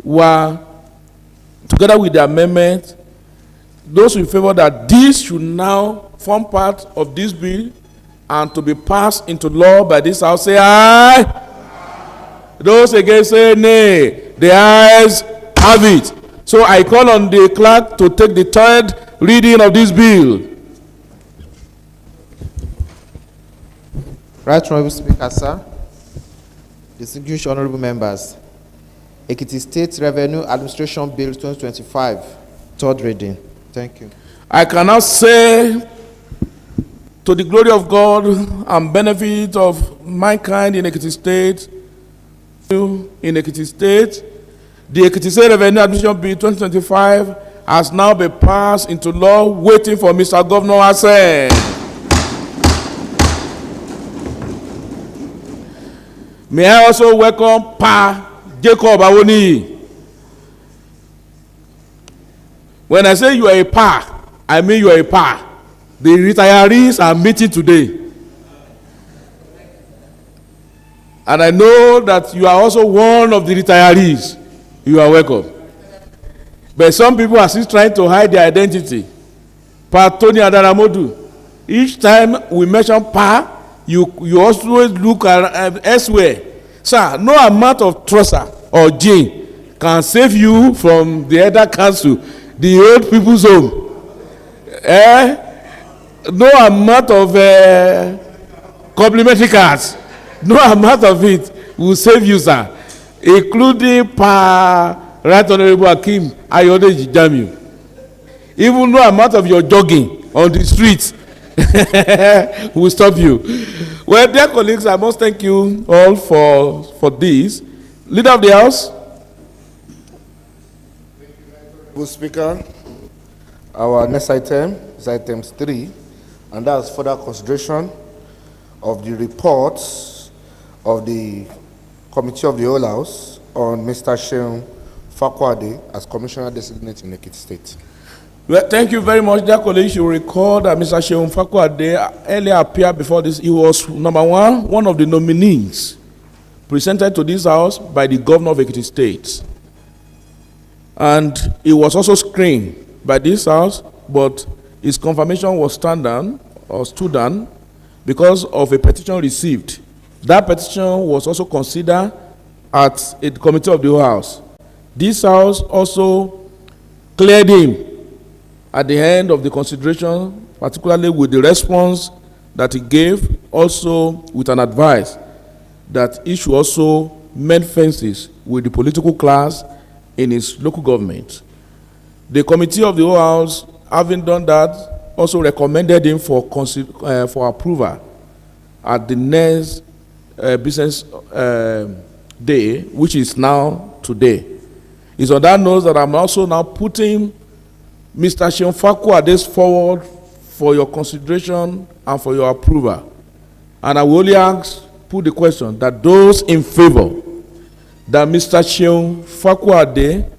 were, together with the amendment, those in favor that this should now form part of this bill and to be passed into law by this House, say aye. Those against say nay. The ayes have it. So I call on the clerk to take the third reading of this bill. Right Honorable Speaker, sir. Distinguished honorable members. Ekiti State Revenue Administration Bill 2025, third reading. Thank you. I can now say, to the glory of God and benefit of mankind in Ekiti State, the Ekiti State Revenue Administration Bill 2025 has now been passed into law, waiting for Mr. Governor Hassan. May I also welcome Pa Jacob Awoni. When I say you are a Pa, I mean you are a Pa. The retirees are meeting today. And I know that you are also one of the retirees. You are welcome. But some people are still trying to hide their identity. Pa Tony Adaramodu. Each time we mention Pa, you also look elsewhere. Sir, no amount of trouser or jean can save you from the elder council, the old people's home. No amount of complimentary cards, no amount of it will save you, sir, including Pa Right Honorable Hakeem Ayodeji Jamiu. Even no amount of your jogging on the streets We'll stop you. Well, dear colleagues, I must thank you all for this. Leader of the House. Good Speaker, our next item is item 3, and that's further consideration of the reports of the Committee of the Whole House on Mr. Sheun Fakwade as Commissioner Designate in Ekiti State. Well, thank you very much, dear colleagues. You recall that Mr. Sheun Fakwade earlier appeared before this. He was, number one of the nominees presented to this House by the Governor of Ekiti State. And he was also screened by this House, but his confirmation was stood down because of a petition received. That petition was also considered at a committee of the whole House. This House also cleared him at the end of the consideration, particularly with the response that he gave, also with an advice that he should also mend fences with the political class in his local government. The committee of the whole House, having done that, also recommended him for approval at the next business day, which is now today. It's on that note that I'm also now putting Mr. Sheun Fakwade forward for your consideration and for your approval. And I will only put the question that those in favor that Mr. Sheun Fakwade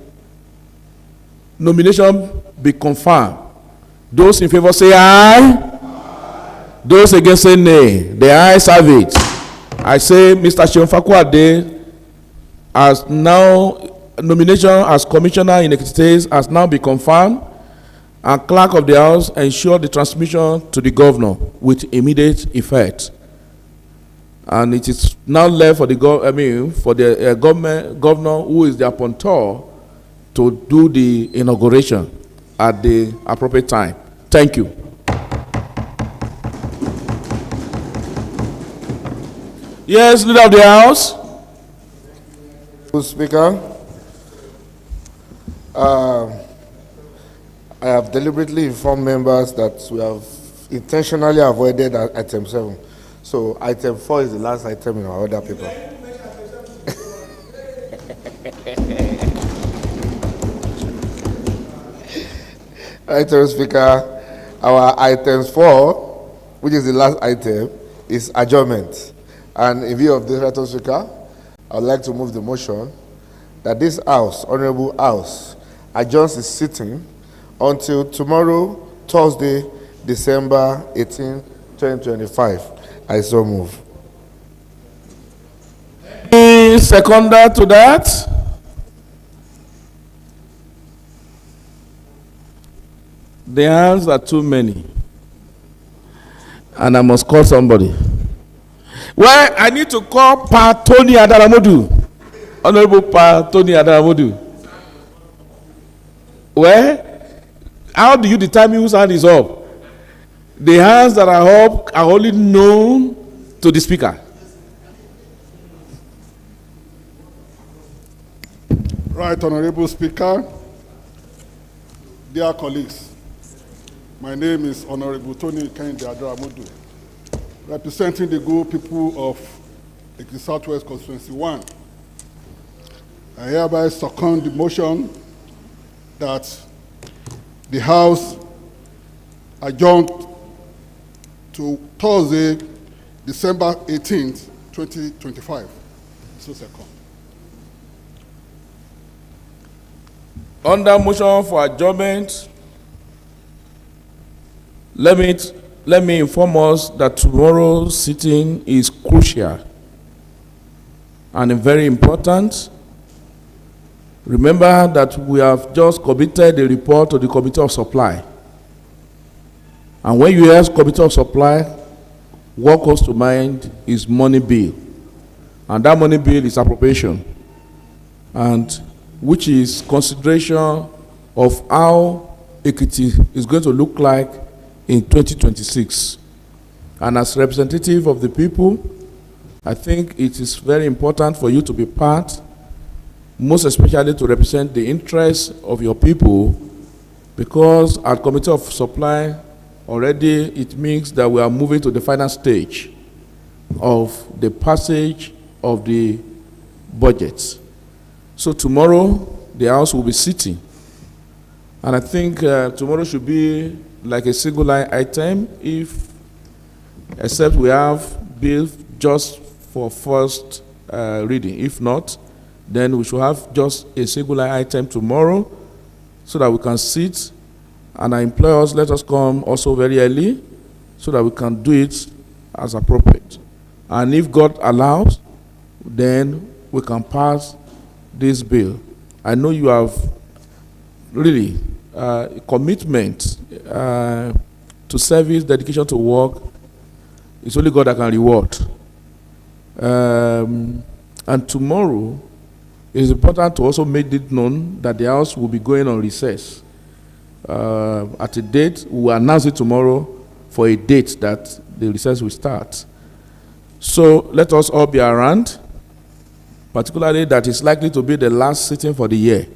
nomination be confirmed. Those in favor say aye. Those against say nay. The ayes have it. I say Mr. Sheun Fakwade as now nomination as commissioner in Ekiti State has now been confirmed, and clerk of the House ensure the transmission to the governor with immediate effect. And it is now left for the governor who is the appointor to do the inauguration at the appropriate time. Thank you. Yes, Leader of the House. Mr. Speaker, I have deliberately informed members that we have intentionally avoided item 7. So item 4 is the last item in our order paper. Item Speaker, our items 4, which is the last item, is adjournment. And in view of this, Item Speaker, I would like to move the motion that this House, Honorable House, adjourns its sitting until tomorrow, Thursday, December 18, 2025. I so move. Any seconder to that? The hands are too many. And I must call somebody. Well, I need to call Pa Tony Adaramodu. Honorable Pa Tony Adaramodu. Well, how do you determine whose hand is up? The hands that are up are only known to the speaker. Right, Honorable Speaker, dear colleagues, my name is Honorable Tony Kehinde Adaramodu, representing the good people of the Southwest Constituency 1. I hereby second the motion that the House adjourned to Thursday, December 18th, 2025. So second. Under motion for adjournment, let me inform us that tomorrow's sitting is crucial and very important. Remember that we have just committed the report to the Committee of Supply. And when you ask Committee of Supply, what comes to mind is money bill. And that money bill is appropriation, and which is consideration of how Ekiti is going to look like in 2026. And as representative of the people, I think it is very important for you to be part, most especially to represent the interests of your people, because at Committee of Supply, already it means that we are moving to the final stage of the passage of the budget. So tomorrow, the House will be sitting. And I think tomorrow should be like a single line item, except we have bills just for first reading. If not, then we should have just a single line item tomorrow so that we can sit. And I implore us, let us come also very early so that we can do it as appropriate. And if God allows, then we can pass this bill. I know you have really commitment to service, dedication to work. It's only God that can reward. And tomorrow, it is important to also make it known that the House will be going on recess. At a date, we will announce it tomorrow for a date that the recess will start. So let us all be around, particularly that it's likely to be the last sitting for the year.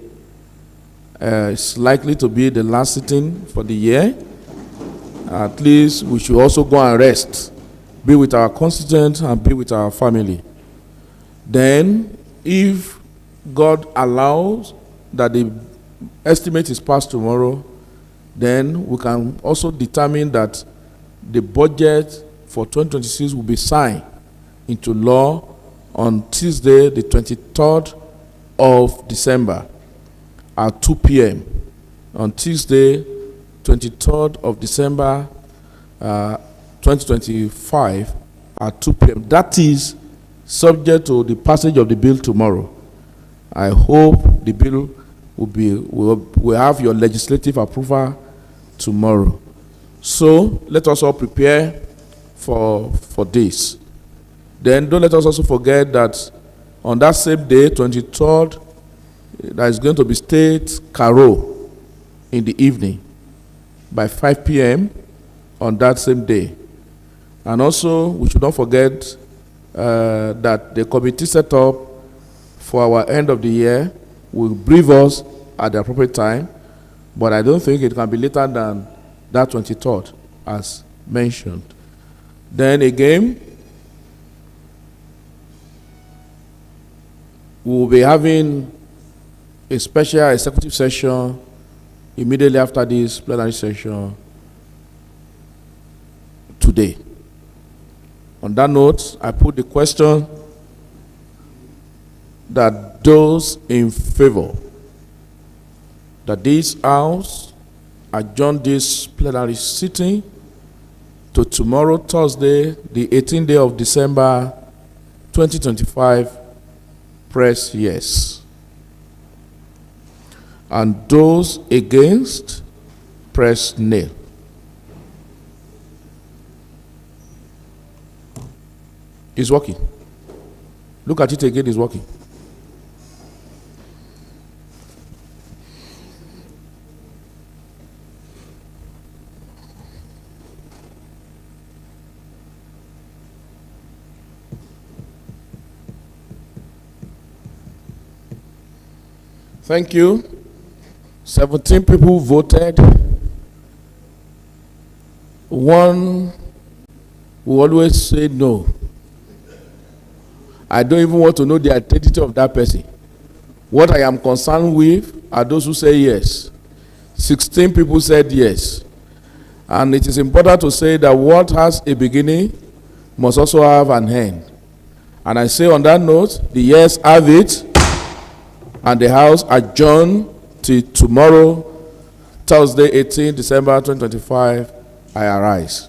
It's likely to be the last sitting for the year. At least we should also go and rest, be with our constituents and be with our family. Then, if God allows that the estimate is passed tomorrow, then we can also determine that the budget for 2026 will be signed into law on Tuesday, the 23rd of December at 2 p.m. On Tuesday, 23rd of December 2025 at 2 p.m. That is subject to the passage of the bill tomorrow. I hope the bill will have your legislative approval tomorrow. So let us all prepare for this. Then don't let us also forget that on that same day, 23rd, there is going to be state carol in the evening by 5 p.m. on that same day. And also, we should not forget that the committee set up for our end of the year will brief us at the appropriate time, but I don't think it can be later than that 23rd, as mentioned. Then again, we will be having a special executive session immediately after this plenary session today. On that note, I put the question that those in favor that this House adjourn this plenary sitting to tomorrow, Thursday, the 18th day of December 2025, press yes. And those against, press nay. It's working. Look at it again, it's working. Thank you. 17 people voted. One will always say no. I don't even want to know the identity of that person. What I am concerned with are those who say yes. 16 people said yes. And it is important to say that what has a beginning must also have an end. And I say on that note, the yes have it, and the House adjourned till tomorrow, Thursday, 18 December 2025, I arise.